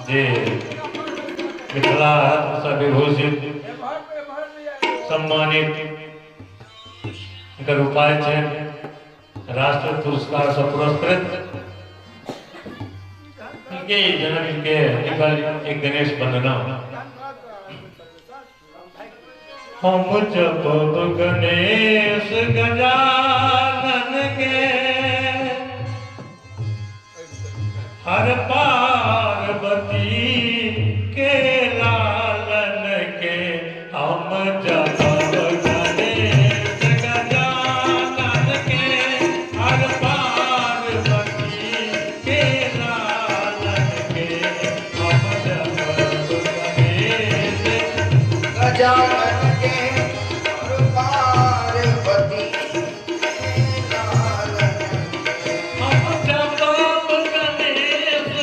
जे मिथिला से विभूषित सम्मानित उपाय है राष्ट्रीय पुरस्कार से पुरस्कृत इनके जन्म के एक गणेश वंदना। हम जब गणेश गजानन के हर पार्वती के लालन के हम जब गणेश गजानन के हर पार्वती के लालन के हम जब गणेश गजानन के हर पार्वती हम जब गणेश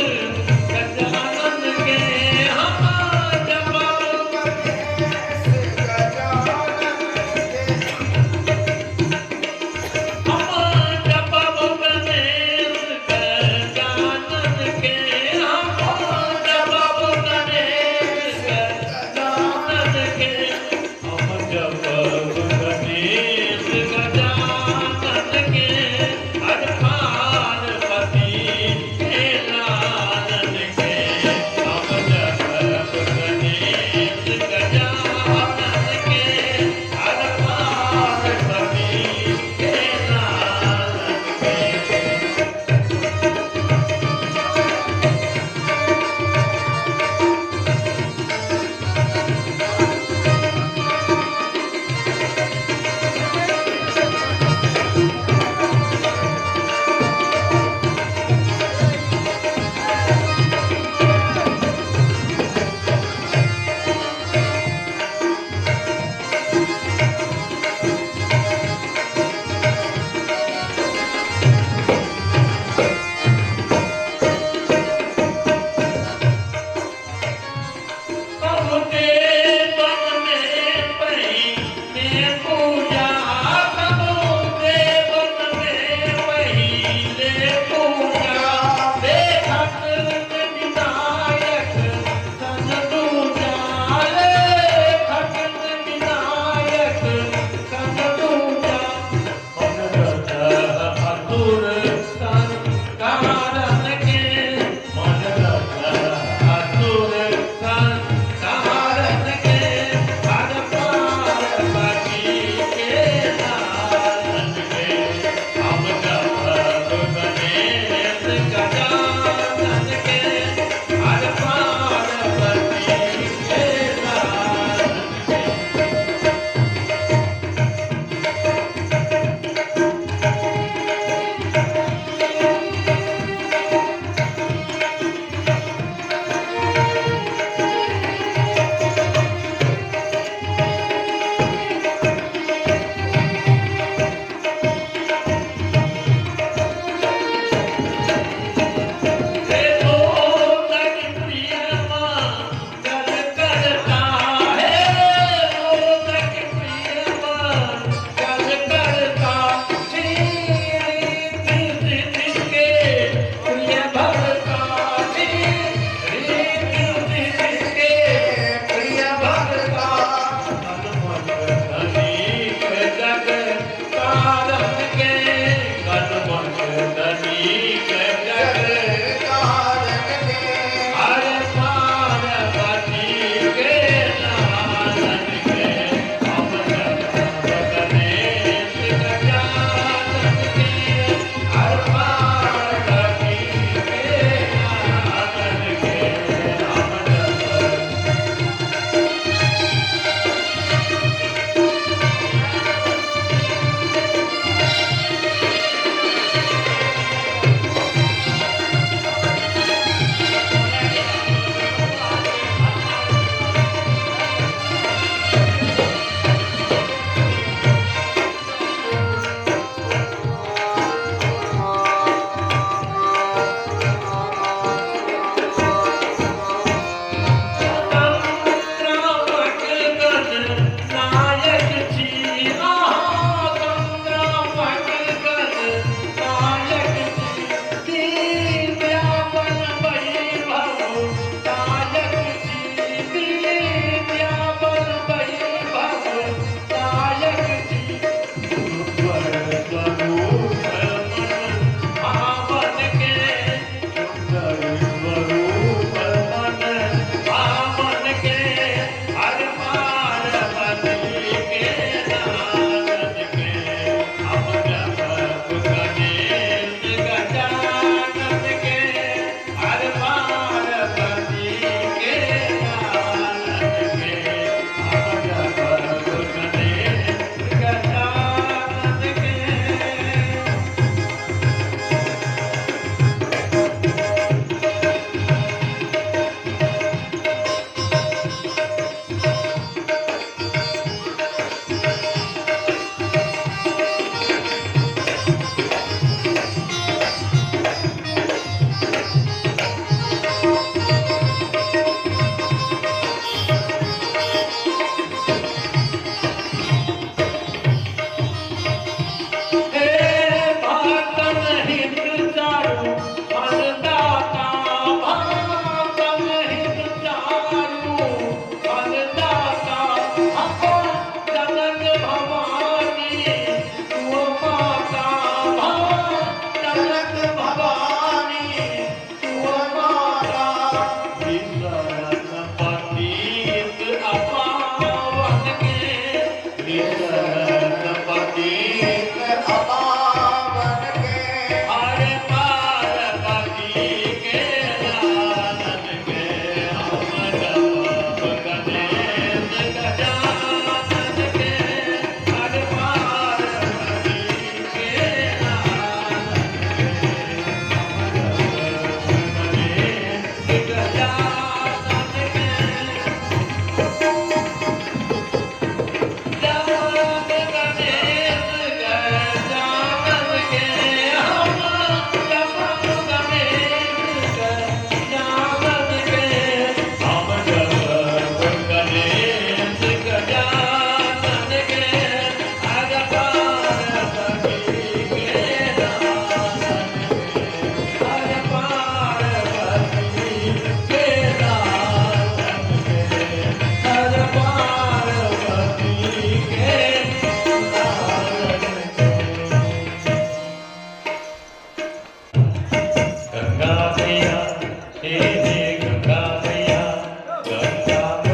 गंगा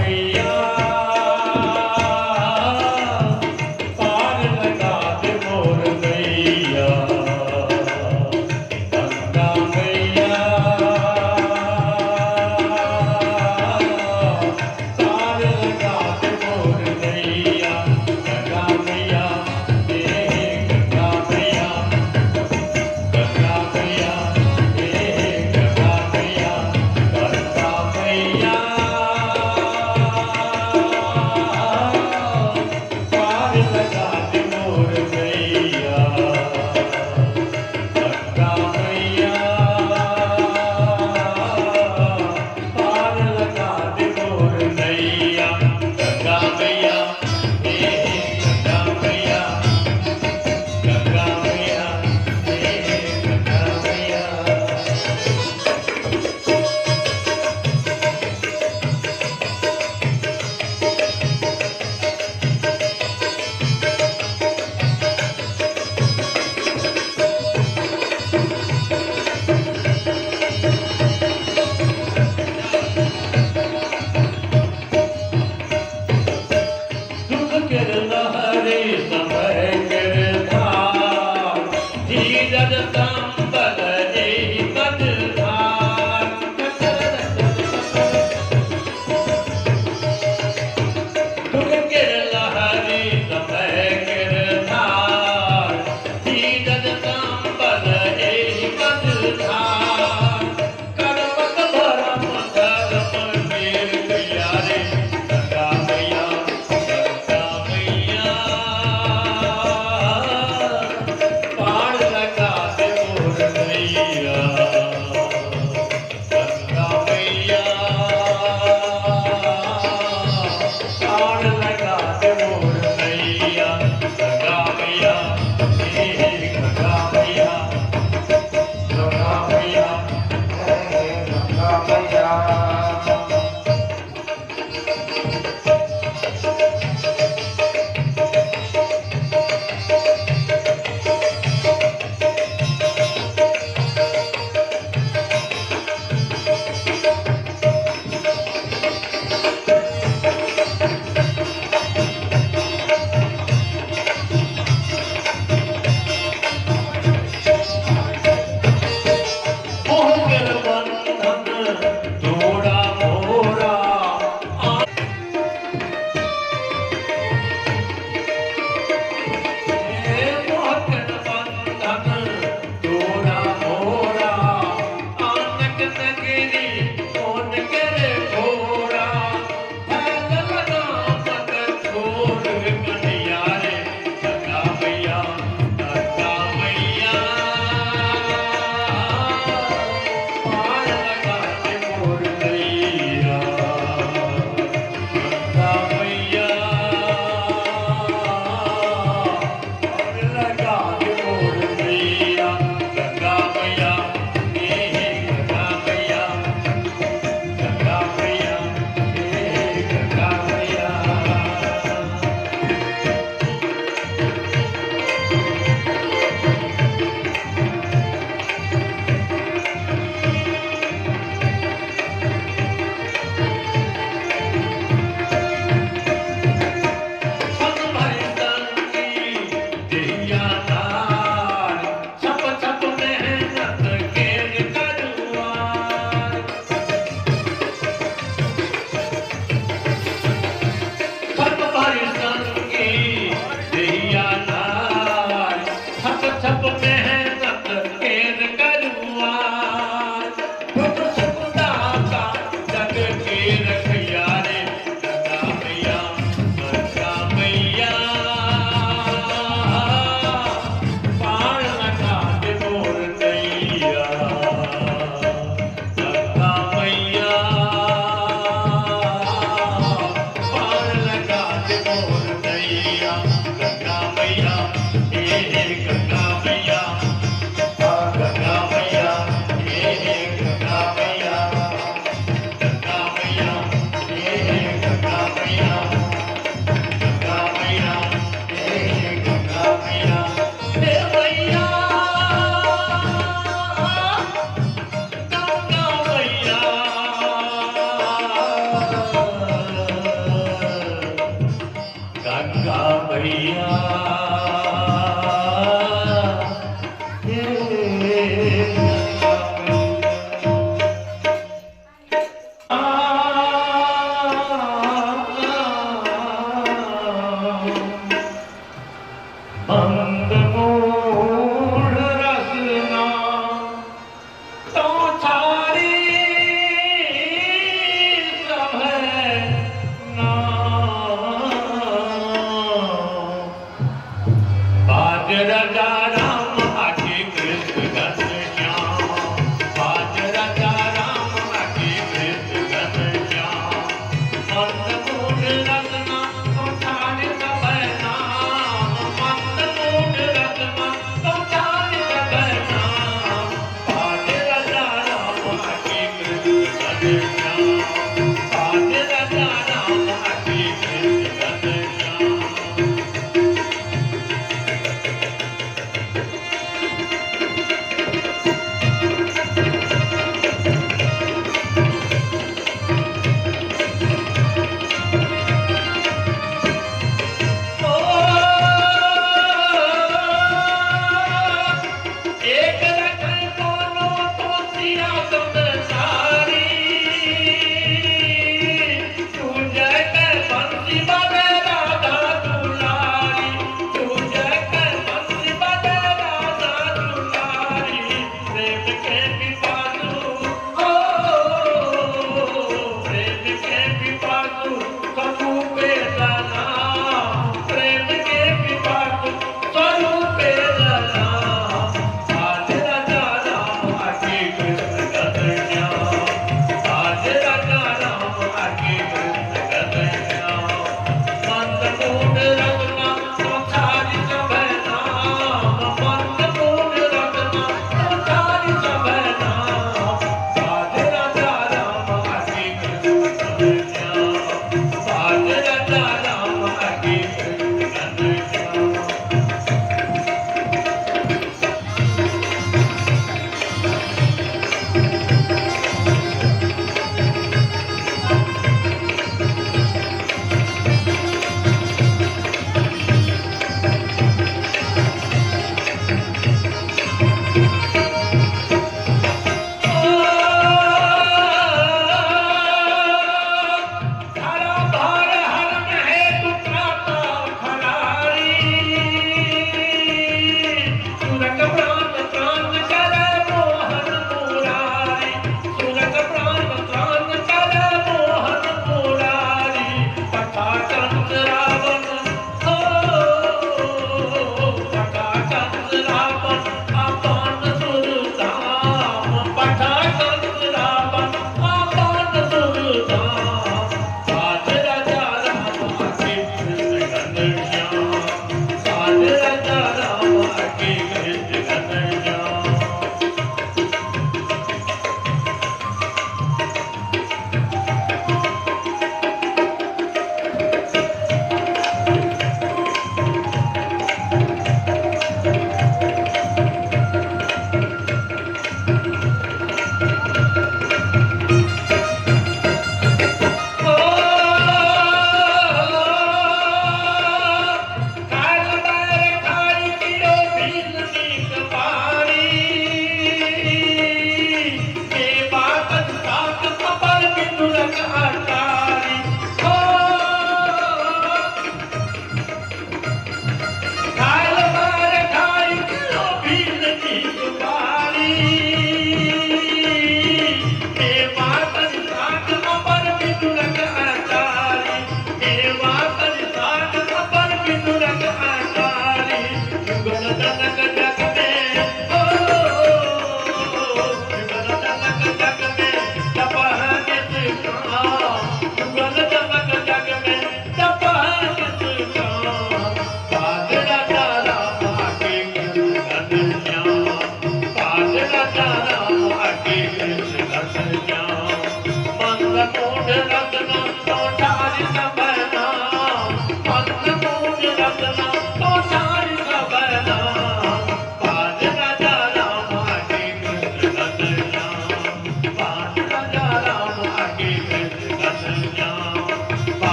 मैया पार लगा दे मोर मैया गंगा मैया पार लगा दे मोर मैया गंगा मैया गंगा मैया गंगा मैया गंगा मैया गंगा मैया पार लगा दे मोर मैया गंगा मैया पार लगा दे मोर मैया गंगा मैया गंगा मैया गंगा मैया गंगा मैया दुख कर लहरे समय कर धार धीरज संबल एहि पद धार दुख कर लहरे समय कर धार धीरज संबल एहि पद धार कर्मत भरम धर्म मेर कैया रे गंगा मैया गंगा मैया पार लगा दे मोर मैया गंगा मैया पार लगा दे मोर मैया गंगा मैया गंगा मैया गंगा मैया गंगा मैया मोह कर बंधन तोड़ा Yes,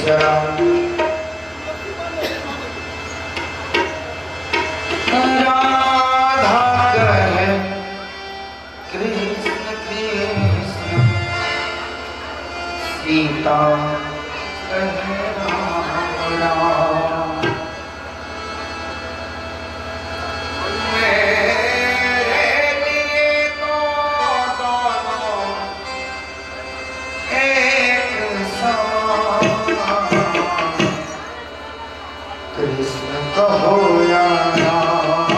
sir. सीता कहे राम राम। मेरे लिए तो दोनों एक समान, कृष्ण कहो या राम,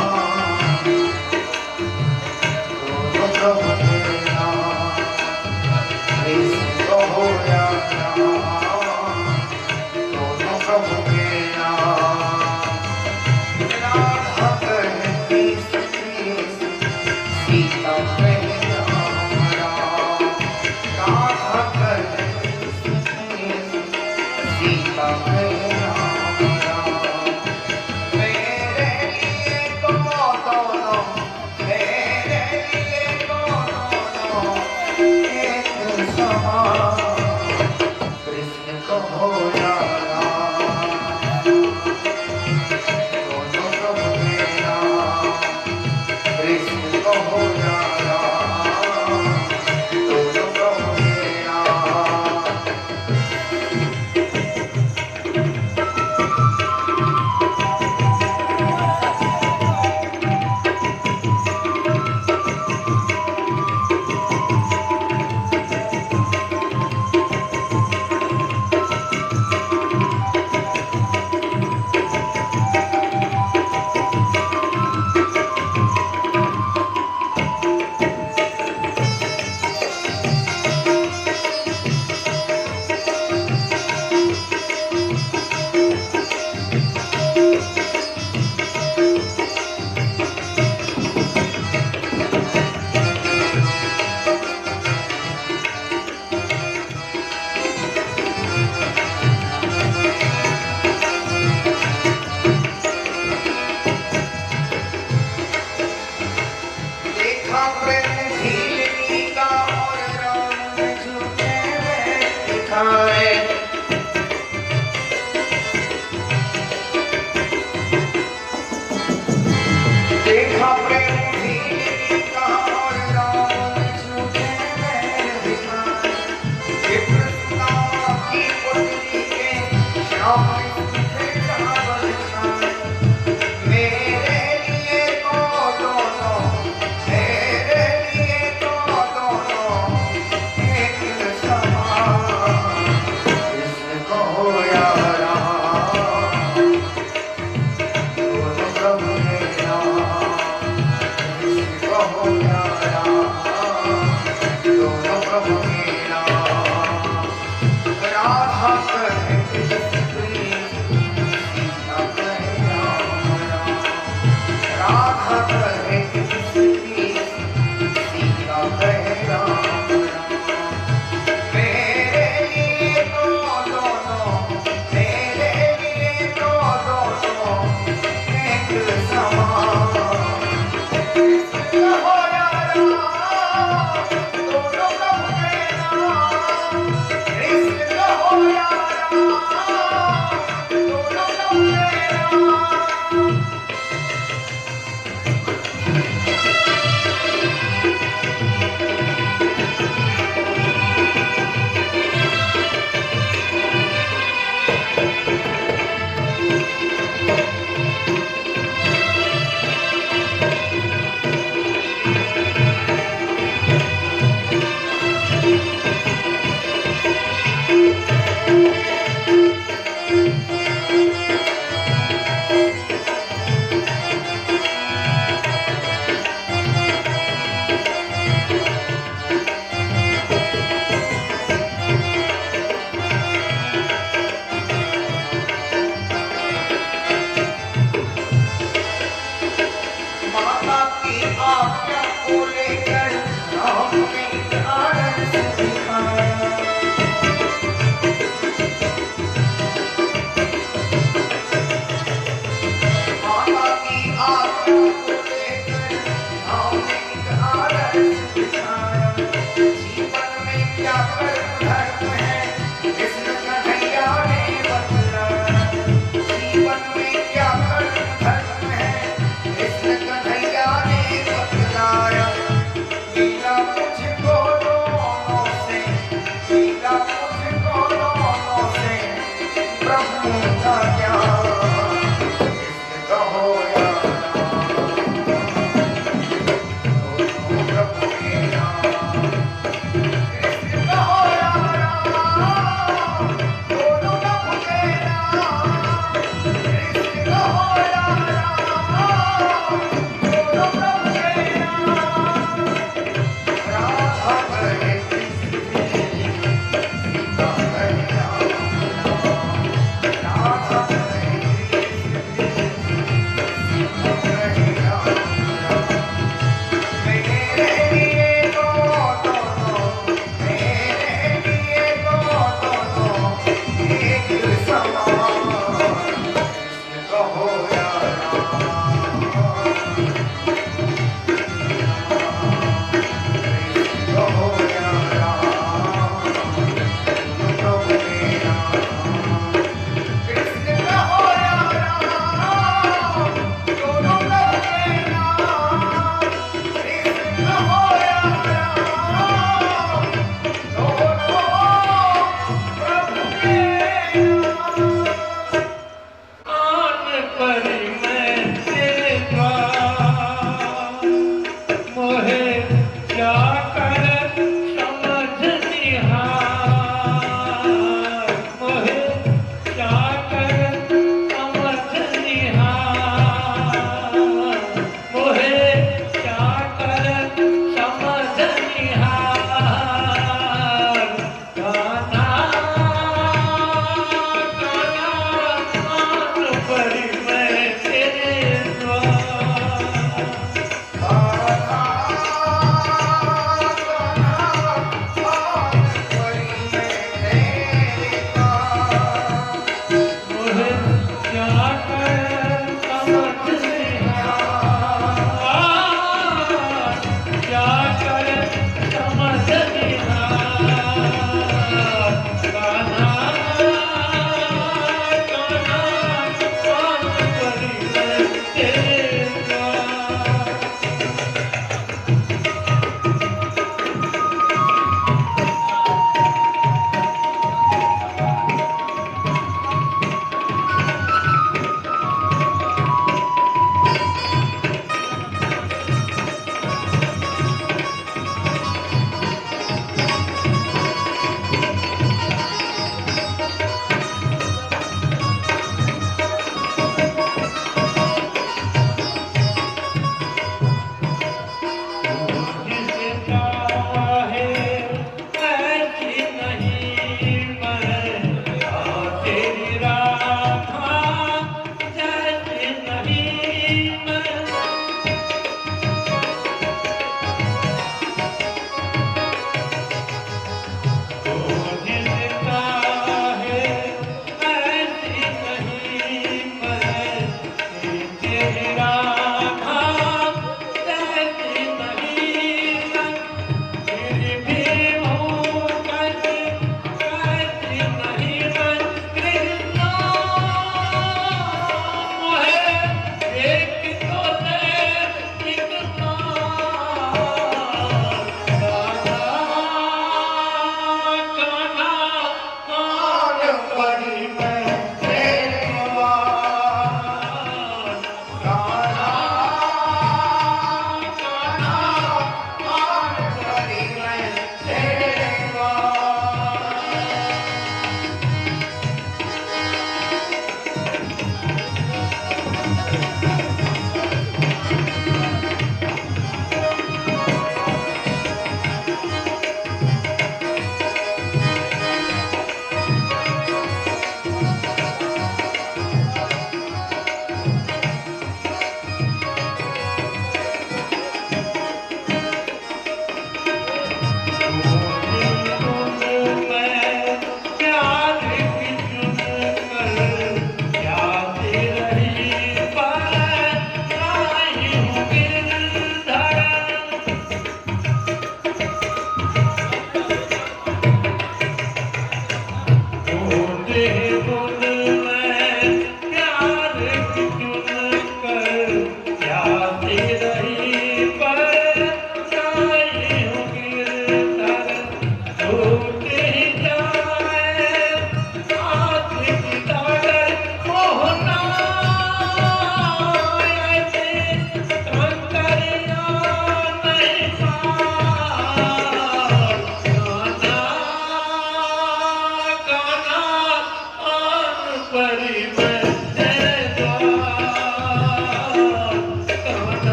दोनों प्रभु के नाम। कृष्ण कहो या राम, दोनों प्रभु के नाम। राधा कहती कृष्ण, सीता कहे राम राम। राधा कहती कृष्ण, सीता कहे राम राम। मेरे लिए तो दोनों, मेरे लिए तो दोनों एक समान, कृष्ण कहो या राम, दोनों प्रभु के नाम। कृष्ण कहो या राम, दोनों प्रभु के नाम। जाने का क्या कृष्ण कहो या दोनों प्रभु के नाम कृष्ण कहो या दोनों प्रभु के नाम कृष्ण कहो या दोनों प्रभु के नाम राधा करे कृष्ण सीता करे राम राधा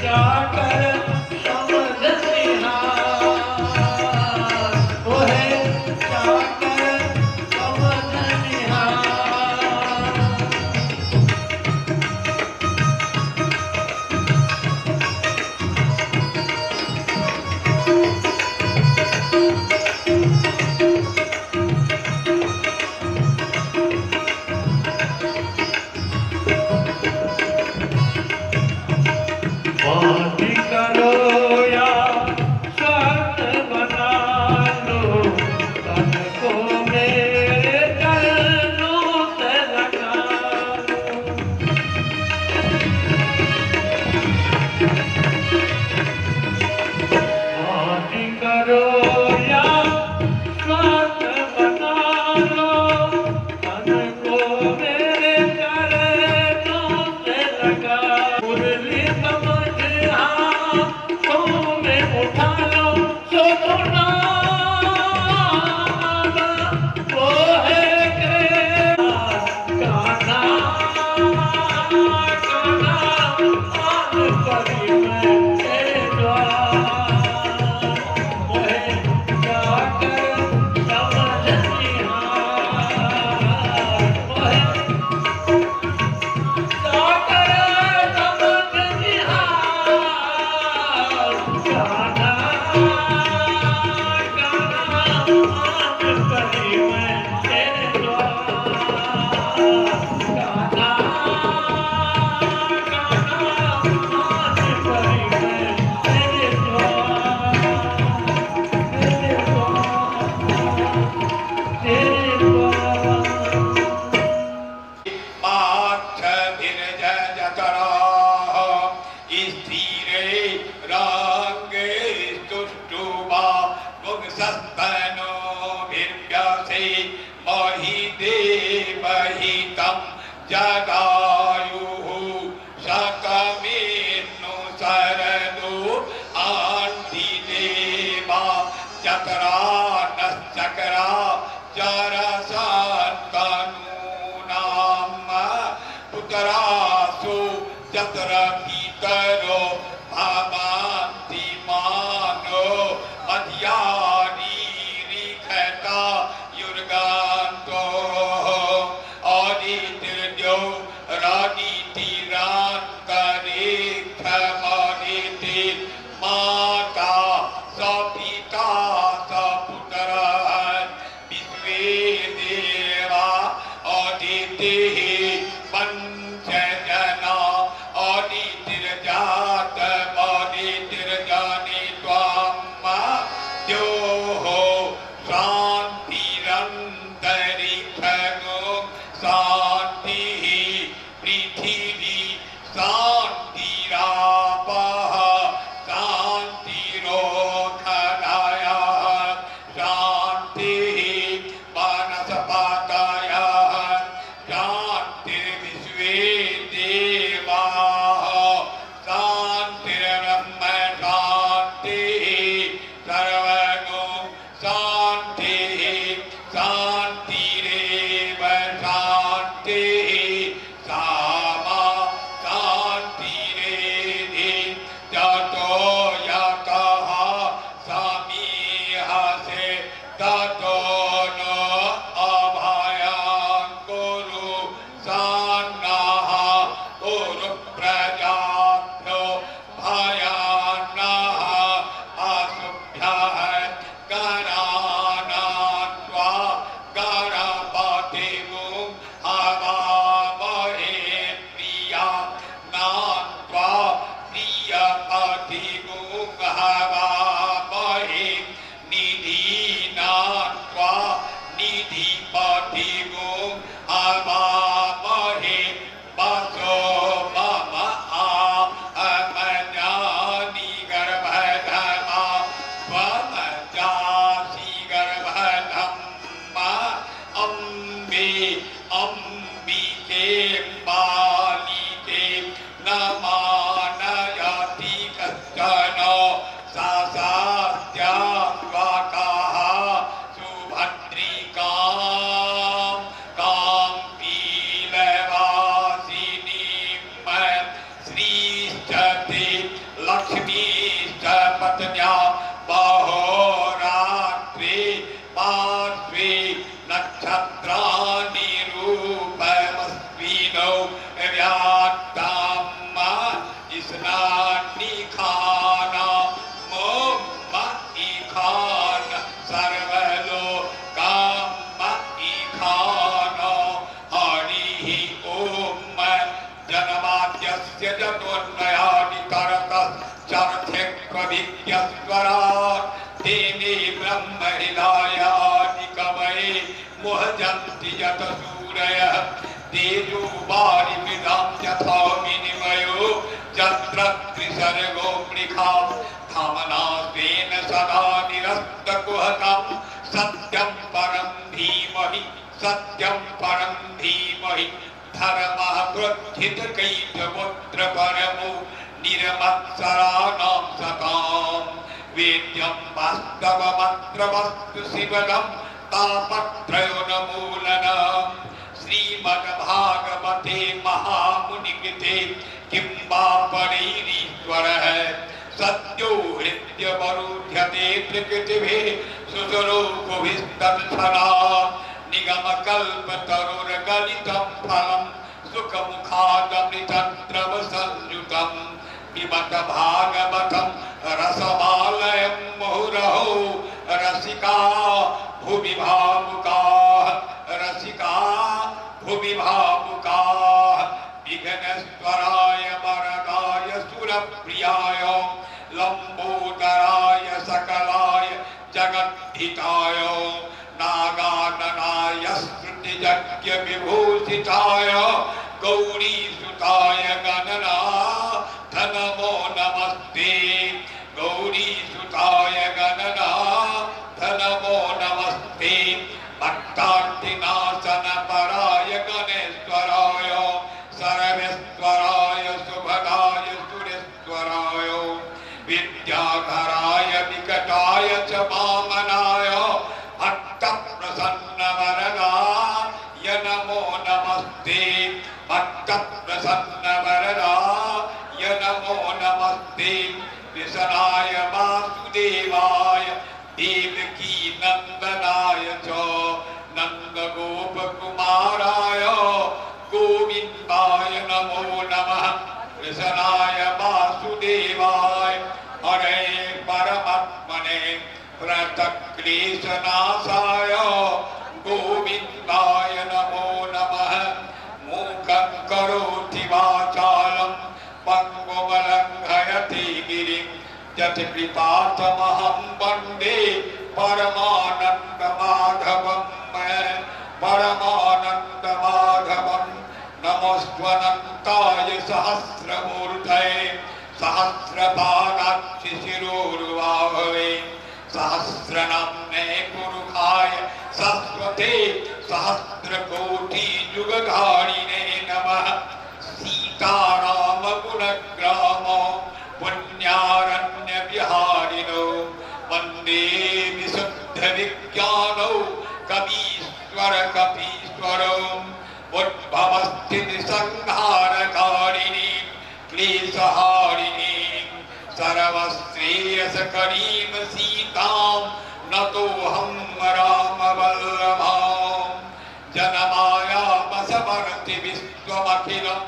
जाकर समझ निहार, मोहे जाकर समझ निहार। बात करो या शर्त बना लो, तन को मेरे चरणों से लगा लो। बात करो या शर्त बना लो, तन को मेरे चरणों से लगा लो। मुरली समझ हाथों में उठा लो, सो नाम वो है कान्हा, कान्हा आन पड़ी मैं तेरे द्वार, मोहे जाकर समझ निहार, मोहे जाकर समझ निहार। कान्हा, कान्हा आन पड़ी मैं तेरे द्वार, कान्हा, कान्हा आन पड़ी मैं तेरे द्वार, तेरे द्वार, तेरे द्वार। स्थिरे रांगे स्तुष्टुवा मुगसस्तनो भिर्व्यासे महिदेवहितं जगायुः सकमेन्नु सरदो आन्तिदेवा चकरा नश्चकरा चरसत्तनूनाम् पुतरासु चतर भीतरो भवन्ति मानो मध्यानि रिखता युर्गान्तो अदितिर्यो रादितिरान्तरिक्षमदिति माता सपिता सपुत्रः विश्वे देवा अदितिः पंचजना अदितिर्जात अदितिर्जनि त्वाम् द्योः शान्तिरन्तरिक्षगो शान्तिः पृथिवी शान्तिरापः शान्तिरोषधयः शान्तिः वनस्पतयः शान्तिर्विश्वे देवाः शान्तिर्ब्रह्म शान्तिः सर्वगो शान्तिः शान्तिरेव शान्तिः सामा शान्तिरेधि ततो यतः समीहसे ततो न अभयं कुरु सन्नः कुरु प्रजाभ्यो भयान्नः अशुभ्यः गणानात्वा गणपतिगुं हवामहे प्रिया नात्वा प्रियपतिगुं हवामहे निधीनात्वा निधिपतिगुं हवामहे वसो मम अमजानि गर्भधमा त्वमजासि गर्भधम्मा अम्बे अम्बिके बालिके न मानयति कश्चन सा पत्न्या बहोरात्रि पार्श्वे नक्षत्राणि रूपमस्मिनो व्यात्ताम् स्नानि खाना खान सर्वलोकाम् खान हरिः ओम जनमाद्यस्य जतोन्नयानि तरतश्चर्थ्यक्वभिज्ञस्वरात् तेने ब्रह्महृदायानि कवये मुह्यन्ति यत सूरयः तेजो वारिमृदां यथा विनिमयो यत्र त्रिसर्गो मृषा धामना स्वेन सदा निरस्तकुहकं सत्यं परं धीमहि धर्मः प्रोत्थितकैतवोऽत्र परमो निरमत्सराणां सतां वेद्यं वास्तवमत्र वस्तु शिवदं तापत्रयोन्मूलनम् श्रीमद्भागवते महामुनिकृते किं वा परैरीश्वरः सत्यो हृद्यवरुध्यते प्रकृतिभिः सुस्वरूपभिस्तत्क्षणात् निगमकल्पतरुर्गलितं फलं सुखमुखादमृतद्रव संयुतं पिबत भागवतं रसमालयं मुहुरहो रसिका भुवि भावुकाः विघ्नेश्वराय वरदाय सुरप्रियाय लंबोदराय सकलाय जगद्धिताय नागाननाय स्तुतियज्ञ विभूषिताय गौरीसुताय गणनाथ नमो नमस्ते गौरीसुताय गणनाथ नमो नमस्ते भक्तार्तिनाशनपराय गणेश्वराय सर्वेश्वराय सुभगाय सुरेश्वराय विद्याधराय विकटाय च वामनाय भक्तप्रसन्नवरदाय नमो नमस्ते भक्तप्रसन्नवरदाय नमो नमस्ते कृष्णाय वासुदेवाय देवकी नंदनाय च नंदगोपकुमाराय गोविंदाय नमो नमः कृष्णाय वासुदेवाय हरे परमात्मने व्रतक्लेशनाशाय गोविंदाय नमो नमः मूकं करोति वाचालं पंगुमलंघयति गिरिं यत्कृपातमहं वन्दे परमानन्दमाधवं नमोऽस्त्वनन्ताय सहस्रमूर्धये सहस्रपादाक्षि शिरोरुबाहवे सहस्रनाम्ने पुरुषाय शाश्वते सहस्रकोटि युगधारिणे नमः सीताराम गुणग्राम पुण्यारण्य विहारिणो वन्दे विशुद्ध विज्ञानौ कवीश्वर कपीश्वरो उद्भवस्थिति संहारकारिणी क्लेशहारिणी सर्वश्रेयसकरीं सीतां नतोऽहं रामवल्लभां जनमायामसमर्ति विश्वमखिलं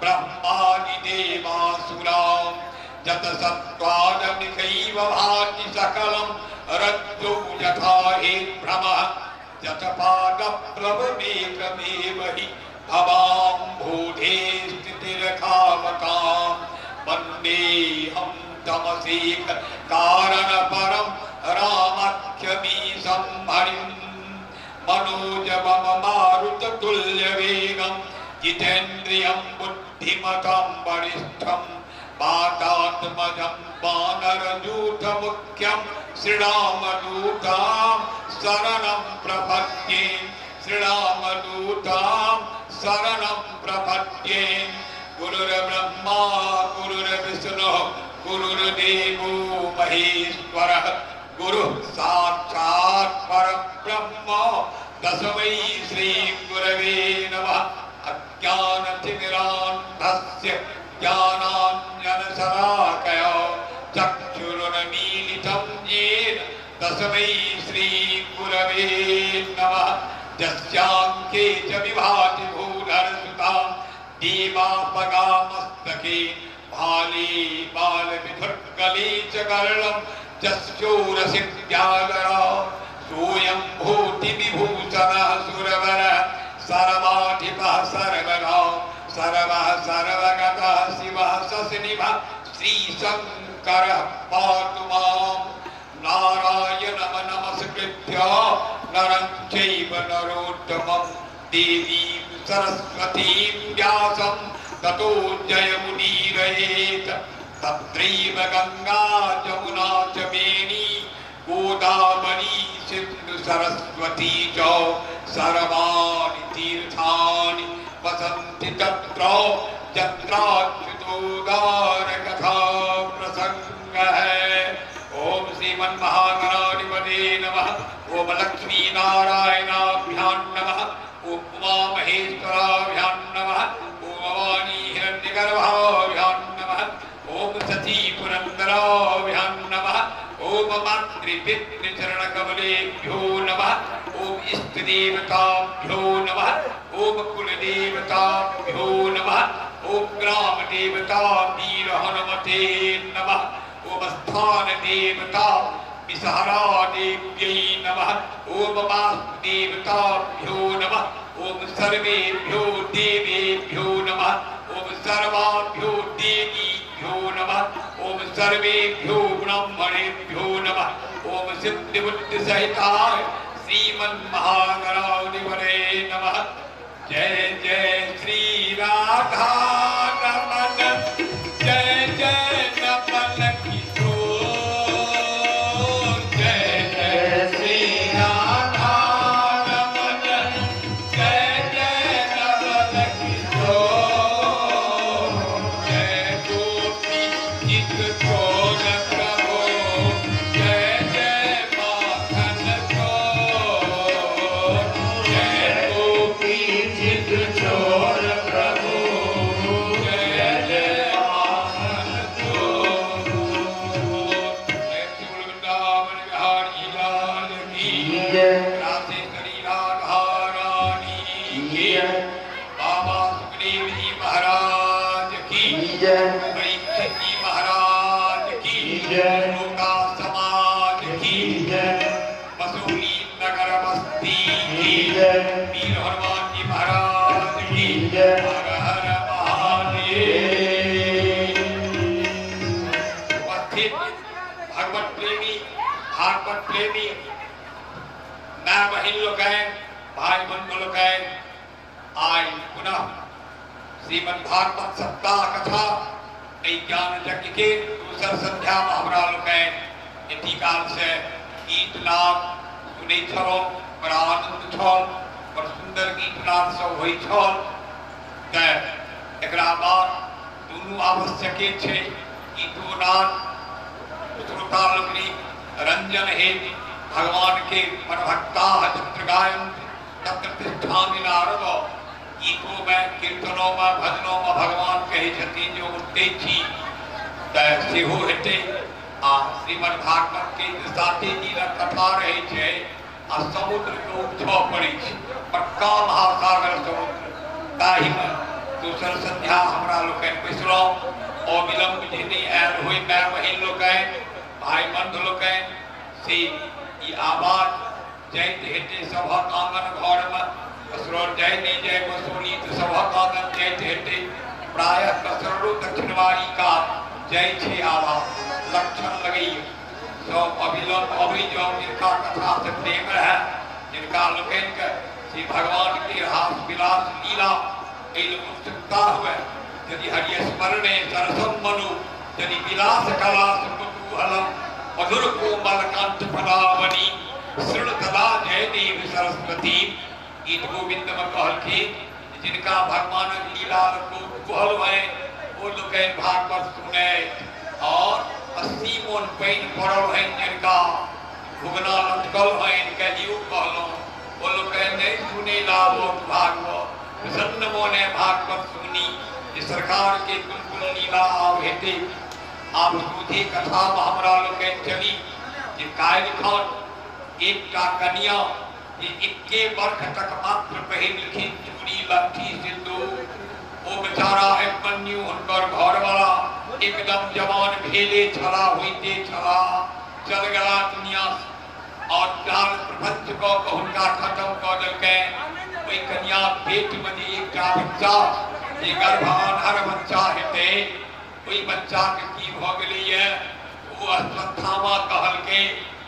ब्रह्मादि देवासुरां यतसत्त्वादमिकैव भाति सकलं रज्जौ यथा हि भ्रमः यतपादप्लवमेकमेव हि भवाम्भोधे स्थितिरखावतां वन्देऽहं तमसेक कारणपरं रामाख्यमीशं हरिं मनोजवं मारुततुल्यवेगं जितेन्द्रियं बुद्धिमतां वरिष्ठं वातात्मजं वानरयूथमुख्यं श्रीरामदूतां शरणं प्रपद्ये श्रीरामदूतां शरणं प्रपद्ये गुरुर्ब्रह्मा गुरुर्विष्णुः गुरुर्देवो महेश्वरः गुरुः साक्षात् परब्रह्म तस्मै श्रीगुरवे नमः अज्ञानतिमिरान्धस्य ज्ञानाञ्जनशलाकया चक्षुरुन्मीलितं तस्मै श्री गुरवे नमः यस्यांके च विभाति भूधरसुता देवापगा मस्तके भाले बालविधुर्गले च कर्णं यस्योरसिद्ध्यागरा सोऽयं भूति विभूषणः सुरवर सर्वाधिपः सर्वगा सर्वः सर्वगतः शिवः सस्निभः श्रीशङ्करः पातु माम् नारायणं नमस्कृत्य नरं चैव नरोत्तमं देवीं सरस्वतीं व्यासं ततो जयमुदीरयेत् तत्रैव गंगा जमुना च बेनी गोदावरी सिंधु सरस्वती च सर्वाणि तीर्थानि वसन्ति तत्र यत्राच्युतोद्धार कथा प्रसंगः। ओम श्रीमन्महागणाधिपते नमः। ओम लक्ष्मी नारायणाभ्यां नमः। ओम उमा महेश्वराभ्यां नमः। ओम भवानी हिरण्यगर्भाभ्यां नमः। ओम सती पुरंदराभ्यां नमः। ओम मातृपितृचरणकमलेभ्यो नमः। ओम इष्टदेवताभ्यो नमः। ओम कुलदेवताभ्यो नमः। ओम ग्रामदेवता वीर हनुमते नमः। ओम स्थान देवता विसहरा देव्यै नमः। ओम वासुदेवताभ्यो नमः। ओम सर्वेभ्यो देवेभ्यो नमः। ओम सर्वाभ्यो देवीभ्यो नमः। ओम सर्वेभ्यो ब्राह्मणेभ्यो नमः। ओम सिद्धिबुद्धि सहिताय श्रीमन्महागणाधिपते नमः। जय जय श्री राधा रमण जय जय नमन किशोर जय जय श्री राधा रमण जय जय नमन किशोर जय गोपी चित चोर प्रभु जय जय माखन चोर जय गोपी चित चोर प्रभु जय जय माखन चोर जय चूल वृंदावन बिहारी लाल की राधेश्वरी राधा रानी की बाबा सुखदेव जी महाराज की परीक्षित जी महाराज की लोका समाज की मसूली नगर बस्ती की वीर हनुमान जी महाराज की हर हर महादेव। उपस्थित भगवत प्रेमी भागवत प्रेमी मैं बहन लोग हैं भाई बंधु लोग हैं आज पुनः श्रीमद् भागवत सप्ताह कथा ज्ञान यज्ञ के दूसर संध्या में हमरा लोग हैं इति काल से गीत नाद सुनै छल बड़ा आनंद छल और सुंदर गीत नाद सब होइ छल ते एकरा बाद दुनू आवश्यक छै गीतो नाद श्रोता लोकनि रंजन हेतु भगवान के मनभक्ता चित्र गायन तत्र तिष्ठामि नारद गीतों में कीर्तनों में भजनों में भगवान कहे छथिन जो उठते छी सेहो हेते आ श्रीमद् भागवत के साथे नीला कथा रहे छे आ समुद्र के उठा पड़े छे बड़का महासागर समुद्र ताहि में दोसर संध्या हमरा लोकनि बैसलौ और विलंब जे नहीं आयल होई मैं बहिन लोकनि भाई बंधु लोकनि से ई आवाज जैत हेते सभा आंगन घर में असुर जय नहीं जय मसूली तो सभा आंगन जैत हेते प्रायः कसरो दक्षिणवारी का जय छे आवाज लक्षण लगई तो अभिलंब अभी जो जिनका कथा से प्रेम है जिनका लोकन के श्री भगवान के हास विलास लीला इन उत्सुकता हुए यदि हरि स्मरणे सरसम मनु यदि विलास कला कुतूहलम मधुर कोमल कांत पदावनी श्रृण सदा जय देव सरस्वती गीत गोविंद में कहलखिन जिनका भगवान लीला को कुहल है वो लोग भागवत सुने और 80 मोन पैन पड़ल है जिनका भुगना लटकल है इनके जीव कहलो वो लोग नहीं सुने लाभो भागवत प्रसन्न मोने भागवत सुनी ये सरकार के कुल लीला आव हेते आप सुधी कथा में हमरा लोग चली जे कायल खान एकटा कन्या जे 21 वर्ष तक मात्र पहिरलखिन चूड़ी लहठी सिंदूर, ओ बेचारा अभिमन्यु हुनकर घरवाला एकदम जवान भेले छला होइते छला, चल गेला दुनिया और जान प्रपंच को हुनका खत्म कर देलकै। ओई कन्या पेट में जे एकटा बच्चा जे गर्भाधान बच्चा हेतै, ओई बच्चा के की भ गेलैये, ओ अश्वत्थामा कहलकै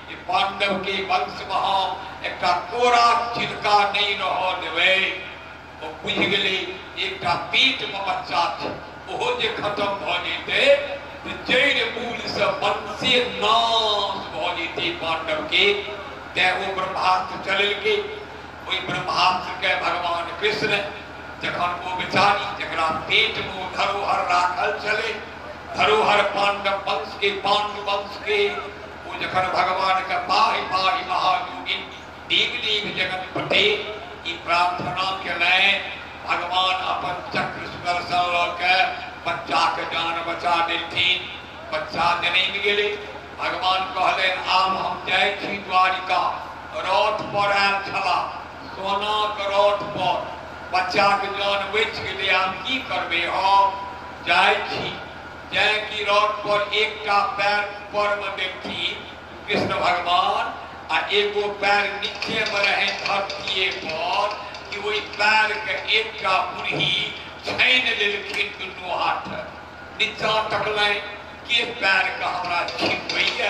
जे पांडव के वंश में हम एकटा कोरा छिलका नहीं रह देबै। ओ बुझि गेलै एकटा पेट में बच्चा छै, ओहो जे खत्म भ जेतै तो जड़ मूल से वंशे नाश भ जेतै पांडव के। तै ओ ब्रह्मास्त्र चलेलकै। ओई ब्रह्मास्त्र के भगवान कृष्ण जखन ओ बेचारी जकरा पेट में धरोहर राखल छलै, धरोहर पांडव वंश के पांडु वंश के, वो जखन भगवान के पाहि पाहि महायोगिन देव देव जगतपते ई प्रार्थना केलनि, भगवान अपन चक्र सुदर्शन लऽ के बच्चा के जान बचा देलथिन। बच्चा जन्म गेलै। भगवान कहलनि आब हम जाइ छी द्वारिका। रथ पर आयल छला, सोना के रथ पर, बच्चा के जान बचि गेलै। आब की करबै, हम जाइ छी। जाय कि रथ पर एकटा पैर ऊपर में देलखिन कृष्ण भगवान, आ एगो पैर नीचे में रहे धरतीये पर, कि ओई पैर के एकटा बुढ़ी छानि लेलखिन दुनू हाथ। नीचा तकलनि के पैर के हमरा छिपैया,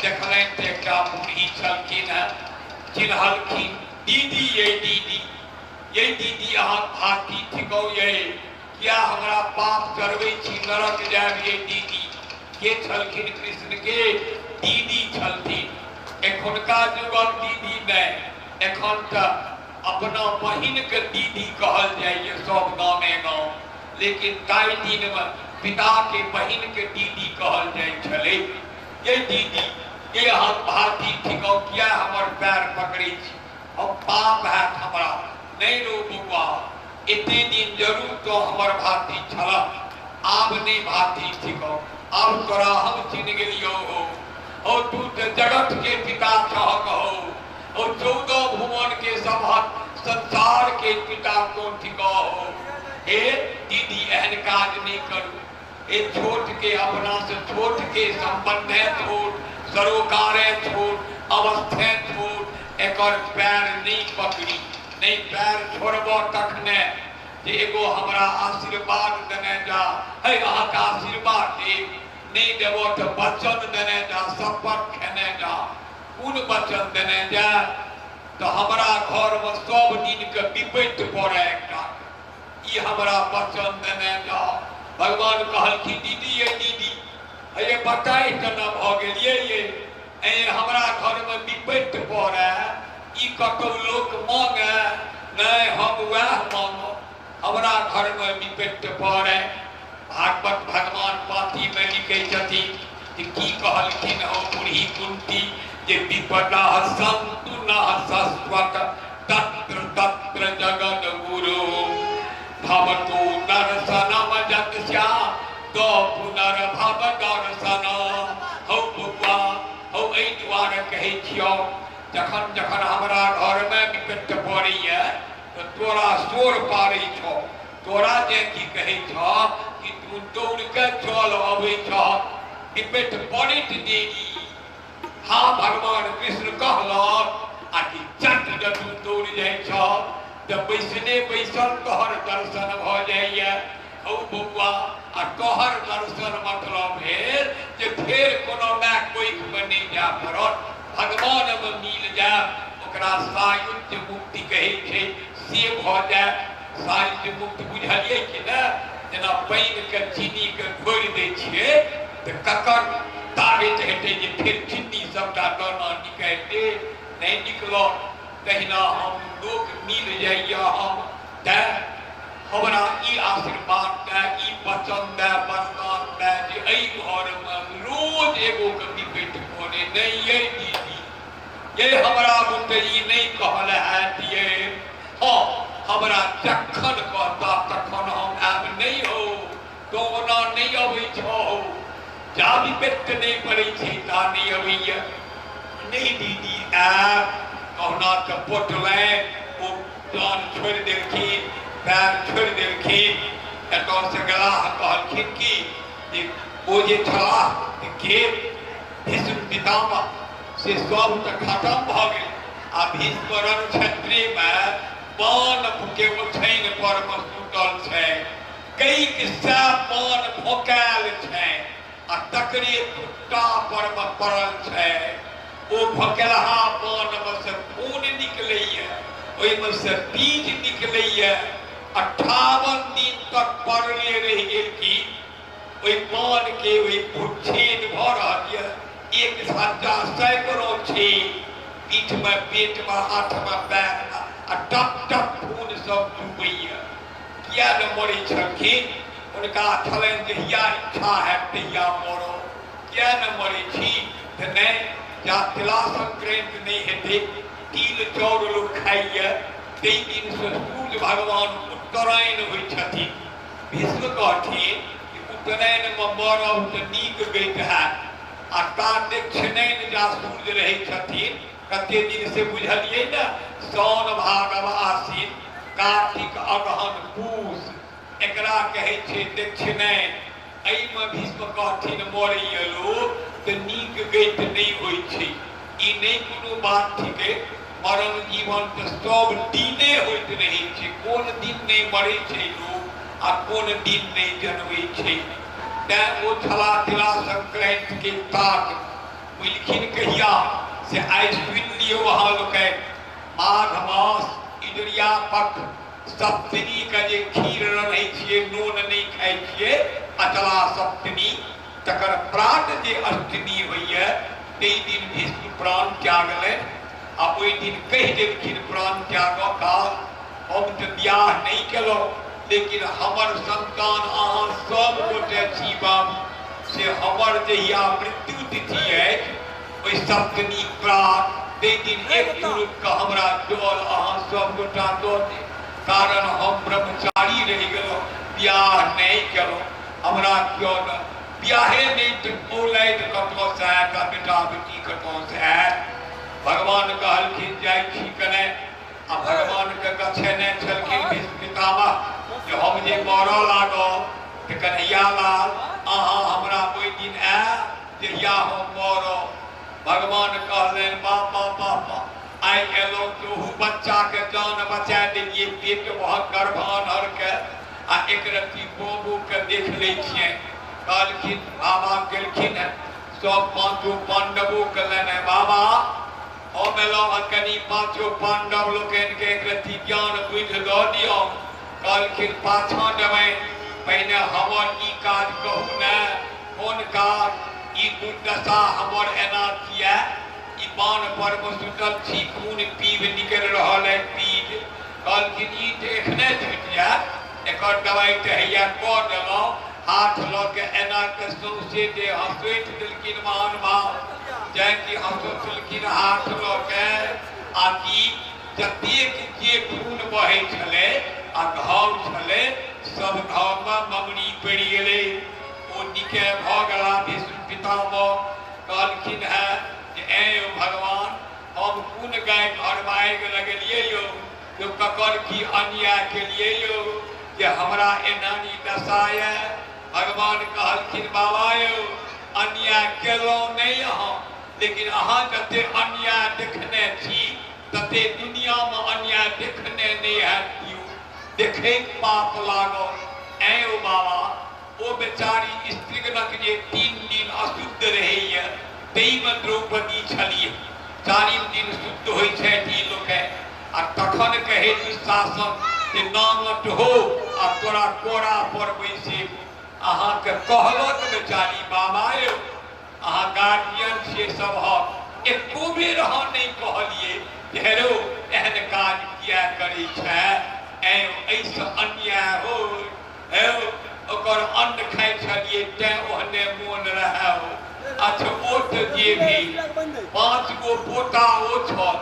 देखलनि तो एकटा बुढ़ी छलखिन है। चिन्हलखिन, दीदी ये दीदी अहाँ भाती थिकौ ये, क्या हमरा पाप चढ़बै छी नरक जायब ये दीदी। के छलखिन कृष्ण के दीदी छलथिन। एखुनका जुगक दीदी नहीं, एखन तक अपना बहिन के दीदी कहल जाइए सब गाँवे गाँव, लेकिन ताई दिन में पिता के बहिन के दीदी कहल जाय छलै। ये दीदी ये हम भाती थिकौ, किया हमर पैर पकड़ै छी, हम पाप हैत हमरा, नहीं रो बउआ, एते दिन जरूर तो हमर भाती छल, आब नहीं भाती थिकौ, आब तोरा हम चिन्ह गेलियौ हो। और तू तो जगत के पिता छहक हो, और 14 भुवन के सभक संसार के पिता कौन थिकौ हो। हे दीदी एहन काज नहीं करू, ए छोट के अपना से छोट के संबंध छोट, सरोकारे छोट, अवस्थे छोट, एकर पैर नहीं पकड़ी, नहीं पैर छोड़बो तखने जे एगो हमरा आशीर्वाद देने जा, है अहाँ का आशीर्वाद दे, नहीं देबो तो वचन देने जा, शपथ खेने जा। कौन वचन देने जा, तो हमरा घर में सब दिन के विपत्ति पड़े एकटा, ई हमरा वचन देने जा। भगवान कहलखिन दीदी ये दीदी, ये बताई केना भ गेलियै ये, हमरा घर में विपत्ति पड़े, ई कतौ लोक मांगे, नहीं हम वह मांगो, हमरा घर में विपत्ति पड़े। भागवत भगवान पाथी में लिखे छथिन कि कहलखिन हो बूढ़ी कुंती जे विपदा संतु न शाश्वत तत्र तत्र जगत गुरु भवतु दर्शनम जत्स्या तो पुनर्भव दर्शन। हौ बउआ हौ एहि दुआरे कहै छियौ, जखन जखन हमरा घर में विपत्ति पड़ैया तो तोरा शोर पारै छौ, तोरा जे की कहै छौ कि तू दौड़ के चल अबै छौ विपत्ति पड़ैत देरी। हाँ भगवान कृष्ण कहलक आ कि चट जब तू दौड़ जाइ छौ तो बैसने बैसल तोहर दर्शन भ जाइए। हौ बउआ आ तोहर दर्शन मतलब भेल जे फेर कोनो माय कोख में नहीं जा पड़त, भगवान में मिल जाए, ओकरा सायुज्य मुक्ति कहै छै से भ जाए। सायुज्य मुक्ति बुझलियै कि ना, जेना पानि के चीनी के घोरि दै छियै तो ककर ताकत हेतै जे फिर चीनी सबटा दाना निकालि दे, नहीं निकलो। तहिना हम लोक मिल जाइए, हम दे हमरा ई आशीर्वाद दे, ई वचन दे, वरदान दे जे एहि घर में रोज एगो के विपत्ति पड़े नहीं। ये दीदी ये हमरा बुते ई नहीं कहल है दिए, हाँ हमरा जखन कहता तखन हम आब नहीं हो, तो ओना नहीं अबै छौ, जा विपत्ति नहीं पड़ै छै ता नहीं अबैया। नहीं दीदी आब कहना तो पोटलैन ओ जान छोड़ देलखिन पैर छोड़ देलखिन एतऽ से गेला कहलखिन कि ओ जे छला के भीष्म पितामह से सब तऽ खत्म भऽ गेल आ भीष्म रण क्षेत्र में बाण के ओछैन पर में सुतल छै कैक सा बाण भोकायल छै आ तकरे टुट्टा पर में पड़ल छै ओ भोकेलहा बाण में से खून निकलैया ओहि में से बीज निकलैया 58 दिन तक पड़ले रहि गेल कि ओहि बाण के ओहि छेद भऽ रहल यऽ 1000 सैकड़ों छेद पीठ में पेट में हाथ में पैर में आ टप टप खून सब चुबैया किया न मरै छलखिन उनका छलनि जे या इच्छा है तहिया मरो किया न मरै छी तऽ नहि जा तिला संक्रांति नहीं हेतै तिल चाउर लोग खाइए ताहि दिन से सूर्य भगवान उत्तरायण होइ छथिन भीष्म कहथिन कि उत्तरायण में मरब तऽ नीक गति हैत आ ता दक्षिणायन जा सूर्य रहै छथिन कते दिन से बुझलिए ना साउन भादव आश्विन कार्तिक अगहन पूस एकरा कहै छै दक्षिणायन एहि में भीष्म कहथिन मरैया लोग तऽ नीक गति नहीं होइ छै ई नहीं कोनो बात थिके मरण जीवन तऽ सब दिने होइत रहै छै कोन दिन नहीं मरै छै लोग आ कोन दिन नहीं जन्मै छै तैं ओ छला तिला संक्रांति के ताक बुझलखिन कहिया से आइ सुनि लियौ अहाँ लोकनि माघ मास इजरिया पक्ष सप्तमी का जे खीर रन्है छियै नून नहीं खाइ छियै अचला सप्तमी तकर प्रात जे अष्टमी होइए ताहि दिन भीष्म प्राण त्यागलनि आ ओहि दिन कहि देलखिन प्राण त्यागऽ काल हम तऽ बियाह नहीं केलहुँ लेकिन हमर संतान अहाँ सब गोटे छी बाबू से हमर जहिया मृत्यु तिथि अछि ओहि सप्तमी प्रात ताहि दिन एक युरुक का हमरा जल अहाँ सब गोटा दऽ दे कारण हम ब्रह्मचारी रहि गेलहुँ बियाह नहीं केलहुँ हमरा क्यों न बियाहे नहीं तऽ औलाद कतऽ से आयत आ बेटा बेटी कतऽ से आयत भगवान कहलखिन जाइ छी कने आ भगवान के गछेने छलखिन भीष्म पितामह जे हम जे मरऽ लागब तऽ कन्हैया लाल अहाँ हमरा ओहि दिन आयब जहिया हम मरब भगवान कहलनि बापा बापा आई एलौ तोहू बच्चा के जान बचा देलिए पेट बहुत गर्भानर के आ एक रत्ती बाबू के देख ले छिए कहलखिन बाबा गेलखिन सब पांचों पांडवों के लेने बाबा हम एलौ कनी पांचों पांडव लोकन के एक रत्ती ज्ञान बुझ दऽ दियौ कहलखिन पाछा देबै पहिने हमर ई काज कहू ने कोन काज ई दुर्दशा हमर एना किया ई बाण पर में सुतल छी खून पीब निकल रहल है पीब कहलखिन ई तऽ एखने छुटि जायत एकर दवाई तऽ हैया कऽ देलहुँ हाथ लऽ के एना के सौंसे देह हँसोति देलखिन महानुभाव जैकि हँसोलखिन हाथ लऽ के आ कि जतेक जे खून बहै छलै आ घाव छलै सब घाव में ममरी पड़ि गेलै ओ निके भऽ गेला भीष्म पितामह कहलखिन है जे ऐ भगवान हम कोन गाय घर मारि लगलिए यो ककर की अन्याय केलिए यो जे हमरा एनानी दशा है भगवान कहलखिन बाबा यो अन्याय केलहुँ नहीं अहाँ लेकिन अहाँ जते अन्याय देखने छी तते दुनिया में अन्याय देखने नहीं है कियो देखे पाप लागल ऐ ओ बाबा ओ बेचारी स्त्रीगणक जे 3 दिन अशुद्ध रहैया ताहि में द्रौपदी छलिए 4 दिन शुद्ध होइ छथि ई लोक आ तखन कहे दुशासन जे नांगट हो आ तोरा कोड़ा पर बैसे अहाँ के कहलक बेचारी बाबा यौ अहाँ गार्जियन से सभक एको बेर अहाँ नहीं कहलिए जे हेरो एहन काज किया करै छै ऐसे अन्याय हो ओकर अन्न खाइ छलिए तैं ओहने मोन रहै अच्छा ओ तऽ जे भी 5 गो पोता ओ छल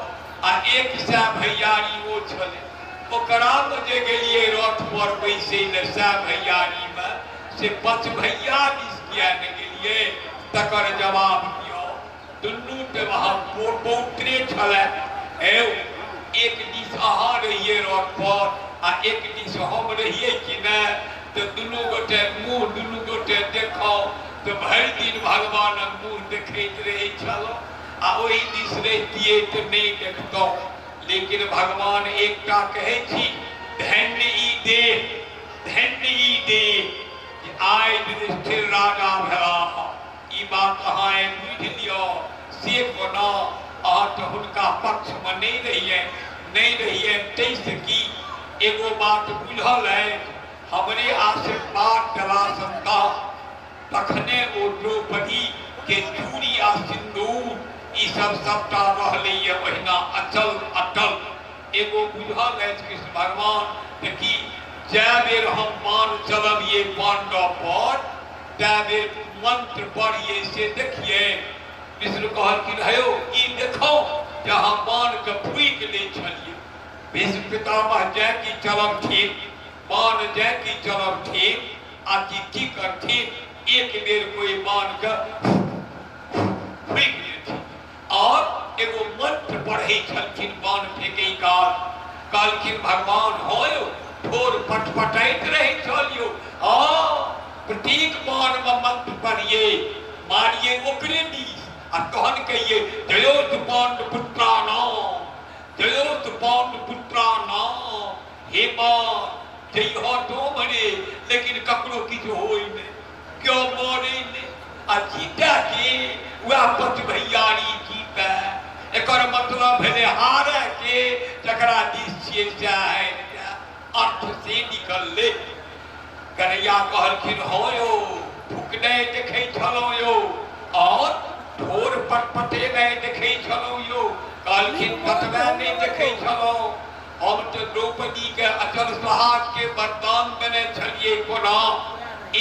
आ 100 भैयारी ओ छलै ओकरा में जे गेलिए रथ पर बैसे ले 100 भैयारी में से 5 भैया दिस किया न गेलिए तकर जवाब दियो दुनू ते वहाँ पोत्रे छले एक दिस अहाँ रहिए रोड पर आ एक दिस हम रहिए कि न तो दुनू गोटे मुँह दुनू गोटे देखाओ तो भरि दिन भगवान मुँह देखैत रहे छलो आ ओहि दिस रहितिए तो नहीं देखतो लेकिन भगवान एकटा कहै छी धन्य ई देह आइ युधिष्ठिर राजा भेला ई बात अहाँ बुझि लियो से कोना अहाँ तो हुनका पक्ष में नहीं रहिए तैसे की एगो बात बुझल है हमरे आशीर्वाद देला संता तखने ओ द्रौपदी के चूड़ी आ सिंदूर ई सब सबटा रहले ओहिना अटल एगो बुझल है कृष्ण भगवान कि जै बेर हम मान चलबिए पांडव पर तै बेर मंत्र पढ़िए से देखिए विष्णु कहलखिन हेयो ई देखो जहाँ मान के फूक ले छलिए भीष्म पितामह जय की चलब ठीक मान जय की चलब ठीक आ की करथिन एक बेर कोई मान के फूक लेथिन और एगो मंत्र पढ़े छलखिन बाण फेंके काल कहलखिन भगवान होयो ठोर पटपटाइत रहे चलियो प्रत्येक बाण में मंत्र पढ़िए मारिए ओकरे दिस आ कहन कहिए जयोत पांडुपुत्राणाम हे मां जय हो तो मरे लेकिन ककरो किछु होई नहीं क्यों मरे नहीं आ जीता के वापस भैयारी जीता एकर मतलब भेले हारे के जकरा दिस छिए चाहे अर्थ से निकल ले कन्हैया कहलखिन हो यो फुकने देखे छलो यो और ठोर पटपटे नहीं देखे छलो यो कहलखिन ततबे नहीं देखे छलो हम तो द्रौपदी के अचल सुहाग के वरदान देने छलिए कोना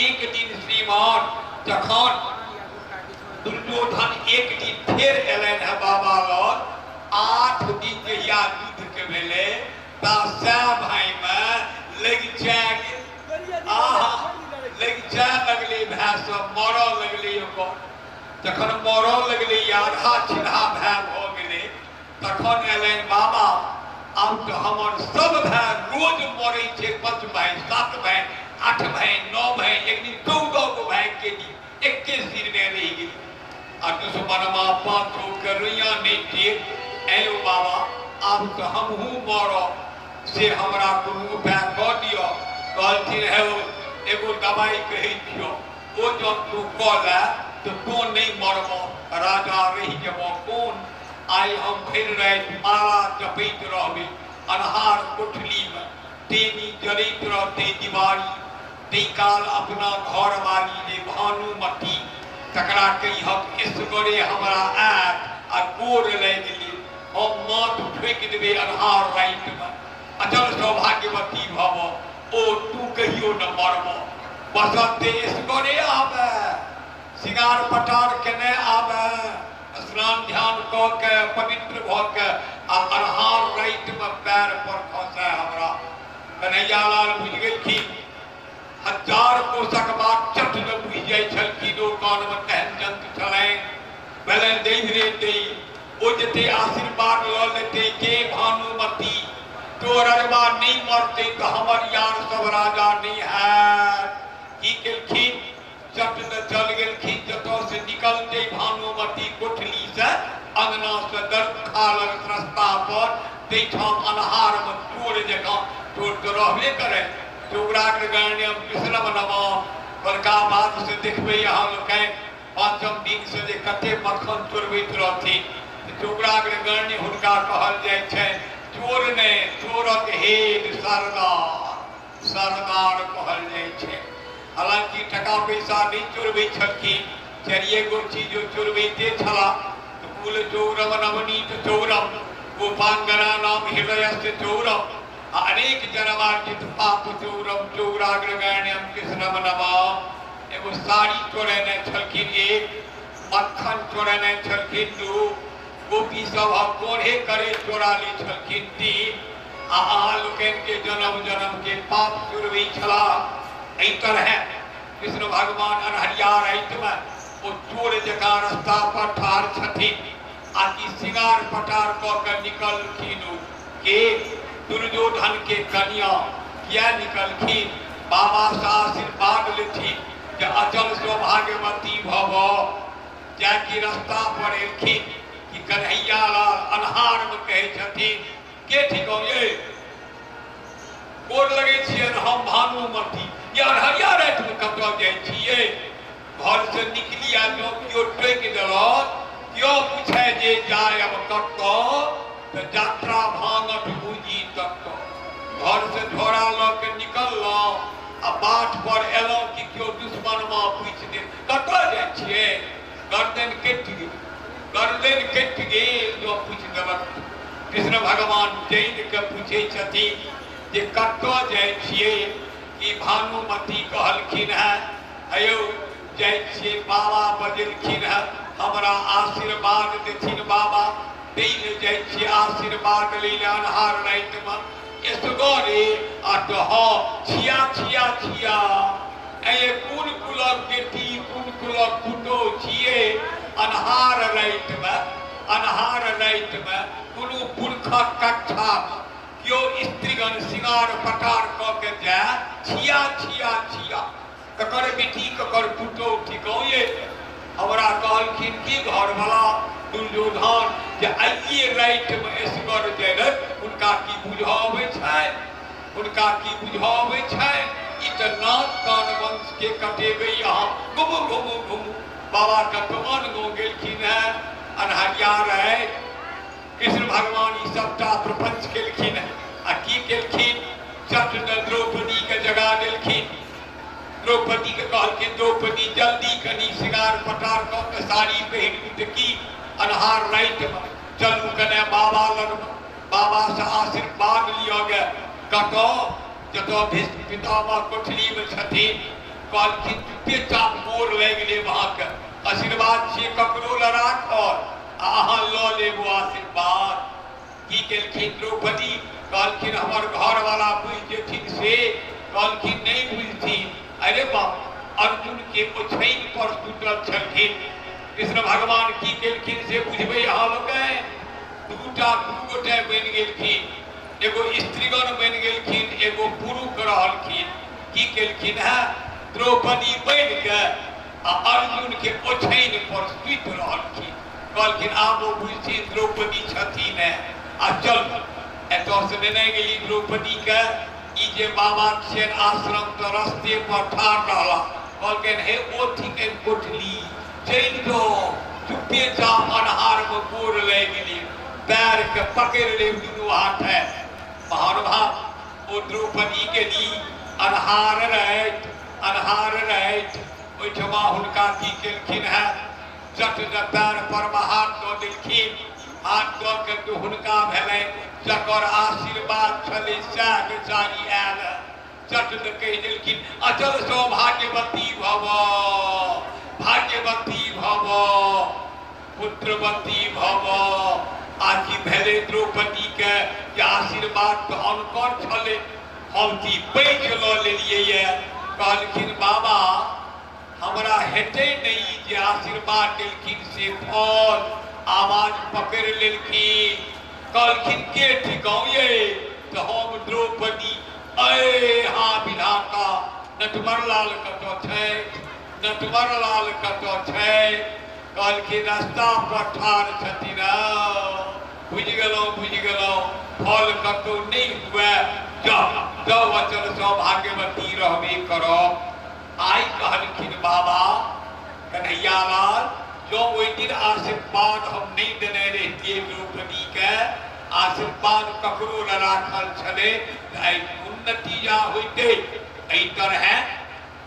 एक दिन श्रीमान जखन दुर्योधन एक दिन फिर एलन है बाबा लग 8 दिन जहिया युद्ध के भेले ता सै भाई में लग जाए लगले भै सब मरऽ लगले ओकर जखन मरऽ लगले आधा छिन्हा भै भ गेले तखन एलन बाबा अब तो हमर सब भाई रोज मरे छे 5 भाई 7 भाई 8 भाई 9 भाई एक दिन 14 गो भाई के दिन एक के सिर में रह गई आ दुश्मनमा 500 के रुइया नहीं थे एयो बाबा अब तो हमहू मरो से हमरा कोनो उपाय कर दियो कहलथिन है एगो दवाई कहि दियो ओ जब तू कला तो तू नहीं मरबो राजा रही जबो कौन आई हम फिर रात माला जपैत रहबे अन्हार कोठली में तेनी जरैत रहते दीवारी तै काल अपना घर वाली ने भानुमती तकरा कहिहक इसगरे हमरा आत आ गोर लागि ले हम माथ ठोकि देबे अन्हार रात में अचल सौभाग्यवती भव ओ तू कहियो न मरबो बसंते इसगरे आबे सिंगार पटार केने आबे स्नान ध्यान क के पवित्र भ के आ अन्हार रात में पैर पर खसे हमरा कन्हैया लाल बुझ गेलखिन 1000 कोसक बात चट न बुझ जाय छलखिन ओ कान में तेहन जंत छलैन भले देह रे दे ओ जते आशीर्वाद ल लेते के भानुमती तो रजबा नहीं मरते तो हमर यार सब राजा नहीं है की केलखिन चट न चल गेलखिन जतो से निकलते भानुमती कोठली से अंगना से दरखा लग रास्ता पर देठाम अन्हार में चोर जगह चोर तो रहबे करे चौराग्र गण्यम कृष्णम नमः बड़का बात से देखबे यहाँ लोग 5म दिन से जे कते मक्खन चोरबैत रहथिन चौराग्र गण्य हुनका कहल जाय छै चोर ने चोरक हेड सरदार कहल जाय छै हालांकि टका पैसा नहीं चोरबै छलखिन 4 गो चीज चोरबैते छला कुल चौरम नवनीत चौरम गोपांगना नाम हृदय से चौरम अनेक जन्मार्जित पाप चौरम चौराग्र गण्यम कृष्णम नमः एगो साड़ी चोरेने छलखिन एक मक्खन चोरेने छलखिन 2 गोपी सब कोढ़े करे चोरा ली छलखिन 3 अहाँ लोकन के जन्म जन्म के पाप चोरबै छला एहि तरह कृष्ण भगवान अनहरिया रात में वो चोर जका रास्ता पर ठाड़ पठार छथिन आकि सिंगार पटार कऽ के निकलखिन के दुर्योधन के कन्या किया निकलखिन बाबा से आशीर्वाद लेथिन जे अचल सौभाग्यवती भव जाकि रास्ता पर एलखिन कि कन्हैया लाल अन्हार में कहै छथिन के ठीक हो ये गोर लगे छियै हम भानुमती या हरिया रात में कतौ जाइ छियै घर से निकली आ जो कियो टोकि देलक कियो पूछे जे जाय अब कतौ तो यात्रा भांगत बुझी तक घर से झोरा ल के निकललौं आ बाट पर एलौं कि कियो दुश्मन मां पूछ दे कतौ जाइ छियै गर्दन कटि गेल जो पूछ देलक कृष्ण भगवान जैन के पूछे छथिन जे कतौ जाइ छियै कि भानुमती कहलखिन है अयो जाइ छियै बाबा बजेलखिन है हमरा आशीर्वाद देथिन बाबा दैल जाइ छियै आशीर्वाद लैले अन्हार राति में एसगरे आ तो छिया छिया छिया ए कोन कुलक बेटी कोन कुलक पुतो छियै अन्हार राति में कोनो पुरखा कक्षा में क्यों स्त्रीगण सिंगार पटार कऽ के जाए छिया छिया छिया ककर बेटी ककर पुतो ठीक हो ये हमरा कहलखिन कि घरवाला दुर्योधन जे आइए राति में एसगर जाए उनका की बुझावे छै ई तो नाथ कान वंश के कटेबे यहाँ घुमू बाबा कतवन गो गेलखिन है अन्हरिया रहे कृष्ण भगवान ई सबटा प्रपंच केलखिन आ की केलखिन चट द्रौपदी के जगा देलखिन द्रौपदी के कहलखिन द्रौपदी जल्दी कनी सिंगार पटार कऽ के साड़ी पहिर उठकी अन्हार राति में चलू कने बाबा लग बाबा से आशीर्वाद लिया गया कतौ जतौ भीष्म पितामह कोठरी में छथिन कहलखिन पेटा मोर लागि गेलै वहां के आशीर्वाद छियै ककरो ल राखल अहाँ लऽ लेबो आशीर्वाद की केलखिन द्रौपदी कहलखिन हमर घर वाला बुझि जेथिन से कहलखिन नहीं बुझथिन अरे बाप अर्जुन के ओछैन पर सुतल छलखिन कृष्ण भगवान की केलखिन से बुझबै अहाँ लोग दू गोटे बनि गेलखिन एगो स्त्रीगण बनि गेलखिन एगो पुरुष रहलखिन की केलखिन है द्रौपदी बनि के आ अर्जुन के ओछैन पर सुति रहलखिन कहलखिन आब ओ बुझथिन द्रौपदी छथिन आ चल एतऽ से लेने गेली द्रौपदी के ई जे बाबा छियन आश्रम तो रस्ते पर ठाड़ रहला कहलखिन हे ओ ठीक कोठली चलि जो चुपे जा अन्हार में गोर लागि गेली पैर के पकड़ ले दुनू हाथ है महानुभाव ओ द्रौपदी के ली अन्हार राति ओहिठमा हुनका की केलखिन है चट पैर पर हाथ दऽ देलखिन हाथ दऽ के तो हुनका भेलै जकर आशीर्वाद छलै सएह बेचारी आयल चट कहि देलखिन अचल सौभाग्यवती भव पुत्रवती भव आकि भेलै द्रौपदी के जे आशीर्वाद तो अनकर छलै हम ती पैघ लऽ लेलियै ये कहलखिन बाबा हमरा हेतै नहीं जे आशीर्वाद देलखिन से फल आवाज पकड़ लेलखिन कहलखिन के ठिकाऊ ये तो हम द्रौपदी अरे हाँ विधाता नटवर लाल कतौ छै कहलखिन रास्ता पर ठाड़ छथिन बुझि गेलौं फल कतौ नहीं हुए जाओ अचल सौभाग्यवती रहबे करब आई कहलखिन बाबा कन्हैया लाल जो ओहि दिन आशीर्वाद हम नहीं देने रहितियै द्रौपदी के आशीर्वाद ककरो न राखल छलै आई उन्नतिया होइते एहि तरह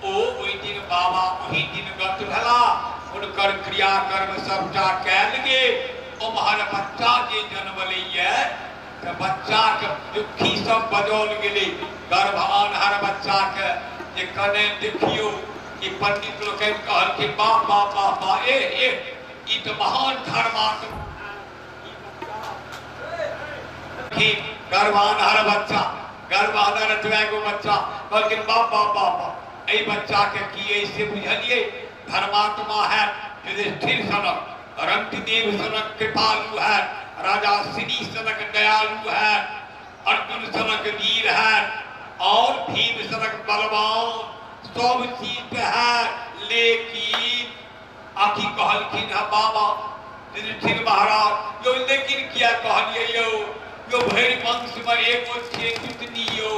ओ ओहि दिन बाबा ओहि दिन गत भेला हुनकर क्रियाकर्म सबटा कयल गेल ओम्हर बच्चा जे जन्मलैया तऽ बच्चा के दुखी सब बजौल गेलै गर्भान हर बच्चा के जे कने देखियो कि पंडित लोग कहलखिन बाप ई तो महान धर्मात्मा गर्भाधार बच्चा गर्भाधार गो बच्चा कहलखिन बाप एहि बच्चा के की ऐसे बुझलिए धर्मात्मा है युधिष्ठिर सनक रंतिदेव सनक कृपालु है, राजा श्री सनक दयालु है, अर्जुन सनक वीर है और भीम सनक बलवान, सब चीज है। लेकिन आखी कहलखिन है बाबा युधिष्ठिर महाराज यो, लेकिन क्या कहलिए यो भैर वंश में एगो छे कितनी यो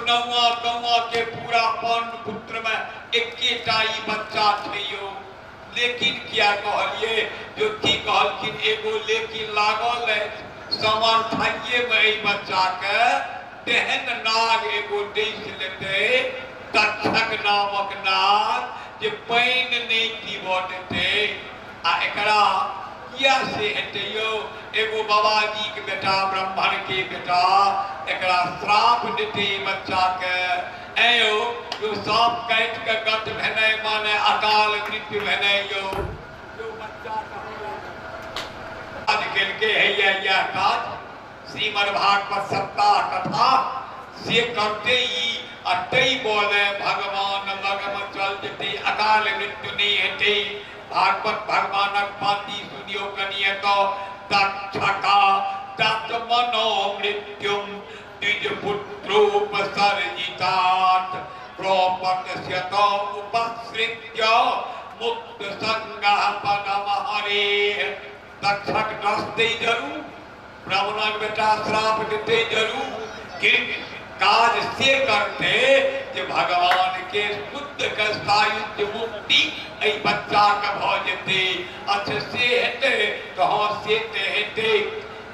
नौवा गौवा के पूरा पांडु पुत्र में एकेटा ही बच्चा थे यो। लेकिन क्या कहलिए जो की कहलखिन एगो लेकिन लागल है समर्थाइए में बच्चा के तेहन नाग एगो देश लेते तक्षक नामक नाग जे पैन नहीं पीबो देते आ एकरा किया से हेते यो एगो बाबाजी के बेटा ब्राह्मण के बेटा एकरा श्राप देते बच्चा के एयो जो सांप काट के गट भेने माने अकाल मृत्यु भेने यो बच्चा का आज के है या काज श्रीमद् भागवत सप्ताह कथा से करते ही अटई बोले भगवान लगम चल जते अकाल मृत्यु नहीं हेते। भागवत भगवानक बाती सुनियो कनिए तो तक्षका तत् मनो मृत्युम द्विज पुत्रोपसर्जितात प्रोपतस्यतो उपसृत्य मुक्त संगः पदमहरे। तक्षक डसते जरूर, ब्राह्मण बेटा श्राप देते जरूर, काज से करते जे भगवान के शुद्ध कष्टायुध मुक्ति ऐ बच्चा का भ जेते। अच्छा से हेते तो हाँ से हेते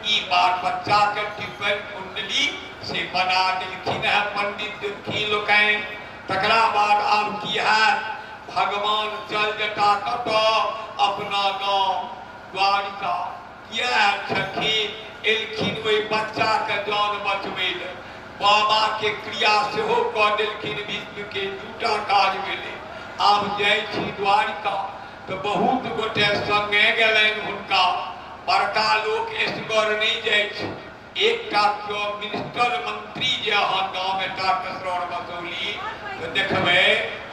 ई बात बच्चा के टिप्पण कुंडली से बना देलखिन है पंडित दुखी लोकैन। तकरा बाद आब की है भगवान चल जटा कत अपना गांव द्वारिका किया छठी एलखिन वही बच्चा के जान बचबे ले। बाबा के क्रिया से हो कह दिलखिन विष्णु के दूटा काज मिले। आब जाय छी द्वारिका तो बहुत गोटे संगे गेलन हुनका बड़का लोक एसगर नहीं जाय छी। एकटा क्यों मिनिस्टर मंत्री जे अहाँ गांव में ताकसर बसौली तो देखबे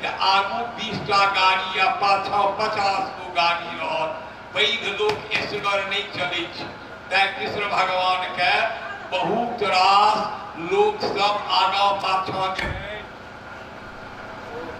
जे आगू 20टा गाड़ी या पाछा 50 गो गाड़ी रहत। पैघ लोक एसगर नहीं चले छी तैं कृष्ण भगवान के बहुत रास लोग सब आगा पाछा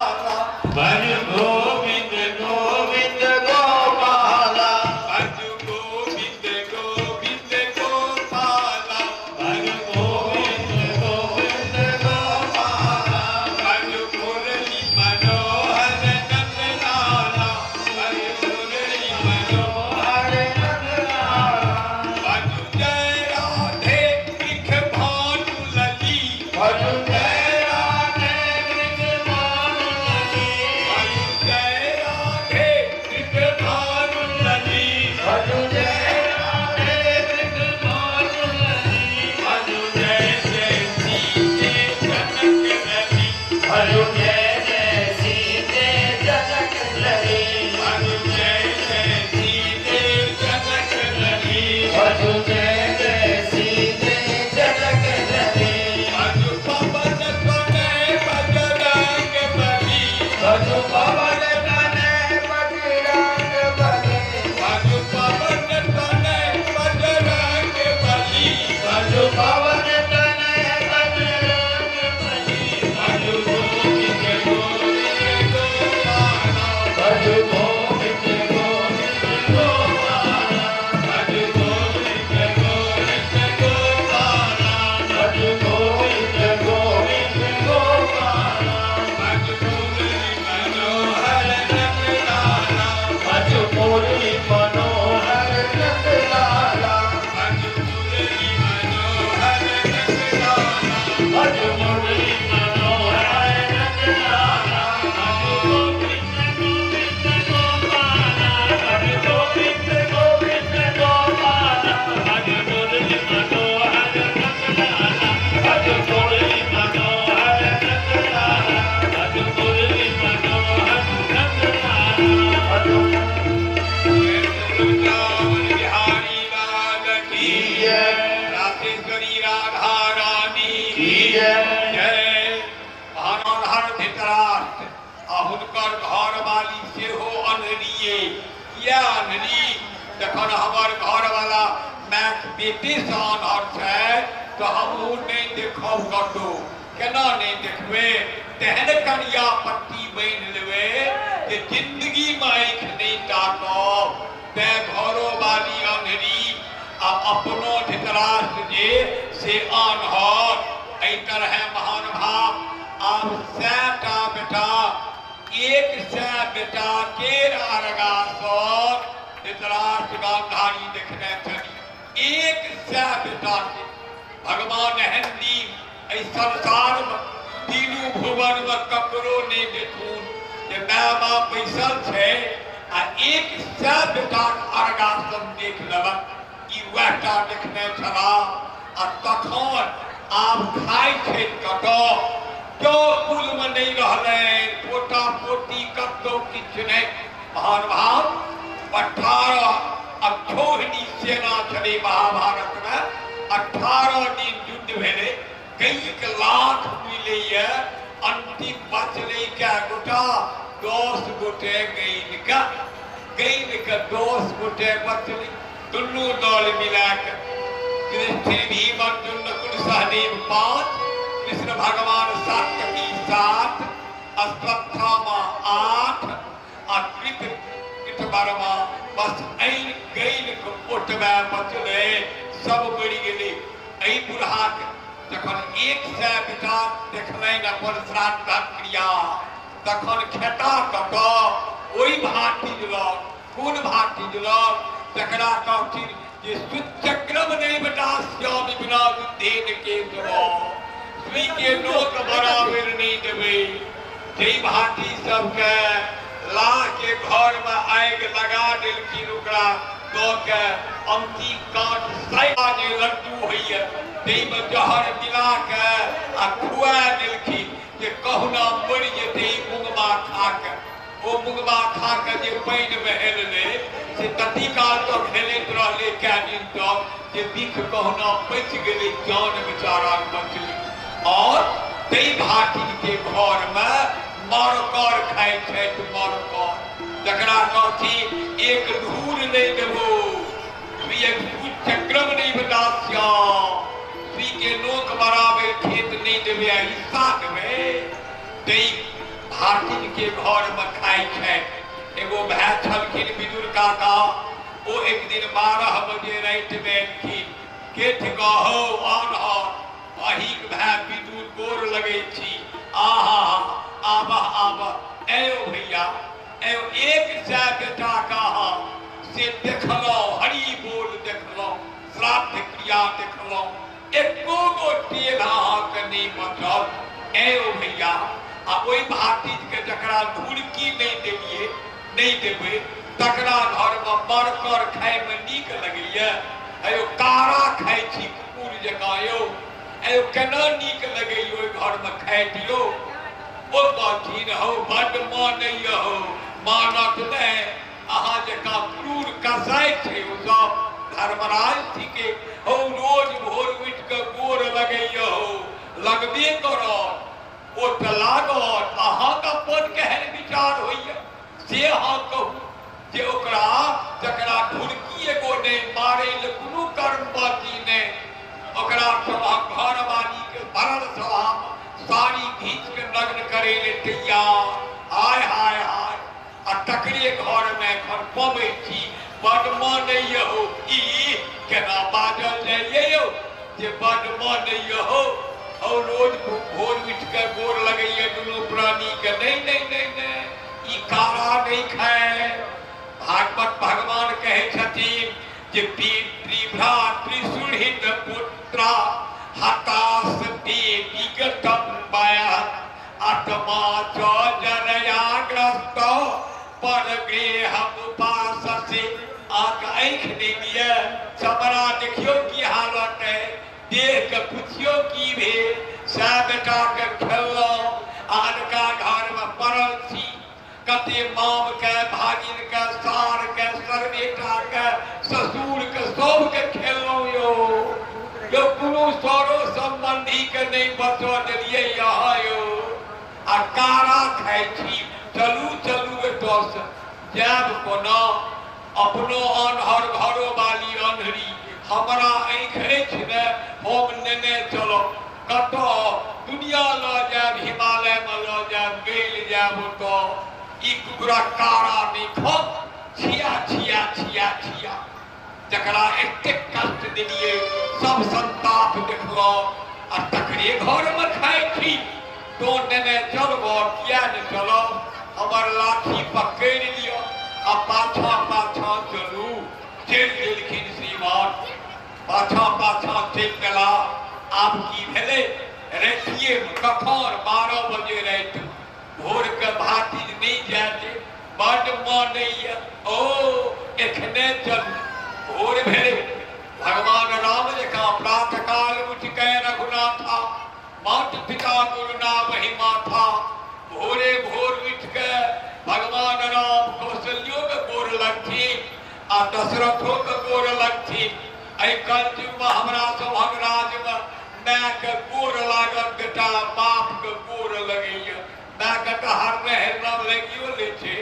भज गोविंद गोविंद गोपाला, भज गोविंद गोविंद गोपाला, भज गोविंद गोविंद गोपाला, भज मुरली मनोहर नंदलाला, भज मुरली मनोहर नंदलाला, भज जय राधे कृष्ण भानु लली, भज जय राधे कृष्ण भानु लली, भज जय राधे कृष्ण भानु लली, भज जय राधे कृष्ण भानु लली, भज जय जय सीते जनक लली, भज जय जय सीते जनक लली, भज जय जय सीते जनक लली, भज जय जय सीते जनक लली, भज पवन तनय बजरंग बली, भज पवन तनय बजरंग बली, भज पवन जखन हमर घर वाला मैक बेटी से अनहर छै तो हमहू नहीं देखब कतौ केना नहीं देखबे तेहन कनिया पट्टी बन लेबे कि जिंदगी में आँखि नहीं ताकब तै घरो वाली अन्हरी आ अपनो धृतराष्ट्र जे से अनहर एहि तरह महान भाव आब 100टा बेटा 100 बेटा के आरगा सर धृतराष्ट्र गांधारी देखने चली 100 बेटा के भगवान हिंदी एहि संसार में तीनू भुवन में ककरो नहीं देखून जे माय बाप बैसल छै आ 100 बेटा आरगा सब देख लेलक ई वैहटा देखने छला आ तखन आब खाइ छै कतऽ क्यों कुल में नहीं रहले पोटा पोटी कतौ किछु नहीं महान भाव 18 अक्षोहिणी सेना छलै महाभारत में 18 दिन युद्ध भेलै कईक लाख मिलैया अंतिम बचलै क्या गोटा 10 गोटे गैन के 10 गोटे बचलै दुनू दल मिलाके युधिष्ठिर भीम अर्जुन नकुल सहदेव 5 कृष्ण भगवान सात्यकी 7 अश्वत्थामा 8 आ कृतवर्मा बस ऐन गैन के ओटबे बचले सब मरि गेलै एहि बुढ़ा के जखन 100 बेटा देखलनि अपन श्राद्ध क्रिया तखन खेता कतऽ ओहि भाटिज लग कोन भाटिज लग तकरा कहथिन जे सुचक्रम नहीं बेटा श्याम बिना देन के देबो सुई के लोक बराबर नहीं देबे जई भाटी सबके ला के घर में आग लगा देलखिन ओकरा दऽ के अमती काट साइबा जे लड्डू होइए तई में जहर मिला के आ खुआ देलखिन जे कहुना मरि जेतै मुंगमा खा के ओ मुंगमा खा के जे पानि में हेलले से तती काल तक हेलैत रहले कए दिन तक जे बिख कहुना बचि गेलै जान बेचारा बचलै और तई भाटी के घर में मरकर खाइ छथि मरकर जकरा कहथिन एक धूर नहीं देबो चक्रम नहीं बता श्याम सुई के लोक बराबर खेत नहीं देबे हिस्सा देबे तई भाटिन के घर में खाइ छथि एगो भाई छलखिन विदुर काका ओ एक दिन 12 बजे राति में एलखिन केठ गहो आनहर अहिक भाई विदुर गोर लगै छी आहा आबह आबह एओ भैया एओ 100 बेटा कहा से देखलो हरि बोल देखलो श्राद्ध क्रिया देखलो एको गो टेढ़ा के नहीं बचल एओ भैया आ ओई भाटिज के जकरा धुरकी नहीं देलिए नहीं देबे तकरा घर में मरकर खाय में नीक लगैया एओ कारा खाइ छी कुकुर जकाँ यौ एओ केना नीक लगैयो घर में खाइ दियो ओ कहथिन हौ बड्ड मानैया हो मानत नहीं अहाँ जकाँ क्रूर कसाई छै ओ सब धर्मराज थीके हौ रोज भोर उठि के गोर लगैया हो लगबे करत ओ तऽ लागत अहाँके अपन केहन विचार होइया से अहाँ कहू जे ओकरा जकरा धुरकी एगो नहीं मारै ले कोनो कर्म बाकी नहीं ओकरा घर वाली के भरल सभा साड़ी खींच के नग्न करे ले तैयार हाय हाय हाय आ तकरे घर में एखन पबै छी बड्ड मानैया हो ई केना बाजल जाइए यौ जे बड्ड मानैया हो और रोज भोर उठ के गोर लगैया दुनू प्राणी के नहीं नहीं नहीं नहीं ई कारा नहीं खाए भागवत भगवान कहे छथिन जे त्रिभ्रा त्रिसुरहित पुत्रा हताश देवी गतम माया आत्मा च जनयाग्रस्त पर गृह उपास से आंख नहीं दिया समरा देखियो की हालत है देख के पूछियो की भेल सा बेटा के खेलो आनका घर में पड़ल छी कते माम के भागिन के सार के सरबेटा के ससुर के सब के खेलो यो कोनो सरो संबंधी के नहीं बचो देलिए यहाँ यो आ कारा खाइ छी चलू चलू एतऽ से जायब कोना अपनो अनहर घर हमारा आँख अछि ने हम नेने चलो कतो दुनिया ल जाब हिमालय में ल जाब गेल जाब तो ई कुकुरा कारा नहीं खो छिया छिया छिया छिया जकरा एते कष्ट दिलिए सब संताप देखलो आ तकरे घर में खाए थी तो नेने चलबो किया नहीं चलो हमार लाठी पकड़ लियो आ पाछा पाछा चलू चल गेलखिन श्रीमान पाछा पाछा चल गला आब की भेले रातिए कखन 12 बजे रात भोर के भाती नहीं जाते बड़ मानैया ओ एखने चलू भोर भेले भगवान राम जका प्रातः काल उठ के रघुनाथा मात पिता गुरु नाम ही माथा भोरे भोर उठ के भगवान राम कौशल्यो के गोर लगथी आ दशरथो के गोर लगथी आई कलयुग में हमरा सभक राज में माय के गोर लागत बेटा बाप के गोर लगैया माय के तो हर हरदम लगियो ले छे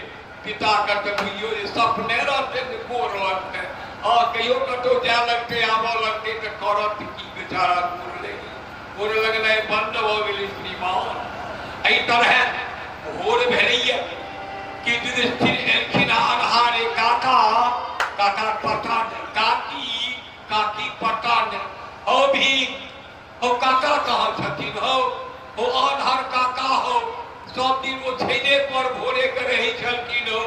पिता के तो भइयो जे सपने रहते गोर लगते और कहियो कतो जा लगते आबो लगते तो करत की बेचारा गोर लगना बंद हो गेल श्रीमान एहि तरह भोर भेलैया कि युधिष्ठिर एलखिन आन्हारे काका काका पता नहीं काकी काकी पता नहीं हो भी हो काका कहाँ छथिन हो आन्हर काका हो सब दिन वो छेने पर भोरे के रही छलखिन हो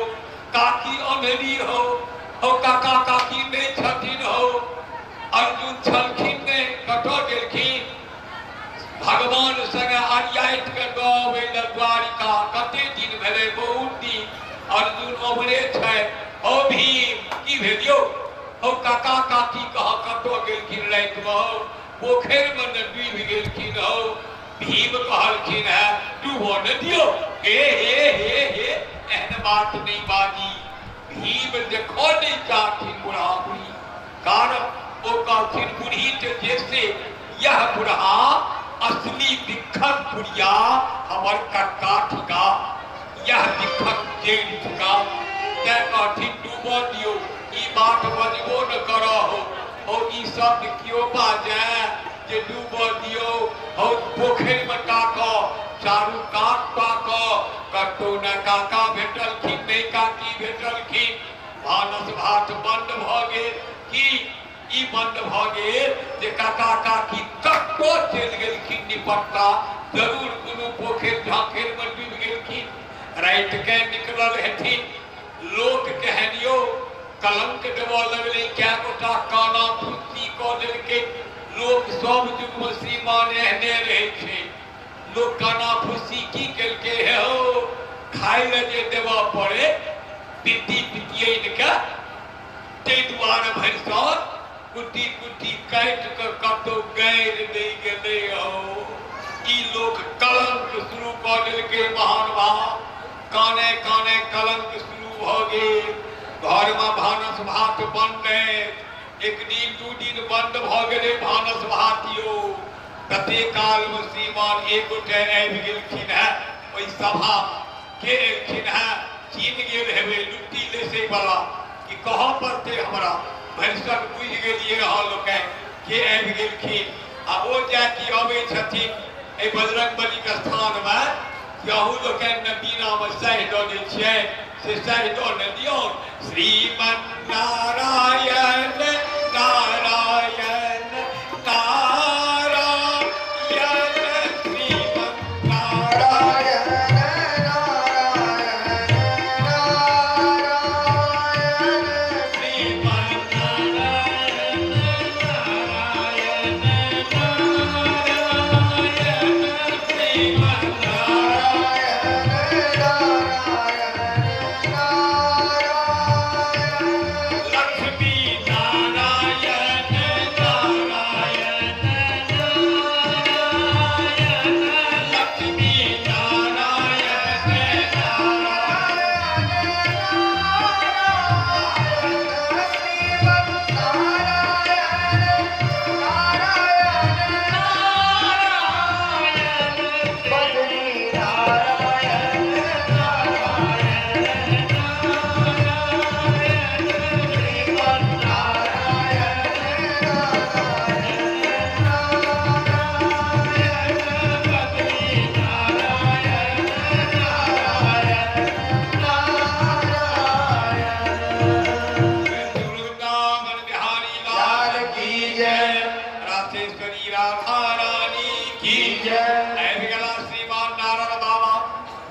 काकी अन्हरी हो काका काकी नहीं छथिन हो अर्जुन छलखिन नहीं कतऽ गेलखिन भगवान संगे आर्याइत के गाँव द्वारिका कते दिन भेले बहुत दिन अर्जुन ओमरे छै ओ भीम की भेलियो हो काका काकी कहाँ कतऽ गेलखिन राति में हो पोखर में न डूब गेलखिन हो भीम कहलखिन है डूबो न दियो हे एहन बात नहीं बाजी भीम देखो नहीं चाहथिन बुढ़ा बुढ़ी कारण वो कहथिन बुढ़ी तो जैसे यह बुढ़ा असली दिक्कत बुढ़िया हमर कक्का ठिका यह दिक्कत जेल ठिका ते कहथिन डूबो दियो ई बात बजबो न करो हो ई शब्द क्यों बाजे जे डूबो दियो हो पोखर में ताको चारू कात ताको कतो न काका भेटलखिन नहीं काकी भेटलखिन भानस भात बंद भ गेल की ई बंद भ गेल जे काका काकी कतो चल गेलखिन निपट्टा जरूर कोनो पोखर झाँखर में डूब गेलखिन रात के निकलल हेथिन लोक कहनियो कलंक देव लगले क्या गोटा काना फुस्सी क देलके लोक सब युग में श्रीमान एहने रहे छे लोक काना फुस्सी की केलके हो खाय ले जे देवा पड़े पिटी पिटियन के ते द्वारा भरसर कुटी कुटी काट के कतो गैर दे गेले हो ई लोक कलंक शुरू क देलके महान भाव काने काने कलंक शुरू भ गेल घर में भानस भात बनने एक दिन दू दिन बंद भ गेले भानस भातियो कते काल में श्रीमान एक गोटे आबि गेलखिन है ओई सभा के एलखिन है चीन गेल हेबे लुट्टी लेसे वाला कि कहाँ पर थे हमरा भरिसर बुझ गेलिए अहाँ लोग के आबि गेलखिन आ ओ जाति अबै छथिन ए बजरंगबली के स्थान में यहू लोग न बीना में सह दऽ दै छियै से सह दऽ न दियौ श्रीमन नारायण नारायण नारायण श्रीमन नारायण लक्ष्मी जय, रासेश्वरी राधा रानी की की जय। ऐ गला श्रीमान नारद बाबा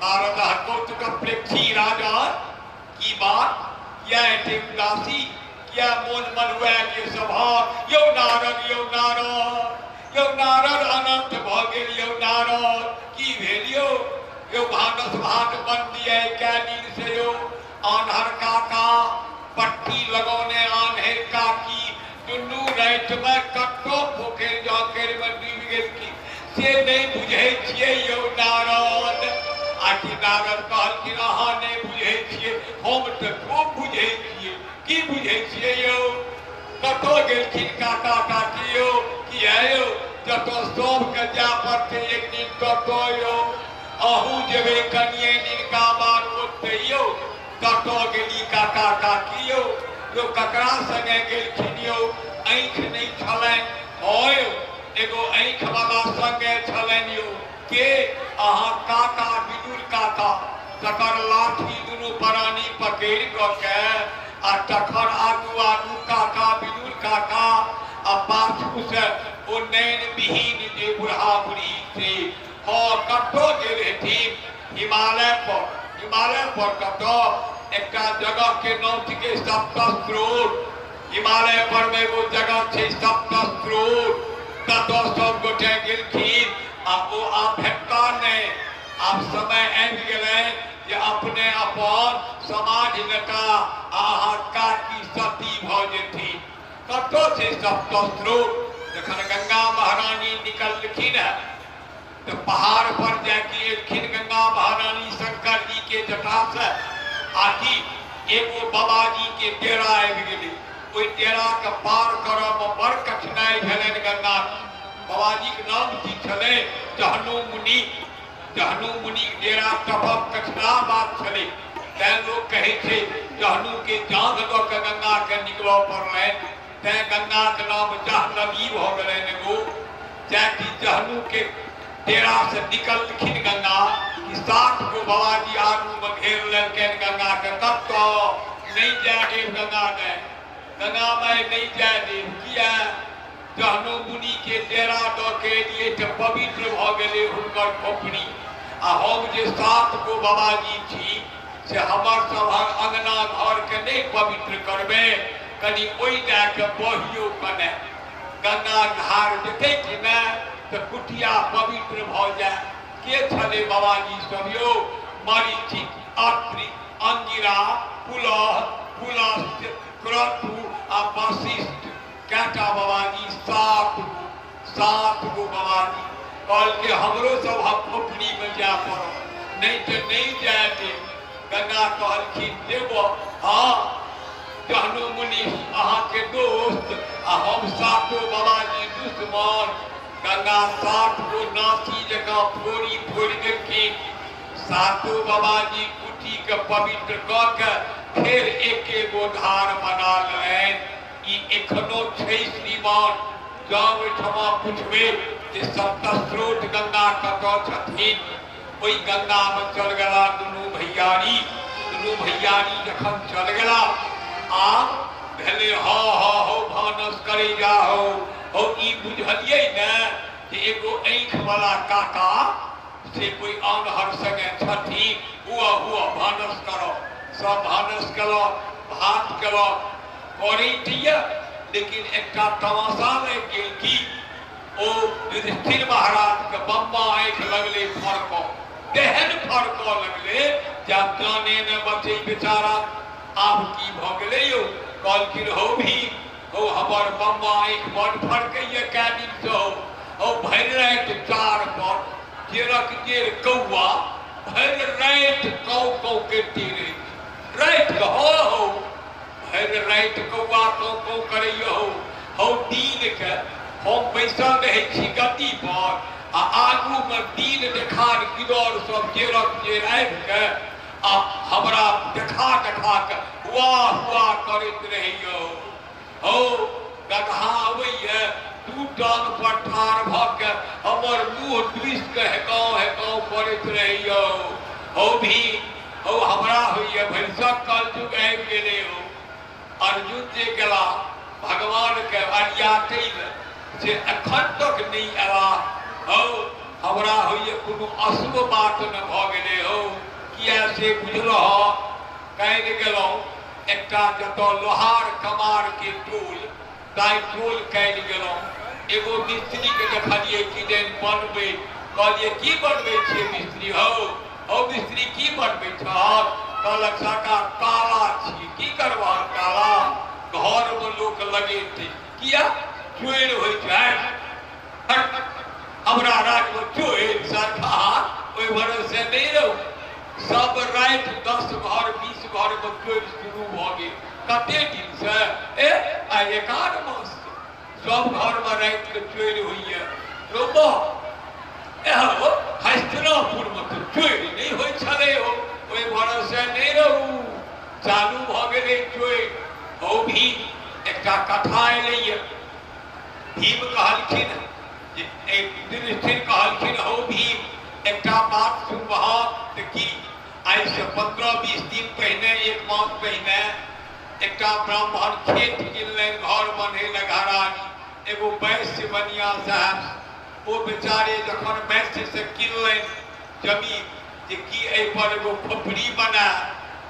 नारद कौतुक प्रेक्षी राजा की बात यह उदासी क्या मोन मन हुआ के स्वभाव यो नारद अनंत भगेल यो नारद की भेलियो यो भानस भात बन दिए क्या दिन से यो आन्हर काका पट्टी लगौने आन्हर काकी दुनू रात में कट्टो पोखर जाकर में डूब गेल की से नहीं बुझे छिए यो नारद आखिर नारद कहलखिन अहाँ नहीं बुझे छिए हम तो खूब बुझे छिए की बुझे छिए यो कतो गेलखिन काका काकी यो की है यो जतो सबके जा पड़ते एक दिन ततो यो अहू जेबे कनिए निनका बात ओते यो ततो गेली काका काकी यो यो ककरा संगे गेलखिन यो आँख नहीं छलैन ओयो एगो आँख वाला संगे छलैन यो के अहाँ काका विदुर काका तकर लाठी दुनू प्राणी पकड़ के आ तखन आगू काका विदुर काका आ पाछू से ओ नैन विहीन जे बुढ़ा बुढ़ी से हाँ कतो गेल हेथिन हिमालय पर कतो एक जगह के नाम के सप्तस्रोत हिमालय पर में वो जगह छे सप्तस्रोत कतो सब गोटे गेलखिन आ ओ आप भेटता नहीं आप समय आबि गेलै जे अपने अपन समाज नेता अहाँ काकी सती भ जेथिन कतो छे सप्तस्रोत जखन गंगा महारानी निकलखिन तो पहाड़ पर जाके एलखिन गंगा महारानी शंकर जी के जटा से आखी एगो बाबा जी के डेरा आबि गेलै ओहि डेरा के पार करब में बड़ कठिनाई भेलनि गंगा बाबा जी के नाम की छलै जहनु मुनि डेरा टपब कठिना बात छलै तैं लोग कहै छै जहनु के जांघ दऽ के गंगा के निकलऽ पड़लै तैं गंगा के नाम जाह्नवी भ गेलनि एगो जैकि जहनु के डेरा से निकलखिन गंगा कि 60 गो बाबा जी आगू में घेर लेलकनि गंगा के कतो नहीं जाए देव गंगा में नहीं जाए देव किया जहनु मुनि के डेरा दऽ के लिए तो पवित्र भ गेलै हुनकर खोपड़ी आ हम जे 7 गो बाबा जी छी से हमर सभक अंगना घर के नहीं पवित्र करबे कनी ओइ दए के बहियो कने गंगा धार जेतै कि ने तो कुटिया पवित्र भ जाए के छले बाबा जी सब यो मरीचि अत्रि अंगिरा पुलस्त्य क्रतु आ वशिष्ठ कैटा बाबा जी 7 गो बाबा जी कल के हमरो सब खोपड़ी में जा पड़ो नहीं तो नहीं जाए दे गंगा कहलखिन देवो हाँ जहनु मुनि अहाँ के दोस्त आ हम 7 बाबा जी दुश्मन गंगा 7 गो नासी जगह फोड़ी देलखिन 7 बाबा जी कुटी के पवित्र क के फिर एक गो धार बना लेलनि ई एखनो छै श्रीमान जाओ ओहिठमा पूछबे जे सप्तस्रोत गंगा कतऽ छथिन ओहि गंगा में चल गेला दुनू भैयारी जखन चल गेला आब भेले हो भानस करे जा हो ई बुझलियै ने जे एगो आँख वाला काका से कोई आन्हर संगे छथिन हुआ भानस करो सब भानस कलो भात कलो करे लेकिन एक तमाशा लग गेल कि ओ युधिष्ठिर महाराज के बम्बा आँख लगले फरक तेहन फरक लगले जब जाने न बचे बेचारा आब की भ गेलै यो कहलखिन हो हमर बम्बा आँख बड़ फरकैया कै दिन से हो भरि राति 4 पर जेरक जेर कौआ भरि राति कौ के तीरे राति के हो भरि राति कौआ कौ करैया हो दिन के हम बैसल रहै छी गद्दी पर आ आगू में दिन देखार गिदौर सब जेरक जेर आबि के आ हमरा देखा के हुआ करैत रहियो हो गधा अबैया 2 टांग पर ठाढ़ भ के हमर मुँह द्विष के हेकाउ करैत रहियो हो हमरा होइया भरिसक कलयुग आबि गेलै हो अर्जुन जे गेला भगवान के करिया कैल से अखन तक नहीं अला हो हमरा होइए कोनो अशुभ बात न भ गेले हो किया से बुझलह कहि गेलहुँ एकटा जतऽ लोहार कमार के टोल ताई टोल कयल गेलहुँ एगो मिस्त्री के देखलिए किदैन बनबै कहलिए की बनबै छियै मिस्त्री हौ मिस्त्री की बनबै छहक कहलक सरकार काला छी की करबह काला घर में लोक लगेतै किया चोर होइ छै हमरा राज्य में चोर सरकार ओहि भरोसे नहीं रहू सब रात 10 घर 20 घर में चोर शुरू भ गेल कते दिन से आई 1 मास सब घर में रात के चोर होइए रोबो एहो हस्तिनापुर में तो चोर नहीं होय छले हो ओहि भरोसे नहीं रहू चालू भ गेलै चोर ओ भी एकटा कथा एलैए भीम कहलखिन जे एक दिन स्थिर कहलखिन हो भीम एकटा बात सुनबह त की आई से 15-20 दिन पहले 1 मास पहले एकटा ब्राह्मण खेत किनलनि घर बनेलनि घरानी एगो वैश्य बनिया साहब वो बेचारे जखन वैश्य से किनलनि जमीन जे की एहि पर एगो खोपड़ी बना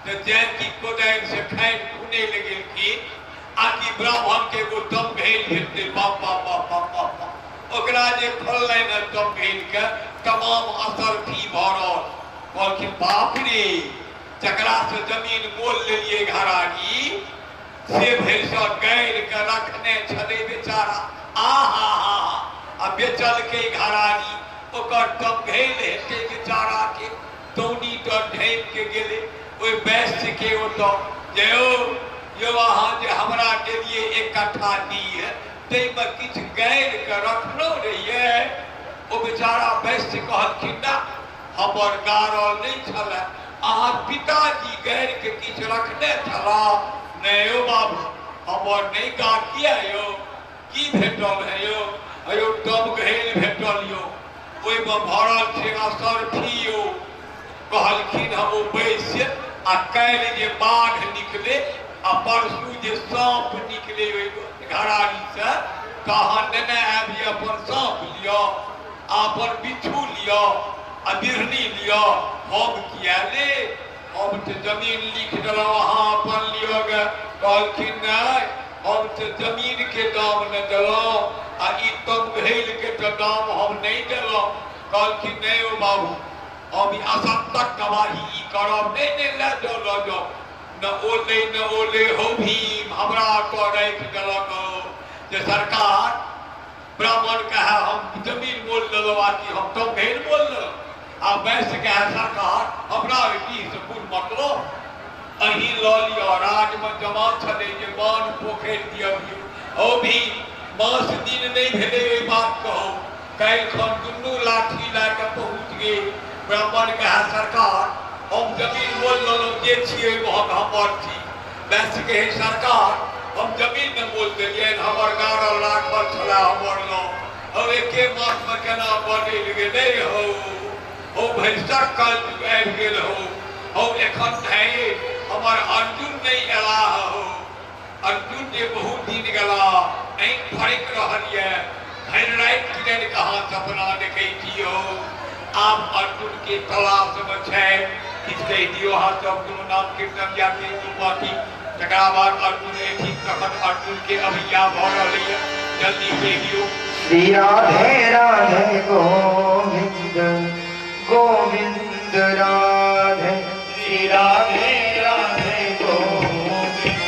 तो जैती कोदारि से खाइ खुने लगेलखिन आकि ब्राह्मण के एगो दम भेल हेतै बाप बाप बाप बाप बाप ओकरा जे खोललनि दम भेल के तमाम असर थी भरल कहलखिन बाप रे जकरा से जमीन मोल लेलिए घरानी से भैंसा गाड़ के रखने छले बेचारा आ बेचल के घरानी ओकर दम भेल हेतै बेचारा के तौनी तो ढेप के गेले ओहि वैश्य के ओतऽ जे यो अहाँ जे हमरा देलिए 1 कट्ठा दिए ताहिमे किछु गाड़ के रखलो रहिए ओ बेचारा वैश्य कहलखिन ना हमर गाड़ल नहीं छल अहाँ पिताजी गाड़ के किछु रखने छला नहीं यौ बाबू हमर नहीं गा किया यो की भेटल है यो दम गहल भेटल यो ओहिमे भरल छै असर थी यो कहलखिन हम वैश्य आ काल्हि जे बाघ निकले आ परसू जे साँप निकले घरानी से कहाँ नेने आबि अपन साँप लिअ अपन बिच्छू लिअ आ बिरहनी लिअ हम किया ले हम तो जमीन लिख देलहुँ अहाँ अपन लिअ गे कहलखिन नहीं हम तो जमीन के दाम न देलहुँ आ ई तम भेल के तो दाम हम नहीं देलहुँ कहलखिन नहीं ओ बाबू हम असत्य गवाही ई करब नहीं ले जाओ न ओले हो भीम हमरा तो राखि देलक जे सरकार ब्राह्मण कहे हम जमीन मोल लेलहुँ आकि हम तम भेल मोल लेलहुँ आ वैश्य कहे सरकार हमरा की से कोन मतलब अही लऽ लिअ राज में जमा छलै जे बांध पोखरि दियबियौ ओ भी मास दिन नहीं भेलै ओहि बात कहू काल्हि खन दुनू लाठी लए कऽ पहुँच गेल ब्राह्मण कहे सरकार हम जमीन मोल लेलहुँ जे छियै हमर छी वैश्य कहे सरकार हम जमीन में मोल देलियनि हमर गाड़ल राखल छलै हमर लऽ अब 1 मास में केना बदलि गेलै हो भैंसक कल आबि गेल हो एखन नहीं हमर अर्जुन नहीं एला हो अर्जुन जे बहुत दिन गेला आँखि फड़क रहल ये भरि राति किरण कहाँ सपना देखै छी हो आप अर्जुन के तलाश में छै किछु कहि दियौ अहाँ सब कोनो नाम कीर्तन या बाकी तकरा बाद अर्जुन एठी तखन अर्जुन के अभिया भऽ रहलै है जल्दी कहियौ श्री राधे राधे गोविंद गोविंद राधे श्री राधे राधे गोविंद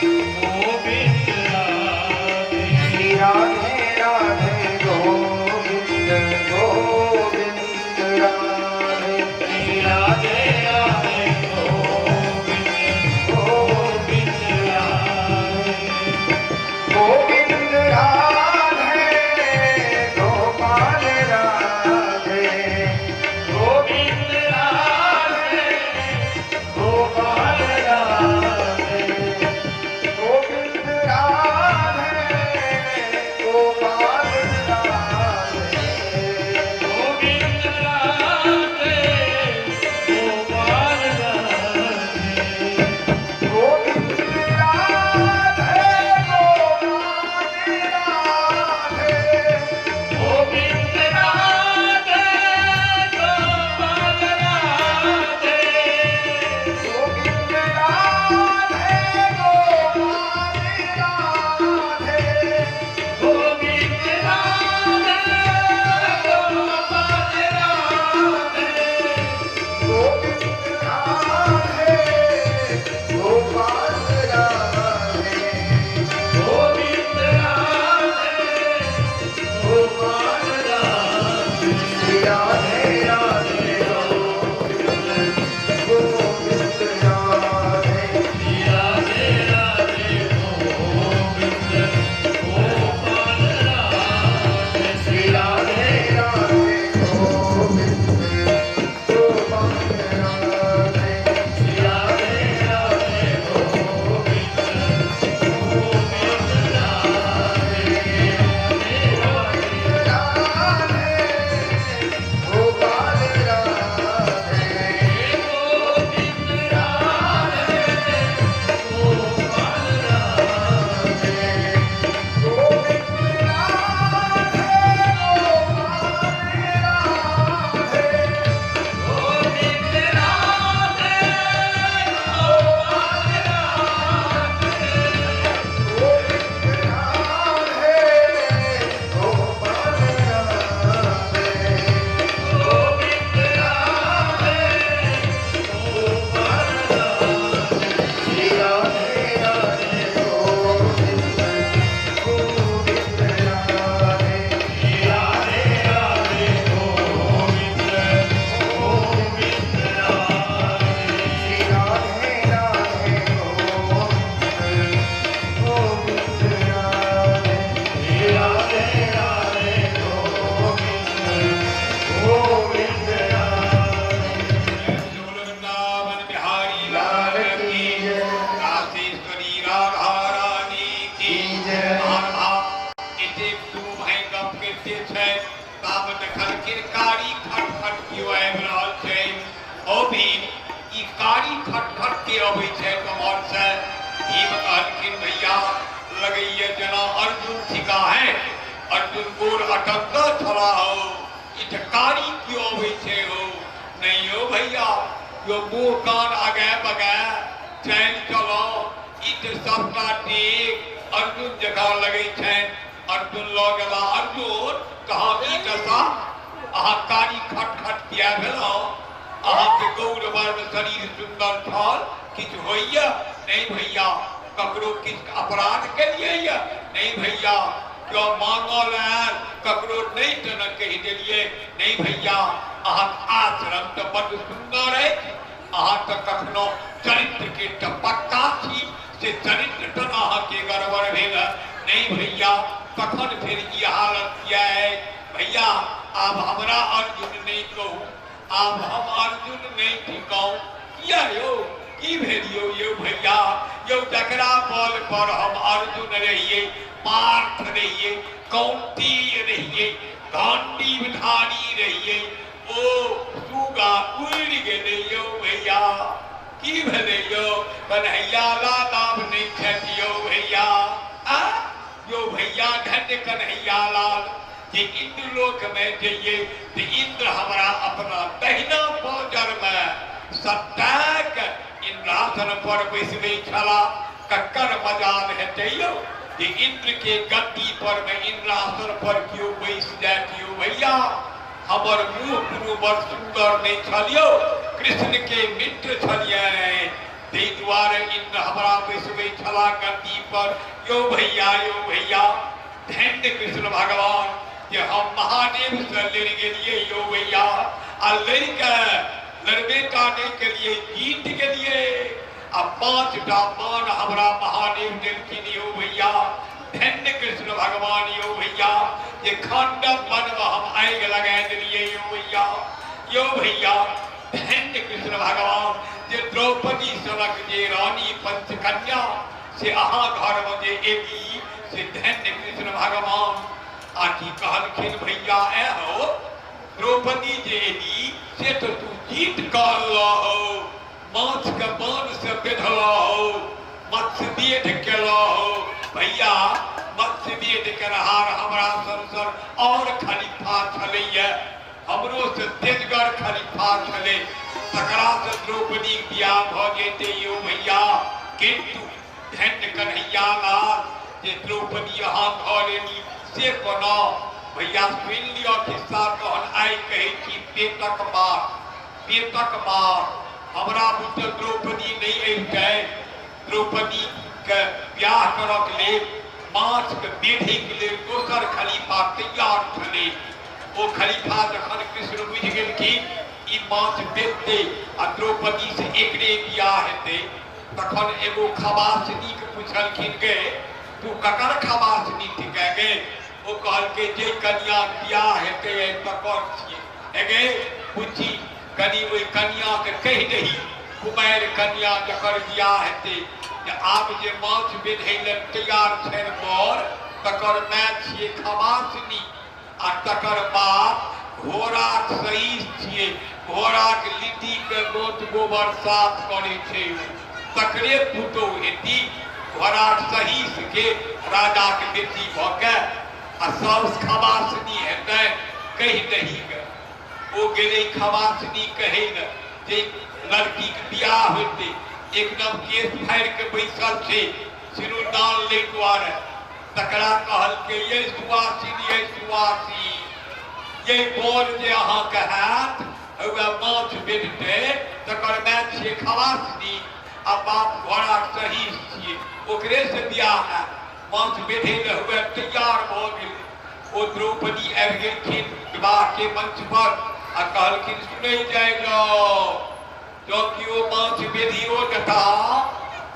गोविंद राधे श्री राधे राधे गोविंद गोविंद राधे श्री राधे राधे गोविंद गोविंद राधे गोविंद राधे गोपाल राधे गोविंद राधे अर्जुन गोर अटक छला हो इटकारी क्यों अबै छे हो नहीं हो भैया यो मुंह कान आगे बगे चैन चलो इत सबटा ठीक अर्जुन जगह लगे छे अर्जुन लो गेला अर्जुन कहा की दशा अहाँ कारी खटखट किया भेलो अहाँ के गौर वर्ण शरीर सुंदर छल किछ होइया नहीं भैया ककरो किछ अपराध करिए नहीं भैया क्यों मांगल आयल ककरो नहीं तना कहि देलिए नहीं भैया अहाँ आचरण तो बड़ सुंदर है अहाँ तो कखनो चरित्र के पक्का छी से चरित्र तो अहाँ के गड़बड़ भेल नहीं भैया कखन फिर ई हालत किया है भैया अब हमरा अर्जुन नहीं कहू अब हम अर्जुन नहीं ठिकाऊ किया यो की भेलियो यो भैया यो जकरा बल पर हम अर्जुन रहिए पार्थ रहिए कौंतेय रहिए गांडीवधारी रहिए ओ सुगा उड़ गेले यो भैया की भेले यो कन्हैया लाल नहीं छथियो भैया आ यो भैया धन्य कन्हैया लाल जे इंद्रलोक में जइए तो इंद्र हमारा अपना दहिना पौजर में सत्ताक इंद्रासन पर बैसबे छला कक्कर मजाल हेतैयो जे इंद्र के गद्दी पर में इंद्रासन पर क्यों बैस जातियो भैया हमर मुंह गुरु बड़ सुंदर नहीं छलियो कृष्ण के मित्र छलिए तै द्वारे इंद्र हमारा बैसबे छला गद्दी पर यो भैया धन्य कृष्ण भगवान जे हम महादेव से लड़ गेलिए यो भैया आ लड़के लड़बे टाने के लिए जीत गेलिए आ 5टा मान हमरा महादेव देलखिन यो भैया धन्य कृष्ण भगवान यो भैया जे खंडव वन में हम आग लगा दिलिए यो भैया धन्य कृष्ण भगवान जे द्रौपदी सनक जे रानी पंचकन्या से अहाँ घर में जे एली से धन्य कृष्ण भगवान आखी कहलखिन भैया ए हो द्रौपदी जे एली से तो तू जीत कर हो माछ के बाण से बेधला हो मत्स्य वेद केला हो भैया मत्स्य वेद के रहार हमरा संसर और खलीफा छलैया हमरो से तेजगर खलीफा छले तकरा से द्रौपदी बियाह भ जेते यो भैया किंतु धन्य कन्हैया लाल जे द्रौपदी यहाँ घर एली से कोना भैया सुन लियो किस्सा कहन आई कहे कि पेटक मार हमरा बुझल द्रौपदी नहीं अइते द्रौपदी के ब्याह करक लेल माछ के बेधे के लेल दोसर खलीफा तैयार छले ओ खलीफा जखन कृष्ण बुझ गेल कि ई माछ बेचते आ द्रौपदी से एकरे बियाह हेते तखन एगो खवासनी के पूछलखिन गे तू ककर खवासनी थिके गे ओ कहल के जे कन्या बियाह हेते तकर छिए गे पूछी कनी ओई कन्या के कह दही कुमार कन्या जकर बियाह हेते जे आब जे माछ बेधै लेल तैयार छन पर तकर माय छिए खवासनी आ तकर बाद घोड़ा सही छिए घोड़ा के लिट्टी के गोत गोबर साफ करे छै तकरे पुतो हेती घोड़ा सही के राजा के बेटी भ के आ सब खवासनी हेतै कह दही गे ओ गेले खवासनी कहे न जे लड़की के बियाह होते एकदम केस फाड़ के बैसल छे सिनुरदान ले द्वारे तकरा कहल के ये सुवासी ये बोल जे अहाँ के हाथ ओए माछ बेटते तकर माय छिए खवासनी आ बाप घोड़ा सही छिए ओकरे से बियाह है माछ बेधे ले हुए तैयार भ गेल ओ द्रौपदी आबि गेलखिन विवाह के मंच पर आ कहलखिन सुनै जाइलो जो कि ओ माछ बेधियो जता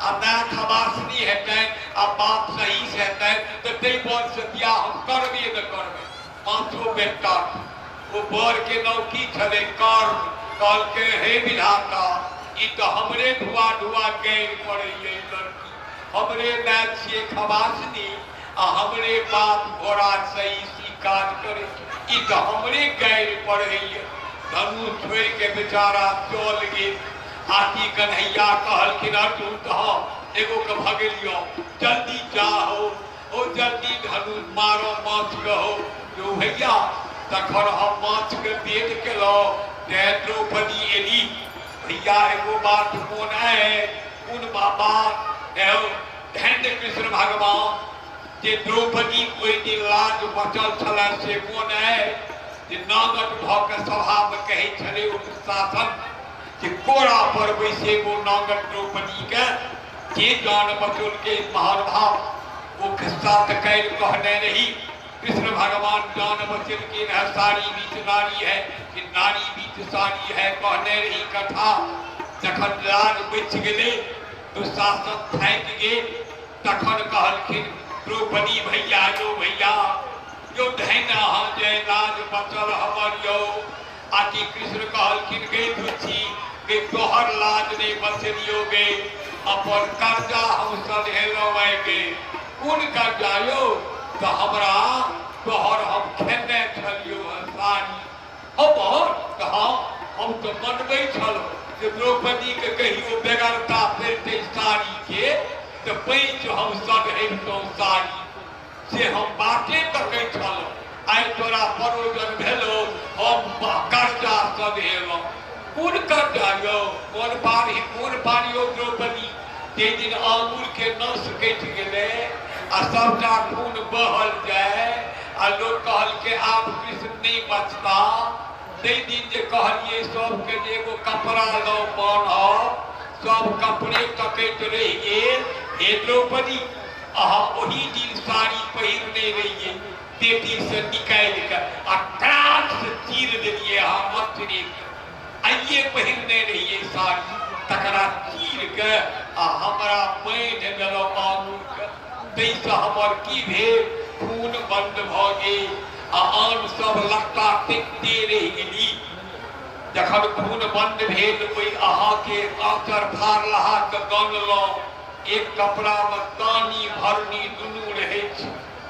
आ माय खवासनी हेतै आ बाप सही से हेतै तो तै बोल से बियाह हम करबे न करबे माछो बेटा वो बर के नौकी छले कर्म कहल के हे विधाता ई तो हमरे धुआ गैर पड़े लड़की हमरे माय छिए खवासनी आ हमरे बाप घोड़ा सही सी काज करे ई तो हमरे गैर पड़े धनु छोड़ के बेचारा चल गेल हाथी कन्हैया कहलखिन अर्जुन कहा एगो के भगेलियो जल्दी जाओ ओ जल्दी धनुष मारो माछ कहो जो भैया तखन हम माछ के पेट के लो द्रौपदी एली भैया एगो बात कोन है उन बाबा धन्य कृष्ण भगवान जे द्रौपदी कोई दिन लाज बचल छल से कोन है जे नागट भ के सभा में कहे छले शासन कि कोरा पर बैसे गो नागट द्रौपदी के जान बचल के महानुभाव वो खिस्सा तो कैल कहने नहीं कृष्ण भगवान जान बचल के सारी बीच नारी है कि नारी बीच सारी है कहने रही कथा जखन लाज बच गए दुशासन थक गए तखन कहलखिन द्रौपदी भैया यो धैना हम जय लाज बचल हमर यो आकि कृष्ण कहलखिन गे धुची गे तोहर लाज नहीं बचलियो गे अपन कर्जा हम सधेलो गे कोन कर्जा यो तो हमरा तोहर हम खेने छलियो सारी हम तो मनबै छलो जे द्रौपदी के कहियो बेगरता फेरते साड़ी के तो पैंच हम सधेलतो साड़ी से हम बाटे तकै छलो आइ तोरा परोजन भेलो हम कर्जा सधेलो कोन कर्जा यो कोन पारी यो द्रौपदी जे दिन आंगुर के नस कटि गेलै आ सबटा खून बहल जाए आ लोग कहल के आप कृष्ण नहीं बचता तै दिन जे कहलिए सबके जे एगो कपड़ा लो बान्हब सब कपड़े तकैत रहि गेल हे द्रौपदी अहाँ ओही दिन साड़ी पहिरने रहिए पेटी से निकालि के आ त्राक से चीर देलिए अहाँ मंत्री आइए पहिरने रहिए साड़ी तकरा चीर के आ हमरा बांधि देलहुँ आंगुर के तैसे हमर की भेल खून बंद भ गेल आ आन सब लत्ता टेकते रहि गेली जखन खून बंद भेल ओहि अहाँ के आचर फाड़ लहा के गनलहुँ एक कपड़ा में तानी भरनी दुनू रहे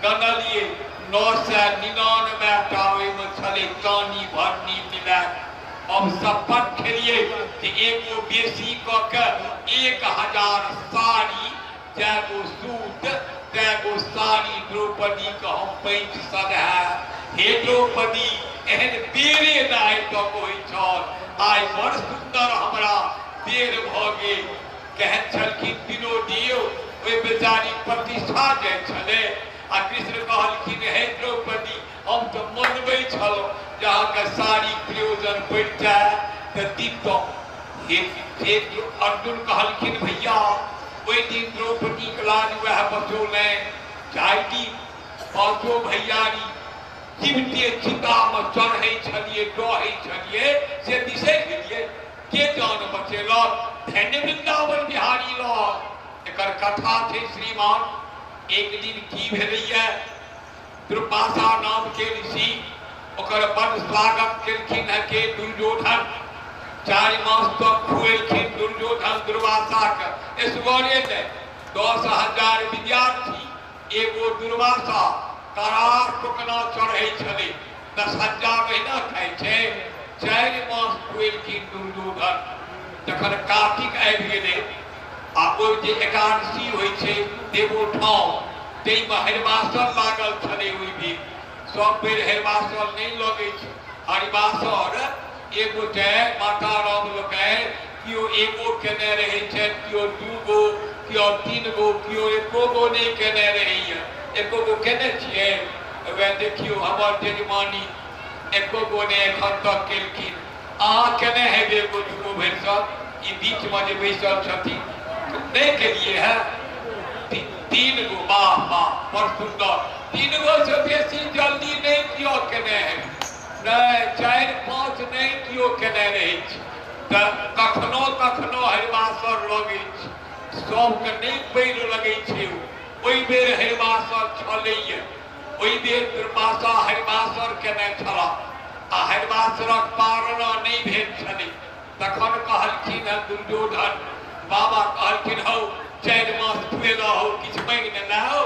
गनलिए 999 टा ओहिमे छलै तानी भरनी मिला हम शपथ खेलिए कि एगो बेसी क के 1000 साड़ी जैगो सूट तैगो साड़ी द्रौपदी के हम पैंच सधा हे द्रौपदी एहन बेरे नाय तक होइ छल आइ बड़ सुंदर हमरा बेर भ गेल कहै छलखिन विनोदियो ओहि बेचारी प्रतिष्ठा जाइ छलै आ कृष्ण कहलखिन हे द्रौपदी हम तो मनबै छलहुँ जहाँ के साड़ी प्रयोजन पड़ जाए तो दितौ अर्जुन कहलखिन भैया ओहि दिन द्रौपदी के लाज वह बचौले जाति पाँचो भैयारी जीवते चिता में चढ़े छलिए डहे छलिए से बिसरि गेलिए के जान बचेलक धन्य वृंदावन बिहारी लग एकर कथा छै श्रीमान एक दिन की भेलैया दुर्वासा नाम के ऋषि ओकर बड़ स्वागत केलखिन है के दुर्योधन 4 मास तक खुएलखिन दुर्योधन दुर्वासा के ऐश्वर्य ने 10,000 विद्यार्थी एगो दुर्वासा करार टुकना चढ़े छले 10,000 महीना खाए छे 4 मास खुएलखिन दुर्योधन जखन कार्तिक आबि गेलै आ ओ जे एकादशी होइ छै देवोठाव ताहिमे हरिवासर लागल छलै ओहि दिन सब बेर हरिवासर नहीं लगे हरिवासर एगो माता राम लोकनि किओ एगो केने रहे छै किओ 2 गो किओ 3 गो किओ एको गो नहीं केने रहैया एको गो केने छियै वह देखियो हमर जजमानी एको गो ने एखन तक केलखिन अहाँ केने हेबै एगो 2 गो भरि सब ई बीच में जे बैसल छथिन नहीं केलिए है 3 गो वाह बड़ सुंदर 3 गो से बेसी जल्दी नहीं कियो केने है नहीं 4-5 नहीं कियो केने रहे कखनो कखनो हरिवासर लगे सबके नहीं पैर लगे ओहि बेर हरिवासर छलैया ओहि बेर दुर्वासा हरिवासर केने छल आ हरिवासरक पारणा नहीं भेल छलै तखन कहलखिन दुर्योधन बाबा कहलखिन हौ 4 मास खुएला हो किछु मांगि लेना हो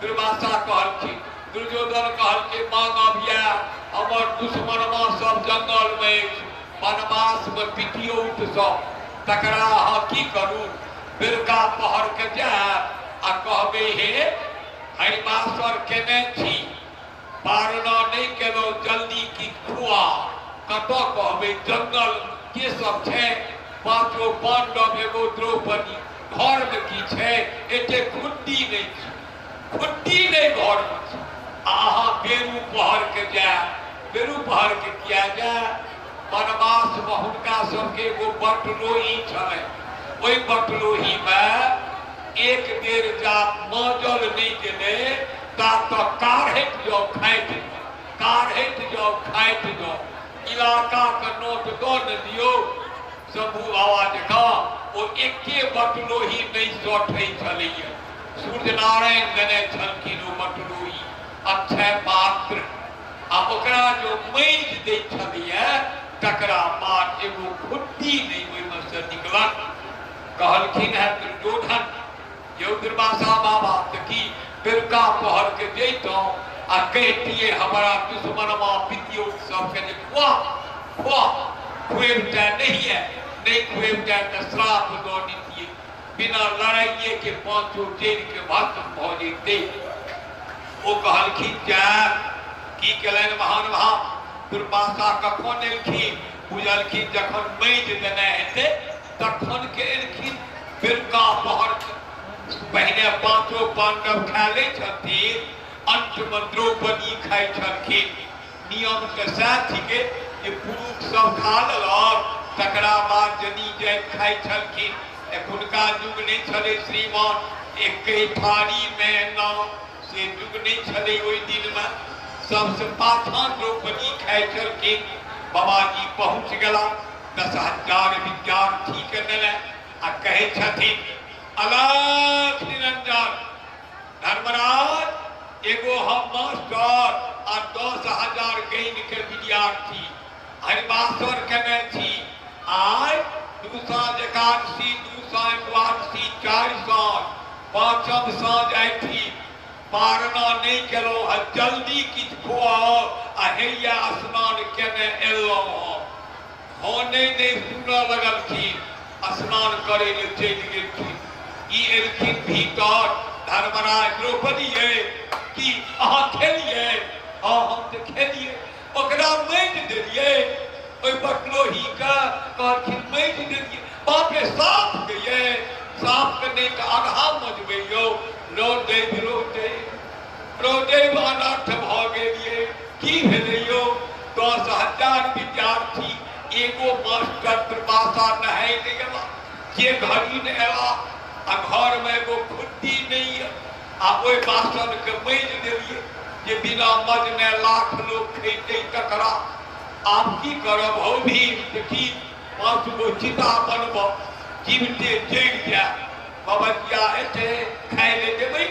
दुर्वासा कहलखिन दुर्योधन कहलखिन मांगबिया हमर दुश्मनमा सब जंगल में वनवास में पिटियौत सब तकरा अहाँ की करू बिरका पहर के जायब आ कहबे हे हरिबासर केने छी पारना नहीं केलो जल्दी की खुआ कत कहबे जंगल के सब छे पांचो पांडव एगो द्रौपदी घर में की छे एते खुट्टी नहीं छे खुट्टी नहीं घर में छे आहा बेरू पहर के जा बेरू पहर के किया जा वनवास में हुनका सबके एगो बटलोही छले ओई बटलोही में एक बेर जा मजल नहीं गेले ता तो काढ़ैत जाओ खाइत जाओ इलाका का नोट दो न दियो सबू आवाज का ओ एके बटलोही नहीं सठै छलैया सूर्य नारायण देने छलखिन ओ बटलोही अक्षय पात्र आ ओकरा जो मैज दै छलैया तकरा मार एगो खुट्टी नहीं ओइ में से निकलल कहलखिन है दुर्योधन यो दुर्वासा बाबा की बिरका पहर के जैतो आ कहतिए हमारा दुश्मनमा पितियो सब के खुआ खुआ खुएबता नहीं है नहीं खुएबता तो श्राप दो दीजिए बिना लड़ाइए के पांचों जेल के भस्म हो जेते वो कहलखिन जा की कलन महान महा दुर्वासा कखन एलखिन बुझलखिन जखन मैज देने हेते तखन के एलखिन बिरका पहर पहले पांचों पांडव खा ले अंत में द्रौपदी खाई छलखिन नियम के साथ के जे पुरुष सब खा लेलक तकरा बाद जनी जे खाई छलखिन एखुनका युग नहीं छले श्रीमान एक थारी में नाम से युग नहीं छले ओई दिन में सबसे पाछा द्रौपदी खाई छलखिन बाबाजी पहुंच गला 10,000 विद्यार्थी के देने आ कहे छथिन अलख निरंजन धर्मराज एगो हम मास्टर आ 10,000 गैन के विद्यार्थी हरिबासर केने छी आय 2 साँझ एकादशी 2 साँझ द्वादशी 4 साँझ पाँचम साँझ ऐठी पारना नहीं केलो है जल्दी किछ खुआओ आ हैया स्नान केने एलो होने नहीं सुनऽ लगलखिन स्नान करे ले चलि गेलखिन ई एलखिन भीतर धर्मराज द्रौपदी है कि अहाँ खेलिए हम तो खेलिए ओकरा मैज देलिए ओई बटलोही का कहलखिन मैज देलिए बापे साफ गए साफ करने का आधा मजबैयो रोदेव अनर्थ भ गेलिए की भेलियो 10,000 विद्यार्थी एगो मास्टर दुर्वासा नहाय गेला जे घड़ी ने एला आ घर में एगो खुट्टी नहीं है आ ओई बासन के मैज देलिए जे बिना मजने लाख लोग खैते तकरा आप की करब हो भी देखी 5 गो चिता बनब जीवते जड़ जाए बाबा एते खाए ले देबै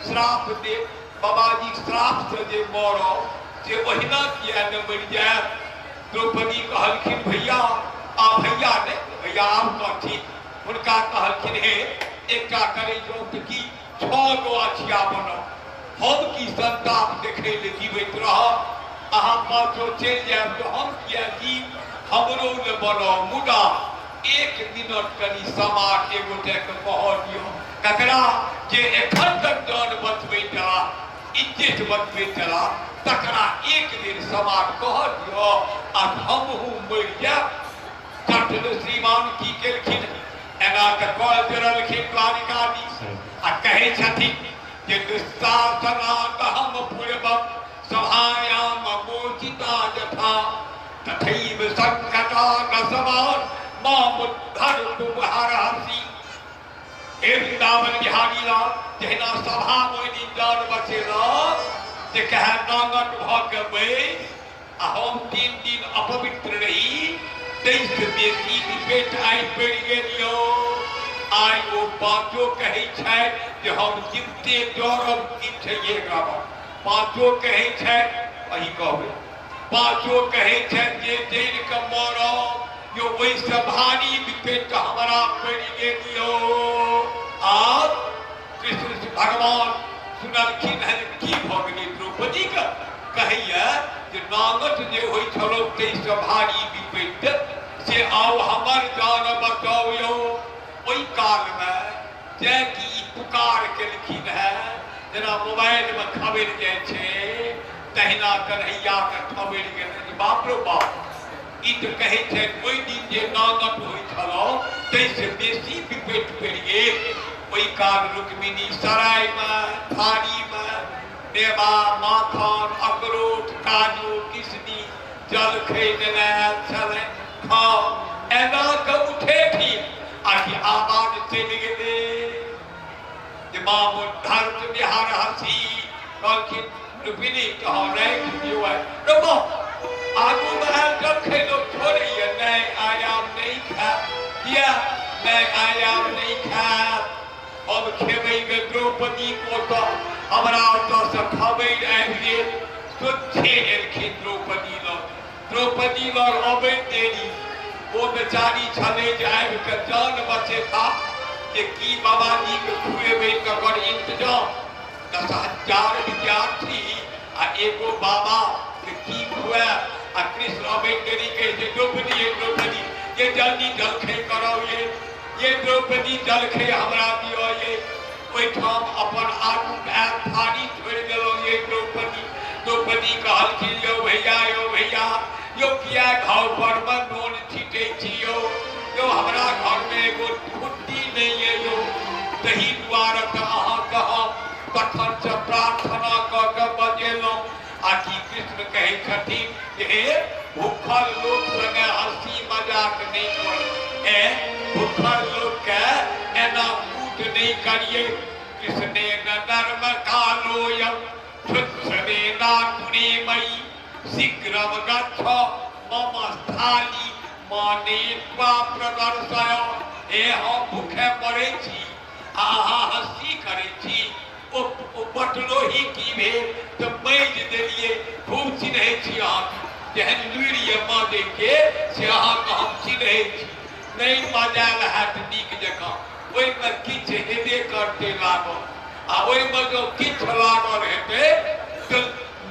श्राप दे बाबाजी श्राप से जे मरो से ओहिना किया न मर जाए द्रौपदी कहलखिन भैया आ भैया ने भैया आप कथी उनका कहलखिन हे एकटा करे जो कि 6 गो अछिया बनो हम की संताप देखे ले जीवित रह अहाँ पाछो चल जाए तो हम किया जी हमरो ले बनो मुदा 1 मिनट कनी समाट एगो टेक कह दियो ककरा जे एखन तक जान बचबै चला इज्जत बचबै चला तकरा एक दिन समाट कह दियो आ हमहु मर जाए कटल श्रीमान की केलखिन एना के कॉल जरलखिन द्वारिकाधीश आ कहे छथिन जे दुस्साहसना हम पूर्वक सभायाम मोचिता यथा तथैव संकटा न समान माम उद्धर तुम हरहसी ए वृंदावन बिहारी लाल जहिना सभा में दिन जान बचेला जे कहे नागट भ के बैस आ हम 3 दिन अपवित्र रही 23 बेसी विपेट आई पड़ गेलियो आई वो पांचों कहे छै जे हम जितते डरब की छै गावा पांचों कहे छै वही कहबे पांचों कहे छै जे जड़ के मरो यो वही से भारी विपेट हमरा पड़ गेलियो आज कृष्ण भगवान सुनलखिन है की भ गेलै द्रौपदी का कहिया जे नागट जे होई छलो तै से भारी विपेट से आओ हमर जान बचाओ ओई काल में जय की पुकार केलखिन है जेना मोबाइल में खबरि जाइ छै तहिना कन्हैया के खबरि गेलै। बाप रे बाप, ई तऽ कहै छै ओहि दिन जे नागत होइ छलौ ताहिसँ बेसी विपैत पड़ि गेल। ओहि काल रुक्मिणी सरायमे थारीमे मेवा माखन अखरोट काजू किशनी जलखै देने छलै, खाओ। एना कऽ उठेथिन आकि आवाज चलि गेलै जे मामू धर्म बिहार हँसी कहलखिन रुक्मिणी कहाँ राखि दियौ। रुको, आगू में जलखै लोग छोड़िए, नहीं आयाम नहीं खा किया, मैं आयाम नहीं खा। अब खेबै गे द्रौपदी को तो हमरा ओतऽसँ खबरि आबि गेल। तुच्छे एलखिन द्रौपदी लग। द्रौपदी लग अबैत देरी ओ बेचारी छलै जे आबि कऽ जान बचेता जे की बाबाजी के खुएबै तकर इंतजाम। 10,000 विद्यार्थी आ एगो बाबा के की खुए। आ कृष्ण अबैत देरी कहै छै द्रौपदी ये जल्दी जलखै कराओ, ये द्रौपदी जलखै हमरा दियौ। ये ओहिठाम अपन आगू थारी छोड़ि देलहुँ। ये द्रौपदी कहलखिन यौ भैया यौ किया घाव पर में नोन छीटै छी यौ हमरा घर में एगो फुट्टी नहीं है यौ। तही दुआरे तऽ अहाँके हम तखन से प्रार्थना कऽ के बजेलहुँ। आकि कृष्ण कहै छथिन जे भूखल लोक संगे हंसी मजाक नहीं करी, भूखल लोक के एना कूट नहीं करिए। कृष्णे नर्म कालोयम क्षुत्सवे नाटुने मयि शीघ्रम गच्छ मम स्थाली माने त्वा प्रदर्शय। हम भूखे मरै छी, अहाँ हंसी करै छी। ओ बटलोही की भेल तऽ माँजि देलियै। खूब चिन्है छी अहाँ, जेहन लुरि माँजै के से अहाँके हम चिन्है छी। नहीं मजाल हैत नीक जकाँ, ओहिमे किछु हेबे करतै लागल। आ ओहिमे जो किछु लागल हेतै तऽ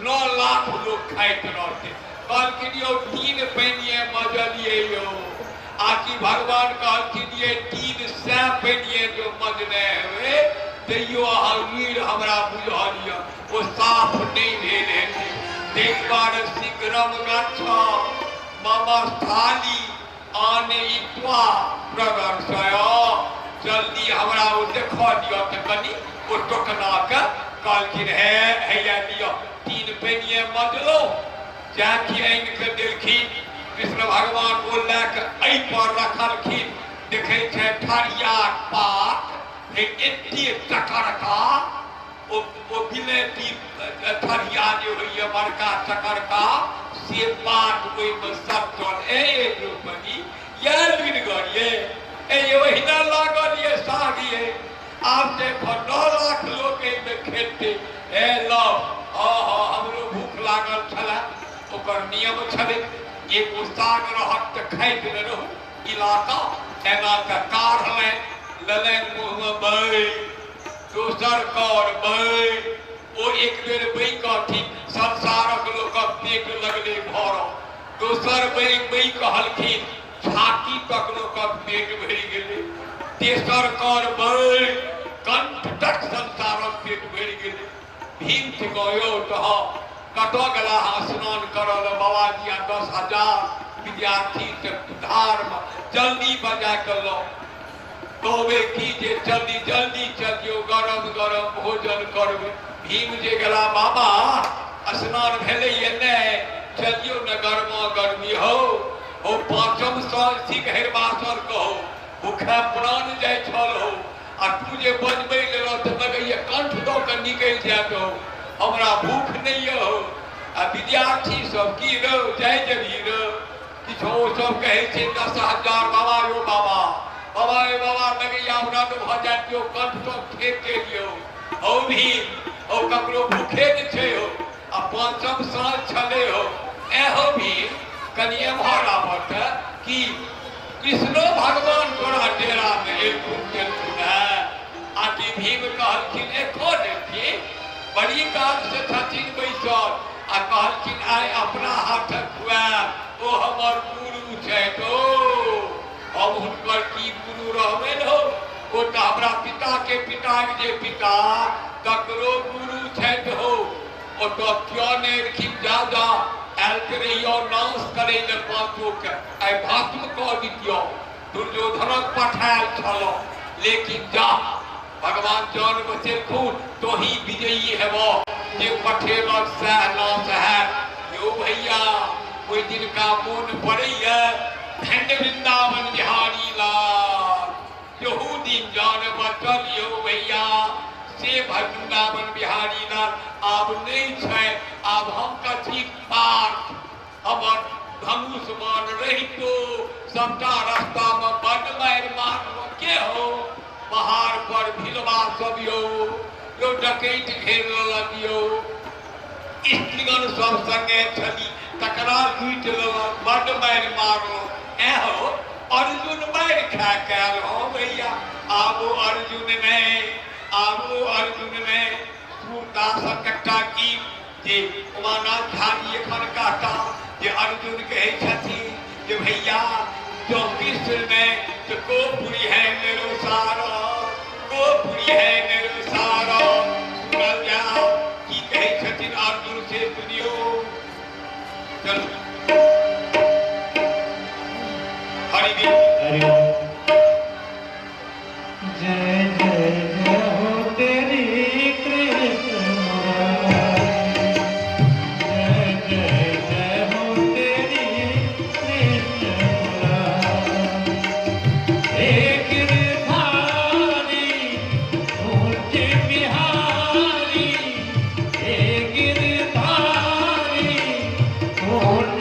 9 लाख लोग खाइत रहतै। कहलखिन यौ 3 पानिये मजलियै यौ। आकि भगवान कहलखिन ये 300 पानिये जो मजने हेबै तैयो अहाँ लुरि हमरा बुझल यऽ, ओ साफ नहीं भेल हेतै। ताहि दुआरे शीघ्रम गच्छ मम स्थाली आने त्वा प्रदर्शय। जल्दी हमरा ओ देखा दियौ तऽ कनि ओ टोकना के। कहलखिन हैया दियौ 3 पानिये मजलो। जाकि आनि के देलखिन। कृष्ण भगवान ओ लए के एहि पर रखलखिन। देखै छै ठरियाक पात एते चकरका, ओ बिलेती ठरिया जे होइए बड़का चकरका से पात ओहिमे सटल। द्रौपदी यह लुरिगर ये ओहिना लागल ये साग ये। आब देखो 9 लाख लोग एहिमे खेतै। लव हमरो भूख लागल छलै, ओकर नियम छलै एगो साग रहत तऽ खाइत न रहू इलाका। एना कऽ काढ़लनि मुँहमे बै, दोसर कर बै। ओ एक बेर बै कहथिन संसारक लोकक पेट लगले भरऽ। दोसर बै कहलखिन छाती तक लोकक पेट भरि गेलै। तेसर कर बै कंठ तक संसारक पेट भरि गेलै। भीम गयो तऽ कतऽ गेला स्नान करल बाबाजी। 10,000 विद्यार्थी धारमे जल्दी बजा के लो। कहबै की जे जल्दी चलियो गरम भोजन करबै। भीम जे गेला बाबा स्नान भेलैए नहि, चलियो न गरमा गर्मी हो 5म साल सिंहरबासर कहो भूखे प्राण जाइ छल हो। आ तू जे बजबै लेलऽ तऽ लगैए कंठ दऽ के निकलि जायत हो। हमरा भूख नहीं हो। आ विद्यार्थी सब की रौ जाय जबी रौ किछो सब कहै छै 10,000 बाबा यौ बाबा लगैया हमरा तो भऽ जायत यौ कंठ तो फेंक के लियौ। भी ककरो भूखे नहि छै हो। आ 5म साल छलै हो। एहो भी कनि एम्हर आबत कि कृष्णो भगवान तोरा डेरा में एलखुन आकि भीम कहलखिन एखो देखिन बड़ी काल से छथिन बैसल। आ कहलखिन आइ अपना हाथ खुआब। ओ हमर गुरु छथि। हम हुनकर की गुरु रहबनि हो। ओ तऽ हमरा पिता के पिता जे पिता ककरो गुरु छठ हो ओ तो क्यों ने रखी जादा एल्करे यो नाश करे न पांचो के आई भस्म को दियो दुर्योधनक पठायल छलो लेकिन जा भगवान जौन बचे खून तो ही विजयी है वो जे पठेलक सह नाश है यो भैया कोई दिन का मोन पड़े है खंड वृंदावन बिहारी लाल यहू दिन जान बचल यो भैया से वृंदावन बिहारी लाल आब नहीं छै आब हम कथी पाठ हमर धनुष मान रही तो सबटा रास्ता में बड़ मार मार के हो पहाड़ पर भिलवा सब यो डकैत घेर लेलक यो स्त्रीगण सब संगे छली तकरा लूट लेलक बड़ मार मारलो ए हो अर्जुन मार खा कैल हो भैया आबो अर्जुन ने सूरदास कट्टा की जे उमानाथ झाड़ी एखन कहता जे अर्जुन कहे छथिन जे भैया जो कृष्ण ने जो गोपुरी है मेरो सारा गोपुरी है मेरो सारा सुनल जा की कहे छथिन अर्जुन से सुनियो चलो हरि हरिओम जय जय जय हो तेरी कृष्ण मुरारी जय जय जय हो तेरी कृष्ण मुरारी हे गिरधारी ऊंच बिहारी हे गिरधारी ऊंच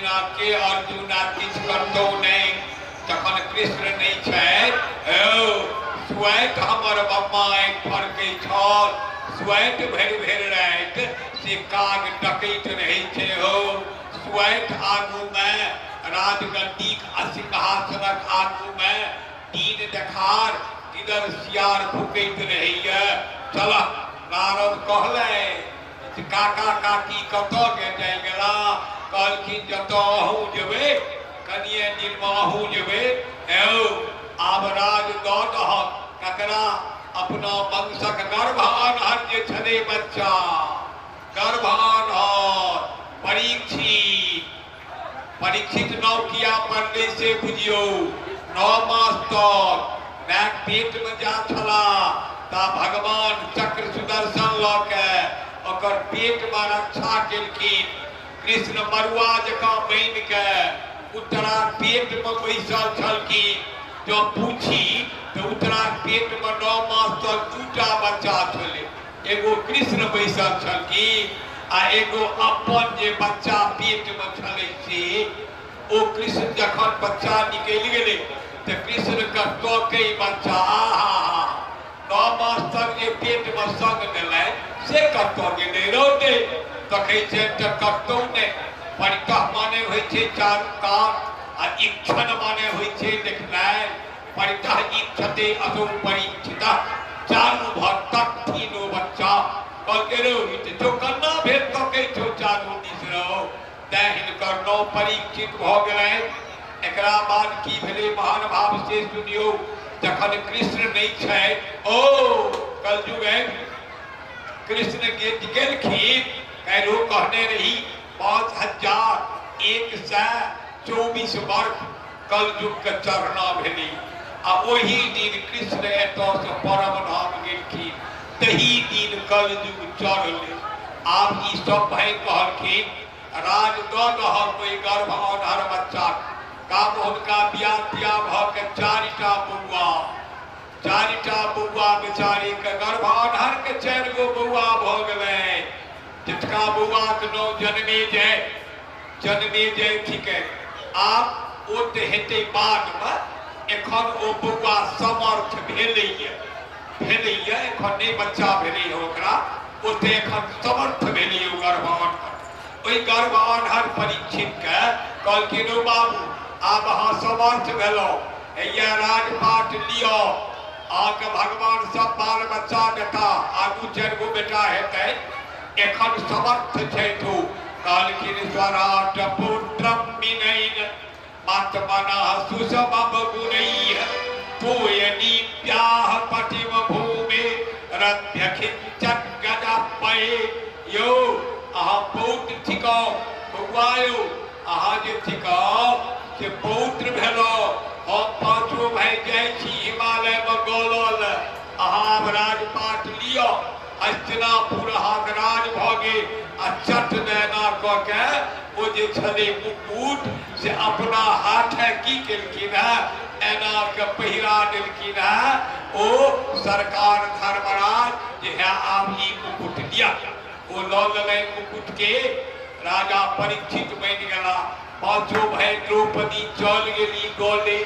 बिना के अर्जुन किछु करतौ नहीं तखन कृष्ण नहीं छै स्वैत हमर बम्मा एक फरकै छल स्वैत भरि भरि राति से काग डकैत रहै छै हो स्वैत आगू में राजगद्दी सिंहासनक आगू में दीन देखार इधर सियार फुकैत रहैया चल नारद कहले काका काकी कतऽ जाय गेला कहलखिन जतऽ अहूँ जेबै कनिए दिनमे अहूँ जेबै आब राज दऽ दहक ककरा अपना वंशक गर्भान्हर जे छलै बच्चा गर्भान्हर परीक्षित नौकिया पढ़ने से बुझियो 9 मास तक मायक पेट में जा छला ता भगवान चक्र सुदर्शन लऽ के ओकर पेट में रक्षा केलखिन कृष्ण मरुआ जकाँ बनि के उत्तरा पेट में बैसल छलखिन जो पूछी तो उत्तरा पेट में 9 मास तक 2टा बच्चा छलै एगो कृष्ण बैसल छलखिन आ एगो अपन जे बच्चा पेट में छलै से ओ कृष्ण जखन बच्चा निकलि गेलै तो कृष्ण कहतो के बच्चा 9 मास तक जे पेट में संग देलै से कतऽ गेलै रौदे तकै छै तऽ कतौ नहि परितः माने होइ छै चारू कात आ इक्षण माने होइ छै देखनाइ परितः इक्षते असौ परीक्षितः चारू भक्तक तीनो बच्चा कहलकै रोहित जो कन्ना भेद तकै छौ चारू दिस रहो तैं हिनकर नौ परीक्षित भऽ गेलनि एकरा बाद की भेलै महान भाव से सुनियौ जखन कृष्ण नहीं छै ओ कलयुग कृष्ण गेलखिन कैलो कहने रही 5124 वर्ष कलयुग के चढ़ना भेली आ ओही दिन कृष्ण एतऽ से परम धाम गेलखिन तही दिन कलयुग चढ़ले आब ई सब भाई कहलखिन राज दऽ दहक कोई गर्भान्हर बच्चा काम हुनका बियाह तियाह भऽ के 4टा बौआ बेचारी के गर्भान्हर के 4 गो बौआ भऽ गेलै जितका बौआ के नाम जन्मे जाय ठीक है आब ओ तऽ हेतै बाद में एखन ओ बौआ समर्थ भेलैया एखन नहि बच्चा भेलै ओकरा ओते एखन समर्थ भेलै गर्भान्हर ओहि गर्भान्हर परीक्षित के कहलखिन ओ बाबू आब अहाँ समर्थ भेलहुँ हैया राजपाट लिअ अहाँके भगवान सब बाल बच्चा देता आगू 4 गो बेटा हेतै एखन समर्थ छै तू कहलखिन स्वराट पुत्रम विनयन मातमनः सुषमम गुणैः तोयनी प्याह पटिम भूमि रभ्य खिंचन गजपये यौ अहाँ पौत्र थिकाउ बौआ यौ अहाँ जे थिकाउ से पौत्र भेलहुँ हम 5 भाई जाइ छी हिमालय में गौलल अहाँ राजपाट लिअ हस्तिनापुर अहाँके राज भऽ गेल आ चट नैना कऽ के ओ जे छलै मुकुट से अपना हाथे की केलखिन है एना के पहिरा देलखिन है ओ सरकार धर्मराज जे है आब ई मुकुट लिअ ओ लऽ लेलै मुकुट के राजा परीक्षित बनि गेला 5 भाई द्रौपदी चल गेली गौले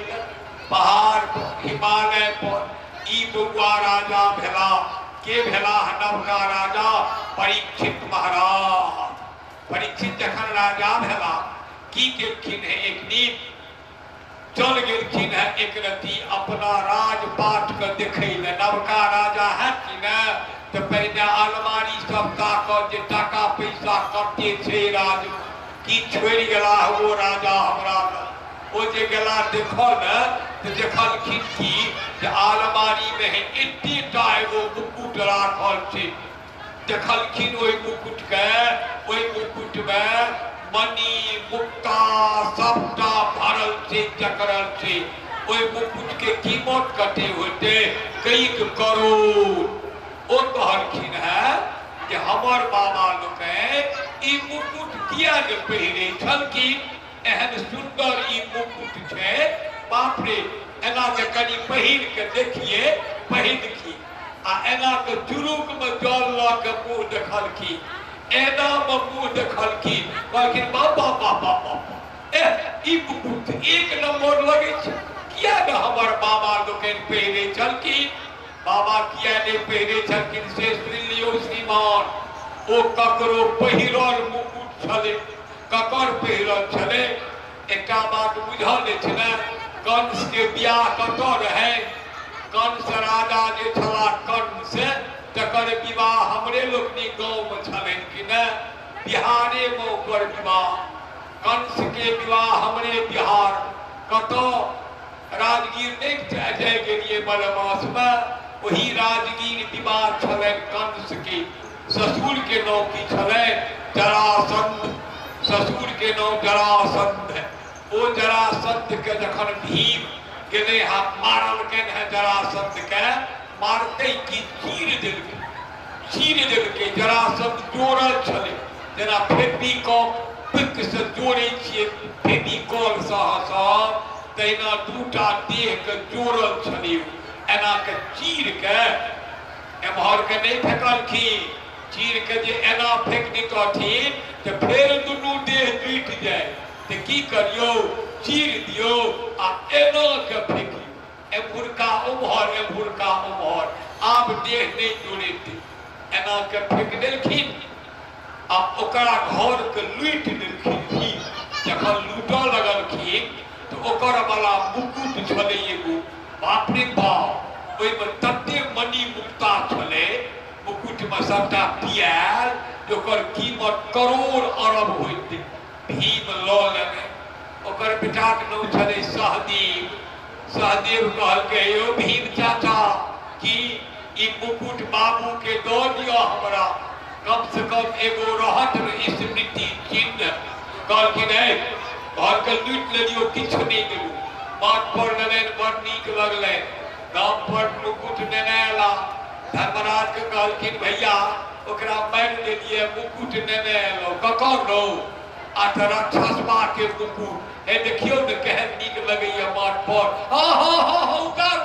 पहाड़ हिमालय पर ई बौआ राजा भेला के भेला नवका राजा परीक्षित महाराज परीक्षित जखन राजा भेला की केलखिन है एक दिन चल गेलखिन है एक रति अपना राजपाट के देखै ले नवका राजा है कि न तो पहले अलमारी सब ताकत जे टाका पैसा कते छै राज की छोड़ि गेला वो राजा हमरा ओ जे गेला देखो न तो देखलखिन की जे अलमारी में है एतेटा एगो मुकुट राखल छै देखलखिन ओहि मुकुट में मणि मुक्ता सबटा भरल छै जकरल छै ओहि मुकुट के कीमत कते होते कई करोड़ ओ कहलखिन है जे हमर बाबा लोग ई मुकुट किया ने पहिरे छलखिन एहन सुंदर ई मुकुट छै बाप रे एना के कनी पहिर के देखिए पहिरखी आ एना के चुरुक में जल ल के मुंह देखलखिन एना में मुंह देखलखिन कहलखिन बाबा बाबा बाबा ई मुकुट एक नंबर लगे छै किया न हमर बाबा लोकन पहिरे छलखिन बाबा किया नहीं पहिरे छलखिन से सुनि लियौ श्रीमान ओ ककरो पहिरल मुकुट छले ककर पहिरल छले एकटा बात बुझल छै ने कंस के बियाह कतऽ रहे कंस राजा जे छला कंस तकर विवाह हमरे लोकनि गाँव में छलनि कि न बिहारे में ओकर विवाह कंस के विवाह हमरे बिहार कतऽ राजगीर नहीं जाय गेलिए मलमास में वही राजगीर विवाह छलनि कंस के ससुर के नाम की छलै जरासंध ससुर के नाम जरासंध ओ जरासंध के जखन भीम गेले हाथ मारलकन है जरासंध के मारते की चीर देलकै जरासंध जोड़ल छलै जेना फेविकॉल से जोड़े छियै फेविकॉल से तहिना दूटा देह के जोड़ल छलै एना के चीर के एम्हर के नहीं फेंकलखिन चीर के जे एना फेंक दितथिन तो फेर दुनू देह टूट जाए तो की करियो चीर दियो आ एना के फेंकियो एम्हुरका उम्हर आब देह नहीं जोड़ेते एना के फेंक देलखिन आ ओकरा घर के लूटि देलखिन जखन लूटऽ लगलखिन तो ओकर वाला मुकुट छलै एगो बाप रे बाप ओहिमे तते मणि मुक्ता छलै मुकुट में सबटा पियाल ओकर कीमत करोड़ अरब होइत भीम लऽ लेने ओकर बेटाक नाम छलै सहदेव कहलकै यौ भीम चाचा कि ई मुकुट बाबू के दऽ दिअ हमरा कम से कम एगो रहत स्मृति चिन्ह कहलखिन है घर के लूट लेलियो किछु नहीं देलू माथ पर लेने बड़ नीक लगलै गाम पर मुकुट नेने एला धर्मराज के कहलखिन भैया ओकरा मारि देलिए मुकुट नेने एलो ककर रो आ त राक्षसबा के मुकुट हे देखियो न केहन नीक लगैया माथ पर हा उतार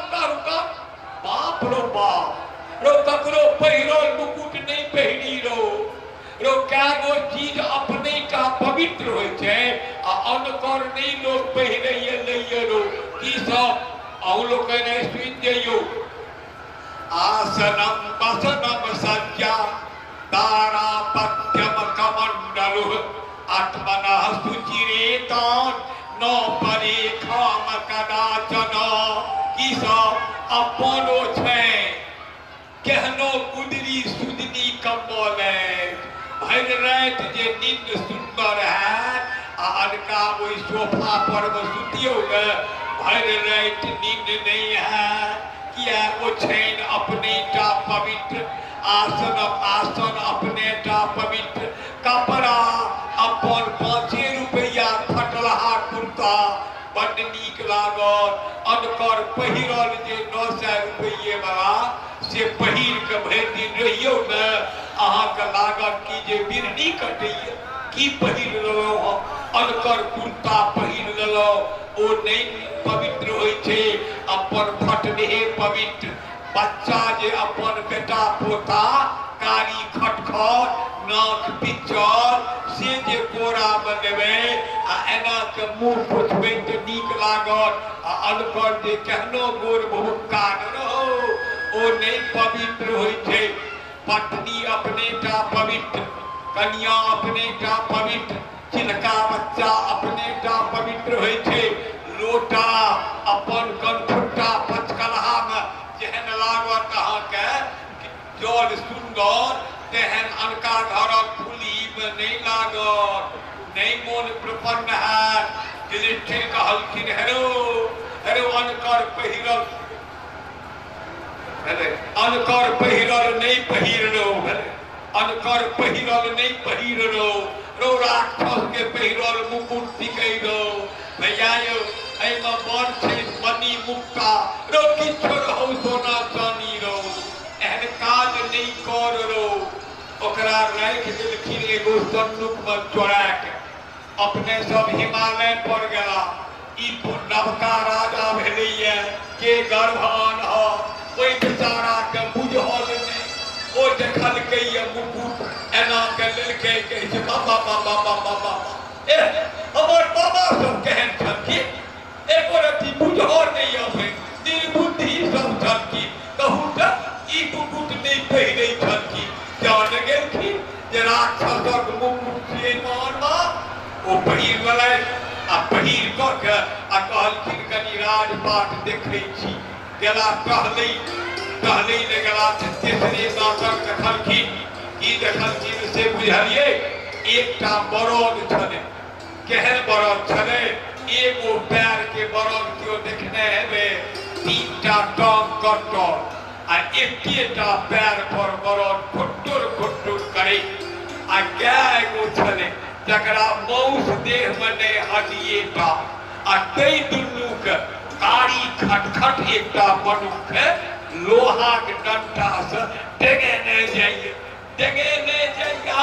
बाप रो बाप रो ककरो पहिरल मुकुट नहीं पहिरी रो कएगो चीज अपने टा पवित्र होइ छै आ अनकर नहीं लोग पहिरैए लैए रो की सब अहूँ लोग कहने सुनि जइयो आसनम वसनम सज्जा तारापत्यम कमंडलु आत्मनः सुचिरेतान न परेखाम कदाचन की सब अपनो छै केहनो गुदरी सुदनी कम्बल भरि राति जे नींद सुंदर है आ अनका ओहि सोफा पर में सुतियो ग भरि राति नींद नहीं है किया वो छैन अपने टा पवित्र आसन अपने टा पवित्र कपड़ा अपन 5 रुपया फटलहा कुर्ता बड़ नीक लागल अनकर पहिरल जे 900 रुपये वाला से पहिर के भरि दिन रहियो न अहाँके लागत कि जे बिरनी कटैया की पहिर लेलहुँ अनकर कुर्ता पहिर लेलहुँ ओ नहीं पवित्र होइ छै अपन फटने पवित्र बच्चा जे अपन बेटा पोता कारी खटखट नाक पिचल से जे कोरा में देबै आ एना के मुँह पोछबै तऽ नीक लागत आ अनकर जे केहनो गोर भुक्का रहो ओ नहीं पवित्र होइ छै पत्नी अपने टा पवित्र कन्या अपने टा पवित्र चिलका बच्चा अपने टा पवित्र होइ छै लोटा अपन कनफुट्टा पचकलहा में जेहन लागत अहाँके जल सुंदर तेहन अनका घरक फूली में नहीं लागत नहीं मोन प्रपन्न है युधिष्ठिर कहलखिन हेरो अनकर पहिरल अनकर पहिरल नहीं पहिरलो अनकर पहिरल नहीं पहिरलो रो राक्षस के पहिरल मुकुट सिकै रो भैया यौ एहिमे बड़ छै मणि मुक्ता रो किछु रहौ सोना चानी रो एहन काज नहीं कर रो ओकरा राखि देलखिन एगो संदूक में चोरा के अपने सब हिमालय पर गेला ई नवका राजा भेलैया के गर्भान ह ओहि बेचारा के बुझल नहीं ओ देखलकै मुकुट एना के लेलकै कहै छै बाबा हमर बाबा सब ओ पहिर वाला आ पहिर क के आ कहलखिन कनी राजपाट देखै छी गेला टहलै ने गेला तेसरे नाटक देखलखिन की देखलखिन से बुझलिए एकटा बरद छलै केहन बरद छलै एगो पैर के बरद केओ देखने हेबै तीनटा टांग कटल आ एकेटा पैर पर बरद खुट्टुर करे आ गाय एगो छलै जकरा मौस देह में नहीं हड्डिएटा आ तई दुनू के कारी खटखट एकटा मनुख लोहा के डंटा से डेगेने जाइए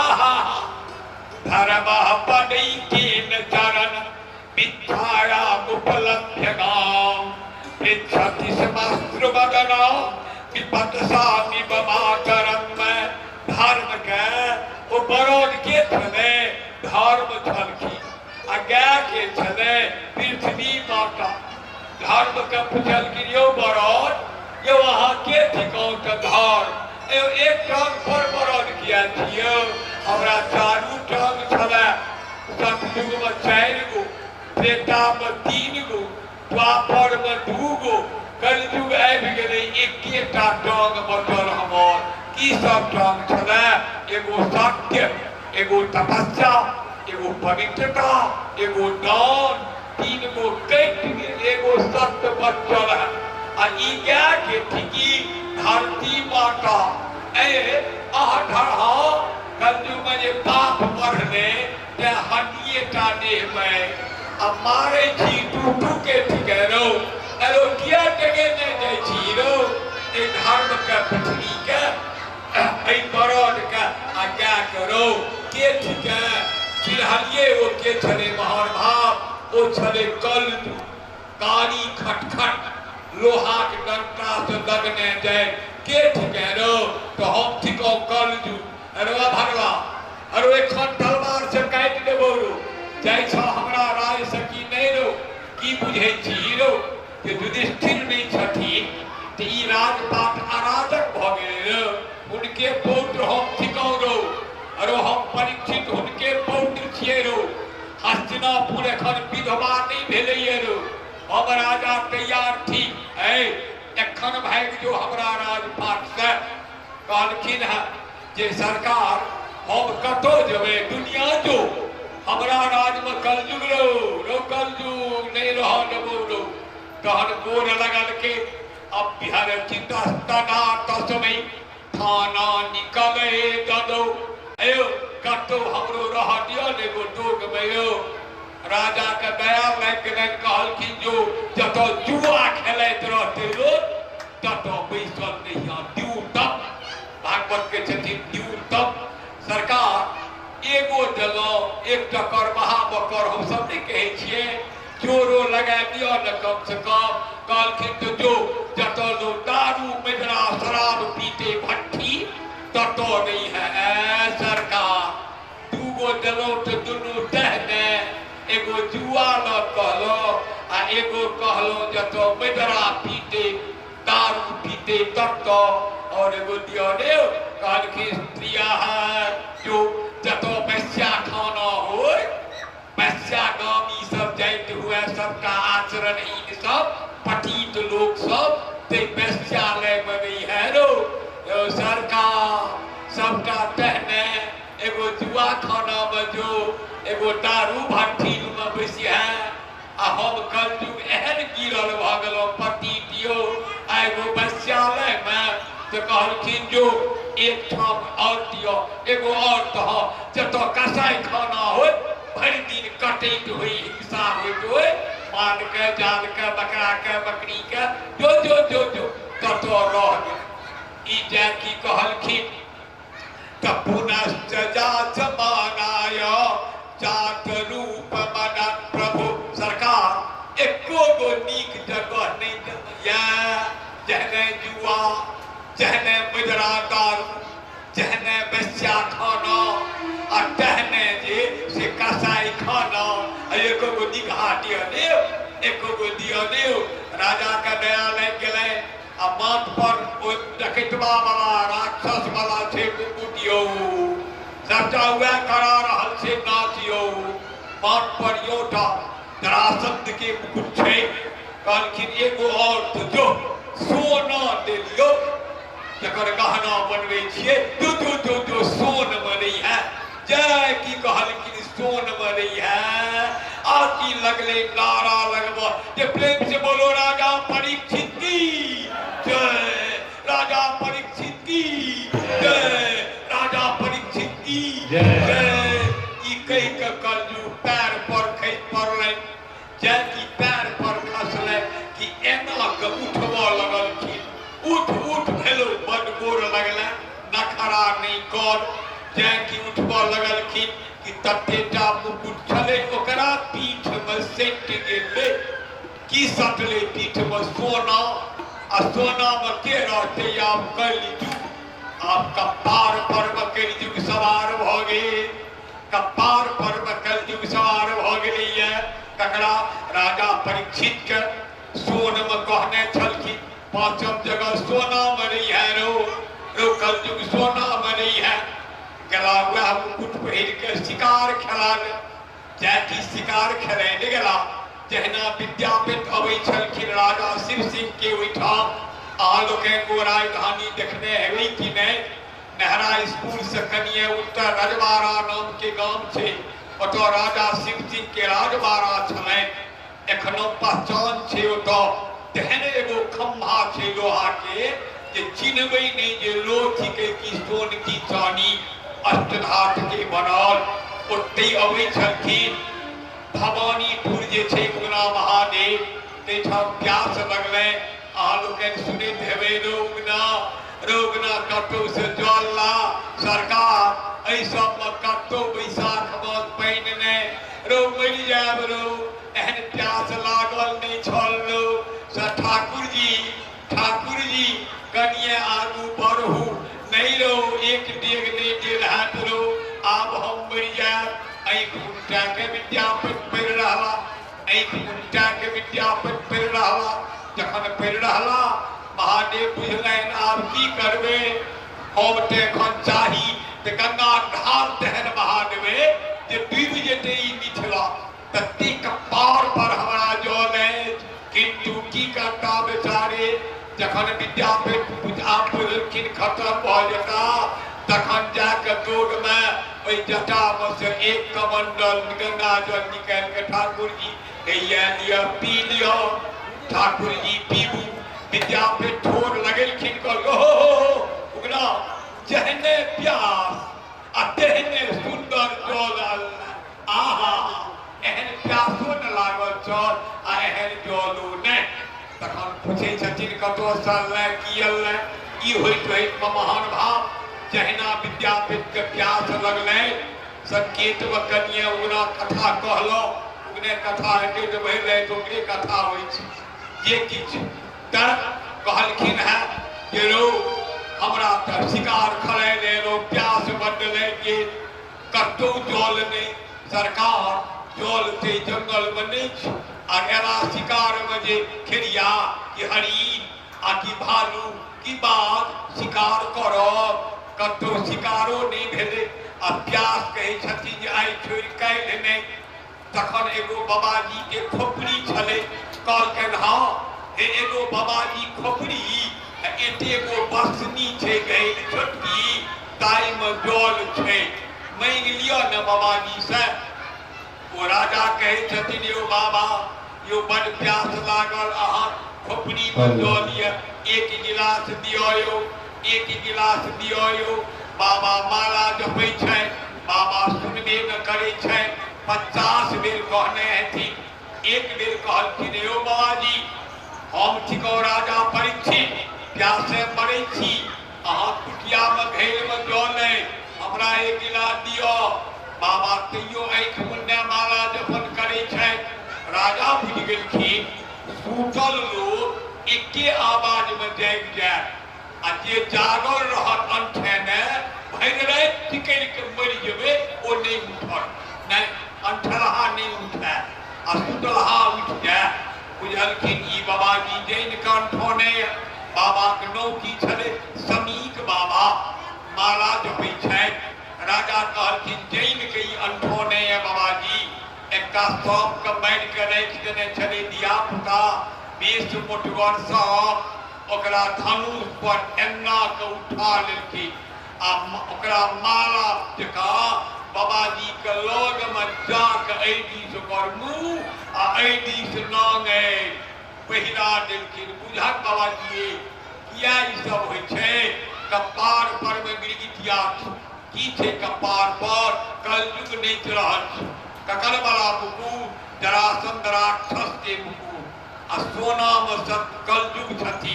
आहा धर्म पदई केन चरण मिथ्याया उपलभ्य गाम पृच्छति समस्त्र वदना विपत सामि बमातरम में धर्म के ओ बरद के छले धर्म छलखी आ गाय के छले पृथ्वी माता धर्म के पूछलखिन यौ बरद यौ अहाँ के ठिकाउ के धर्म एक टांग पर बरद किया छियौ हमरा चारू टांग छले सतयुग में 4 गो त्रेता में 3 गो द्वापर में 2 गो कलयुग आबि गेलै एकेटा टांग बचल हमर की सब टांग छले एगो सत्य एगो तपस्या एगो पवित्रता एगो दान 3 गो कटि गेल एगो सत्य बचल है आ ई गाय के ठिकी धरती माता आह धरहा कलयुग में जे पाप बढ़ले ते हड्डिएटा देह में आ मारे छी टूटू के ठिके रो एलो किया टके नहीं जाय छी रो ए धर्म के पृथ्वी के ए बरद के आ गाय के रो के ठिके चिन्हलिए ओ के छले महाभाव ओ छले कलजु कारी खटखट लोहा के डंटा से लगने जाए के ठिके रो तो हम ठिको कलजु अरे भगवा अरे एखन तलवार से काट देबो रो जाय छ हमरा राय सकी नहीं रो की बुझे छी रो कि युधिष्ठिर नहीं छथिन त ई राजपाट अराजक भ गेल रो उनके पौत्र हम ठिको रो अरे हम परीक्षित उनके पौत्र छिए रो हस्तिनापुर एखन विधवा नहीं भेलैए रो हम राजा तैयार थी एखन भाग जो हमरा राजपाट से कहलखिन है जे सरकार हम कतो जबे दुनिया जो हमरा राज में कलयुग रो कलयुग नहीं रह देबो रो तहन गोर लगल के अब बिहार चिंता तना तस्मै थाना निकले ददो एयो कतो हमरो रह दियो एगो टोक में यो राजा के दया लग गेल कहलखिन जो जतो जुआ खेलैत रहते लोग ततो बैसल नहीं द्यूतम भागवत के छथिन द्यूतम सरकार एगो जगह एक टकर महाबकर हम सब नहीं कहे छिए चोरो लगा दियो न कम से कम कहलखिन तो जो जतो लोग दारू मिजरा शराब पीते भट्टी ततो नहीं है सरकार दूगो जगह तो दुनू टहने एगो जुआ न कहलो आ एगो कहलो जतो मिजरा पीते दारू पीते ततो और एगो दियो ने कहलखिन स्त्रिया है जो जतो वैश्या खाना हो वैश्यागामी सब जाते हुए सबका आचरण इन सब पतित लोग सब ते वैश्यालय में नहीं है रो सरकार सबका टहने एगो जुआ खाना में जो एगो दारू भट्टी में बैसी है आ हम कलयुग एहन गिरल भ गेलो पति दियो आ एगो वैश्यालय में तो कहलखिन जो एक ठाम और दियो एगो और तो जतो कसाई खाना हो भरि दिन कटैत हुई हिंसा होइत हो मान के जान के बकरा के बकरी के जो ततो रह गेल ई जाकी कहलखिन त पुनश्च जात मानाय जात रूप मन प्रभु सरकार एको गो नीक जगह नहीं या जहने जुआ जहने मिजरा दारू जहने वैश्या खाना आ टहने जे से कसाई खाना एको गो निगाह दियो ने एको गो दियो ने राजा का दया लग गेलै आ माथ पर ओ डकैतवा वाला राक्षस वाला छे कुकुटियो सबटा हुआ करा रहल छे नाचियो माथ पर योटा दरासत के मुकुट छे कहलखिन एगो और तो जो सोना दे लियो जकर गहना बनवे छिए जो सोन बनै है जय की कहलखिन सोन बनै है आती लगले नारा लगबो जे प्रेम से बोलो राजा परीक्षित की जय राजा परीक्षित की जय राजा परीक्षित की जय ई कह के कलजू पैर पर खसि पड़लै जय की पैर पर खसलै कि एना के उठबो लगलखिन उठ भेलो बड गोर लगलै नखरा नहीं कर जय की उठबो लगलखिन कि ततेटा मुकुट छले ओकरा पीठ में सेट गेलै की सटले पीठ में सोना आ सोना में के रहते आप कलयुग आप कपार पर में कलयुग सवार भ गेल कपार पर में कलयुग सवार भ गेलै ककरा राजा परीक्षित के सोन में कहने छलखिन पांचम जगह सोना में नहीं है रो कलयुग सोना में नहीं है गला वह मुकुट पहिर के शिकार खेला जैकी शिकार खेले गला जहना विद्यापीठ अबै छलखिन राजा शिव सिंह के ओहिठाम अहाँ लोके को राजधानी देखने हेबै कि नहीं नेहरा स्कूल से कनिए उत्तर रजवाड़ा नाम के गांव छे ओतो राजा शिव सिंह के राजवाड़ा छलैन एखनो पहचान छे ओतो तेहने एगो खम्भा छे लोहा के जे चिन्हबै नहीं जे लोथ के की सोन की चानी अष्टधात के बनल ओते अबै छलखिन भवानीपुर जे छे उगना महादेव तेठाम प्यास लगलै अहाँ लोग सुनैत हेबै रोगना कतौ से जल ला सरकार एहि सब में कतौ बैसाख मास पानि नहीं रो मरि जायब रो एहन प्यास लागल नहीं छल रो ठाकुर जी कनिए आगू बढ़ू नहीं रो एक डेग नहीं डेढ़ हाथ रो आब हम मरि जायब आँख मुंटा के विद्यापति पढ़ि रहा आँख मुंटा के विद्यापति पढ़ि रहा जखन पढ़ि रहा महादेव बुझलनि आब की करबे हम ते एखन चाही ते गंगा ढाल तेहन महादेवे जे डूबि जेतै ई मिथिला तते कपार पर हमरा जल अछि किंतु की करता बेचारे जखन विद्यापति आप पढ़लखिन खत्म भऽ जेता तखन जाके दौड़ में ओहि जटा में से एक कमंडल गंगा जल निकाल के ठाकुर जी लिया पी लियो ठाकुर जी पीबू विद्यापति ठोर लगेलखिन कहलकै उगना जहने प्यास आ तेहने सुंदर जल आहा एहन प्यासो न लागल चल आ एहन जलो नहीं तखन पूछे छथिन कतौ सँ लै की अल्लै ई होइत महान भाव जहिना विद्यापति के प्यास लगलै संकेत में कनिए उगना कथा कहलो उगने कथा हेतै तो भरि राति ओकरे कथा होइ छै जे किछ त कहलखिन है जे रो हमरा त शिकार खलै ले रो प्यास बड्ड लागि गेल कतौ जल नहीं सरकार जल ते जंगल में नहीं छै आ एला शिकार में जे खेरिया कि हरिण आ कि भालू कि बाघ शिकार करब कतौ शिकारो नहीं भेले आ प्यास कहे छथिन जे आइ छोड़ि काल्हि नहीं तखन एगो बाबाजी के खोपड़ी छले कहलकनि हाँ हे एगो बाबाजी खोपड़ी एतेगो बसनी छै गैल छोटकी ताई में जल छै मांगि लिअ न बाबाजी से ओ राजा कहे छथिन यो बाबा यो बड़ प्यास लागल अहाँ खोपड़ी में जल एक गिलास दियो यो एक गिलास दियो यो बाबा माला जपै छै बाबा सुनबे न करे छै 50 बेर कहने हथिन एक बेर कहलखिन यो बाबाजी हम थिको राजा परीक्षित प्यासे मरै छी अहाँ कुटिया में घेर में जल हमरा एक गिलास दियो बाबा तैयो आँख मुन्ने माला जपन करे छै राजा बुझि गेलखिन सूतल लोग एके आवाज में जागि जायत आ जे जागल रहत अंठेने भरि राति टिकरि के मरि जेबै ओ नहीं उठत नहीं अंठलहा नहीं उठै आ सुतलहा उठि जाय बुझलखिन ई बाबाजी जैन के अंठोने बाबा के नौकी छलै समीक बाबा माला जपै छथि राजा कहलखिन जैन के ई अंठोने बाबाजी एकटा सांप के मारि के राखि देने छलै धिया पुता 20 मुठगर सांप ओकरा धनुष पर एना के उठा लेलखिन आ ओकरा माला जका बाबाजी के लग में जाके एहि दिस ओकर मुँह आ एहि दिस नांग पहिरा देलखिन। बुझल बाबाजी किया ई सब होइ छै? कपार पर में गिरगिटिया की छै? कपार पर कलयुग नहीं रहल छै। ककर वाला मुकुट? जरासंध राक्षस के मुकुट आ सोना में सब कलयुग छथि।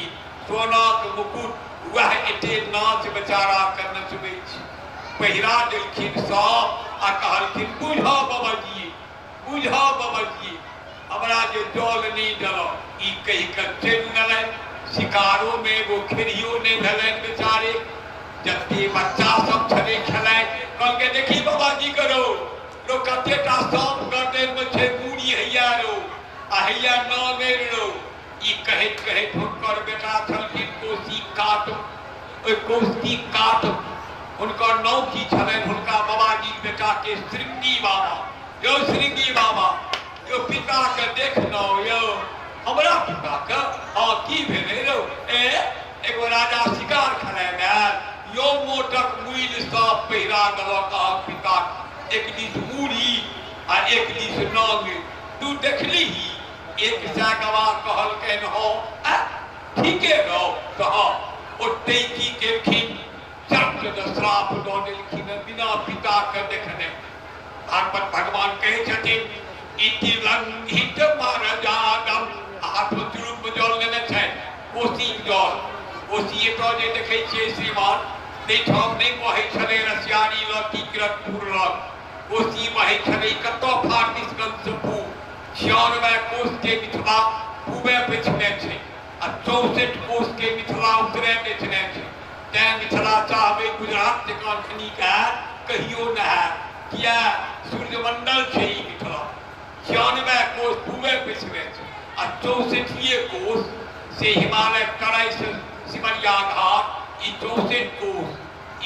सोना के मुकुट वह एते नाच बेचारा के नचबै छै। पहिरा देलखिन सब आ कहलखिन बुझा बाबाजी, बुझा बाबाजी, हमरा जे जल नहीं देल ई कहि के चलि गेलै। शिकारो में एगो खेड़ियो नहीं भेलनि बेचारे। जते बच्चा सब छले खेलाइ कहलकै देखी बाबाजी करो रो कतेटा सांप गर्दन में छै मूड़ी हैया रो आ हैया नांगेर रो। ई कहैत कहैत हुनकर बेटा छलखिन कोसी काट। ओहि कोसी काट हुनकर नाम की छलनि? हुनका बाबाजी बेटा के श्रृंगी बाबा। यो श्रृंगी बाबा, यो पिता के देखलौ यो हमरा पिता के हाँ की भेलै रो? एगो राजा शिकार खेलाइ गेल, यो मोटक मुइल सांप पहिरा देलक अहाँ पिता। एक दिस मूड़ी आ एक दिस नांग, तू देखली? एक सै गवा कहलकनि हो ठीके रहो कहा। ओते की केलखिन? चक्र श्राप दऽ देलखिन बिना पिता के देखने। भागवत भगवान कहै छथिन इति लंघित मर्यादम। हाथ में चुरुक में जल लेने छै कोसी जल। कोसी एतऽ जे देखै छियै श्रीमान ताहिठाम नहीं बहै छलै रसियारी लग की किरतपुर लग। कोसी बहै छलै कतऽ? फारबिसगंज से पूब 96 कोस के मिथिला पूबे बेचने छै आ 64 कोस के मिथिला उत्तरे बेचने छै। तैं मिथिला चाहबै गुजरात जकाँ खनिक कहियो न है। किया? सूर्यमंडल छै ई मिथिला। 96 कोस पूबे बेचने छै आ 64 कोस से हिमालय तराई से सिमरिया घाट। ई 64 कोस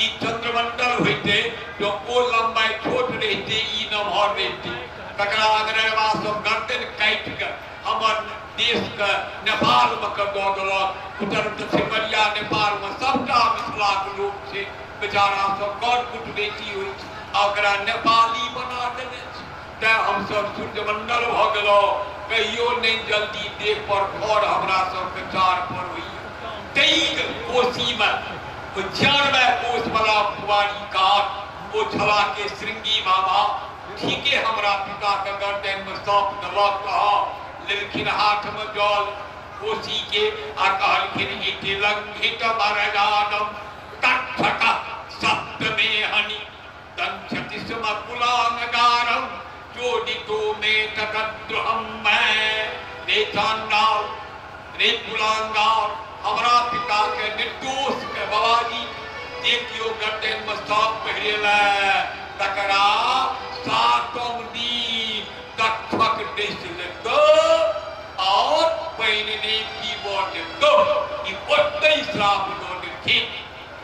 ई चंद्रमंडल होते जो ओ लंबाई छोट रहते ई नमहर रहते। तकरा अंग्रेजवा सब गर्दन काटि के हमर देश के नेपाल में के दऽ देलक। उधर सिमरिया नेपाल में सबटा मिथिला के लोग छै बेचारा सब कर कुटबेटी होइ छै आ ओकरा नेपाली बना देने छै। तैं हमसब सूर्यमंडल भऽ गेलहुँ। कहियो नहीं जल्दी देह पर घर हमरा सबके चार पर होइए। तेईग कोसी में 96 कोस वाला कुवारी काट ओ छला के श्रृंगी बाबा। ठीके हमरा पिता के गर्दन में सांप देलक कहा। लेलखिन हाथ में जल कोसी के आ कहलखिन इति लंघित मर्यादम तक्षक सप्तमे हनि दंशति स्म कुलांगारम चोदितो में तद्रुहम मैं। रे चांडाल, रे कुलांगार, हमरा पिता के निर्दोष के बाबाजी देखियो गर्दन में सांप पहिरेला तकरा सातम दी तक्षक देश लेतो और पहिने की बोल देतो। ई ओतै श्राप दऽ देलखिन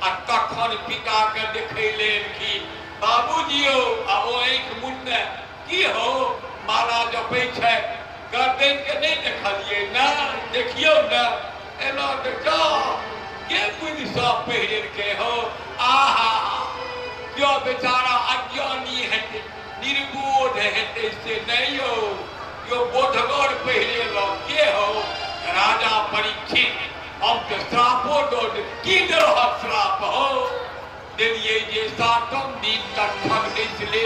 आ तखन पिता के देखैले कि बाबूजियो आ ओ आँखि मुन्ने की हो माला जपै छै गर्दन के नहीं देखलिए ना? देखियो ना एना देखा के बुझ सब पहिर के हो। आहा जो बेचारा अज्ञानी हेतै निर्बोध हेतै से नहीं हो। जो बोधगर पहिरे लो के हो? राजा परीक्षित हम के श्रापो दो की दरह श्राप हो देलिए जे सातम दिन तक ठग देले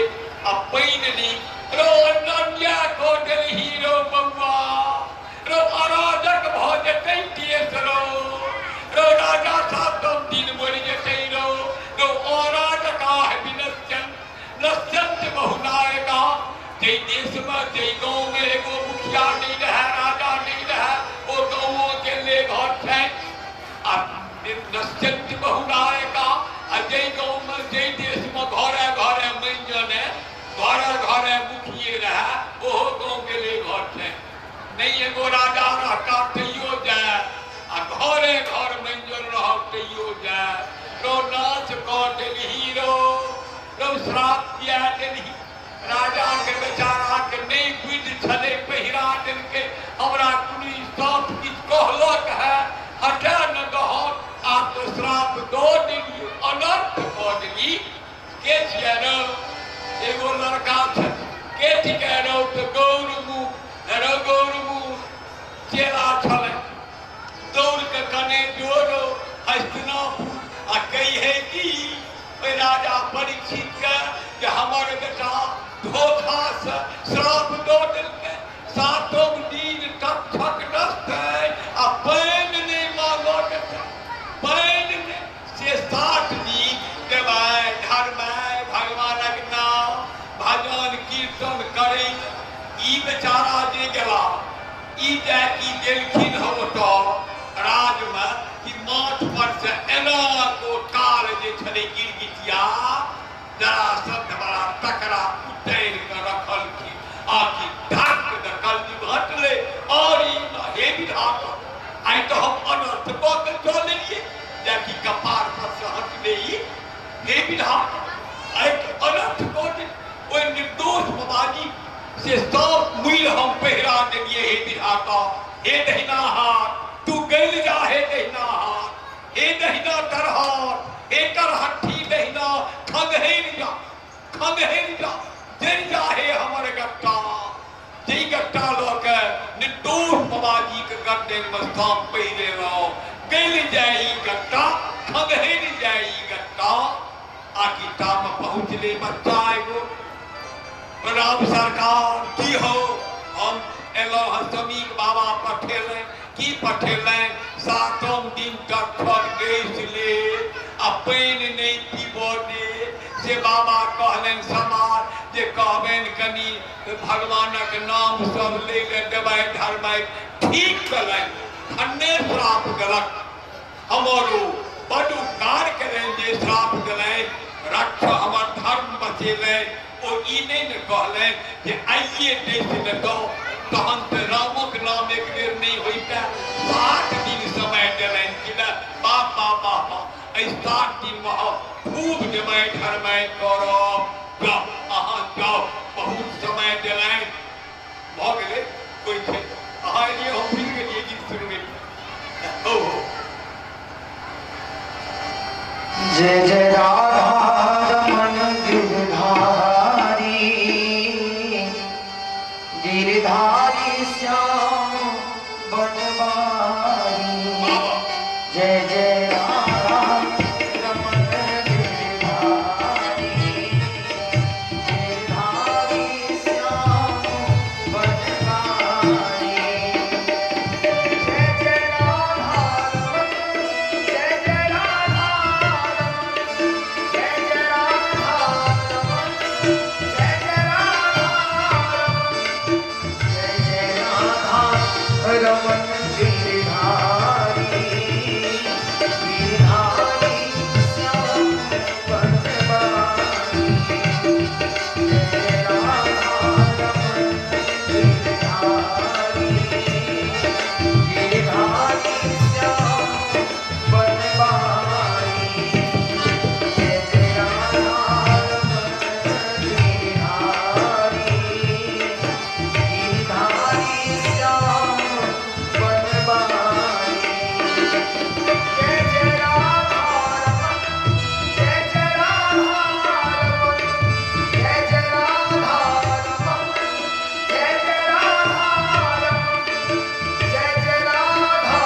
आ पैन नी रो नन्या को दिल हीरो बउआ रो अराजक भ जेतै देश रो राजा सातम दिन मरि जेतै रो अराजक है विनश्चन नश्चंत बहुनायका। जे देश में जे गाँव में एगो मुखिया नहीं रहे राजा नहीं रहे वो गाँवों के ले घर छै आ नश्चंत बहुनायका। जे गाँव में जे देश में घरे घरे मंजन घरे घरे मुखिए रहे ओहो गाँव के ले घर छै। नहीं एगो राजा रहता तैयो जाए आ घरे घर मंजन रह तैयो जाए। रो नाच कर देलही रो श्राप दिया देलही राजा के बेचारा के नहीं ठिकाना एगो लड़का छे के ठिकाना तो गौरमु चेला छले दौड़ के कने जोड़ो हस्तिनापुर आ कही है कि राजा परीक्षित के जे हमर बेटा धोखा से श्राप दो दिलके सातों दिन तक छकटस्त आ पैन नहीं मांगत पैन से 60 दिन देवाय धर्माय भगवानक नाम भजन कीर्तन करे ई बेचारा जे गेला ई जाकी गेलखिन हो तो राज में कि माथ पर से एना को काल जे छले गिरगिटिया जरा शब्द बड़ा टकरा उतैर के रखल की आखि ढक के कलजी हटले और ई हे विधाता आई तो हम अनर्थ को के चले लिए जाकी कपार पर से हटले ई हे विधाता आई तो अनर्थ को ओए निर्दोष बाबाजी से सब मुइल हम पहरा देलिए हे विधाता हे दहिना हाथ तू गल जा हे दहिना हाथ हे दहिना तरहार हे तरहठी दहिना खंगहेन जा जल जा हे हमर गट्टा जई गट्टा लोक निर्दोष बाबाजी के गट्टे में स्थान पहले रहो गल जाई गट्टा खंगहेन जाई गट्टा आकी टाम पहुंचले बच्चा एगो प्रणाम सरकार की हो हम एलो हसमी बाबा पठेले की पठेले सातम दिन तक फल गईसले अपन नहीं पीबो दे से बाबा कहलन समार जे कहबेन कनी भगवानक नाम सब ले ले देबै धर्म ठीक कलन अन्य श्राप गलत हमरो बड़ उपकार करें जे श्राप गले रक्ष हमर धर्म बचेले ओ ई नहीं न कहले जे आइए देश न दो तहन ते रामक नाम एक बेर नहीं होइता 60 दिन समय देलन कि ना बाबा ऐ 60 दिन में खूब जमाय धर्माय करो जाओ अहाँ जाओ बहुत समय देलन भ गेले कोई छै अहाँ लिए हम फिर गेलिए गीत सुनबे ओ जय जय राधा रमन गिरधारी गिरधारी श्याम बनवारी जय जय राधा रमन गिरधारी गिरधारी श्याम बनवारी जय जय राधा रमन जय जय राधा जय जय राधा रमन जय जय राधा जय जय राधा रमन गिरधारी गिरधारी श्याम बनवारी जय जय राधा रमन गिरधारी गिरधारी श्याम बनवारी जय जय राधा रमन गिरधारी गिरधारी श्याम बनवारी जय जय राधा रमन जय जय राधा रमन जय जय राधा रमन जय जय राधा रमन जय जय राधा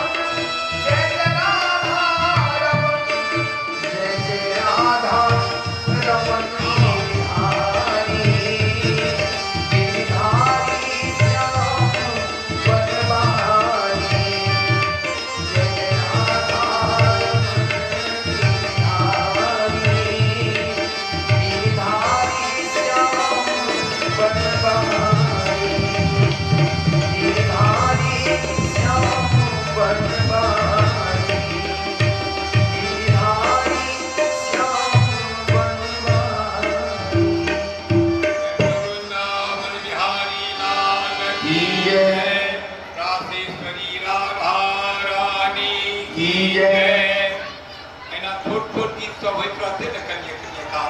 रमन जय जय राधा रमन जय जय राधा रमन गिरधारी गिरधारी श्याम बनवारी जय जय राधा रमन गिरधारी गिरधारी श्याम बनवारी गिरधारी श्याम बनवारी गिरधारी श्याम बनवारी नाम बिहारी लाल की जय राधेश्वरी राधा रानी की जय एना छोट गीत सब होइत रहते न कनिए का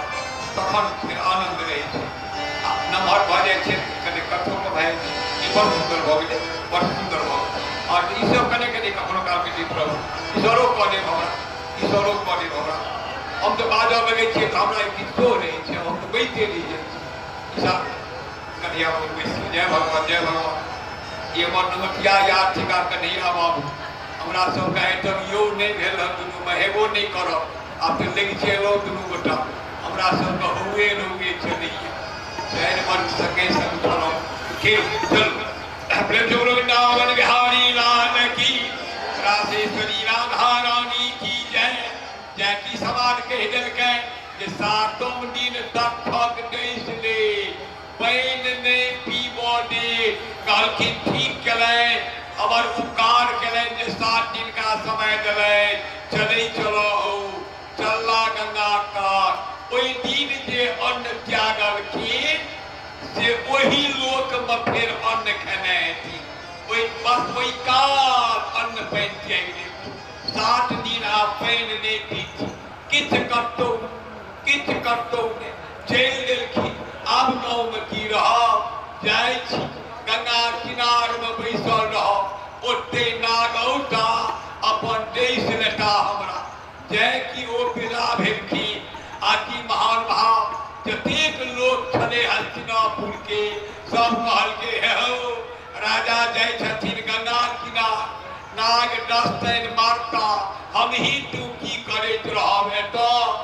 तखन फिर आनंद रहे छै आ नमहर भऽ जाइ छै कने कथो के भाई ई बड़ सुंदर भऽ गेलै बड़ सुंदर भऽ गेलै और ई सब कने कने कखनो काल के गीत प्रभु ईश्वरो कऽ दे हमरा हम तो बाजऽ लगै छियै तऽ हमरा किछो नहि छै, हम तऽ बैठे रहि जाइ छी। कन्हैया बाबू बैसू, जय भगवान जय भगवान। ये मन नमतिया याद ठिका कन्हैया बाबू हमरा सबके इंटरव्यू नहीं भेल है, दुनू में हेबो नहीं करब, आब तो लग चलो दुनू गोटा हमरा सबके हुए रुए चलिए चारि मन सके सब चलो खेल चल प्रेम से बोलो वृंदावन बिहारी लाल की, राधेश्वरी राधा रानी की जय। जय की समाज कह दिलकै जे सातम दिन तक ठग डैस ले पाइन ने पीबो दे, कहलखिन ठीक केलै हमर उपकार केलनि जे 7 दिन का समय दिलै, चलै चलो चलला गंगा कात। ओहि दिन जे अन्न त्यागलखिन से ओही लोक में फेर अन्न खेने थी, बस ओहि काल अन्न पानि त्याग लेथिन। 7 दिन आ पानि नहि पीथिन, किछु कतौ नहि, चलि देलखिन। आब गाँव में की रहब, जाइ छी गंगा किनार में बैसल रहब, ओते नागौटा अपन देश लेता हमरा। जय की ओ विदा भेलखिन, आकि महान भाव जतेक लोक छले हस्तिनापुर के सब कहलके हे हो राजा जाइ छथिन गंगा किनार, नाग डसतनि मारता, हम ही तू की करैत रहब एतऽ।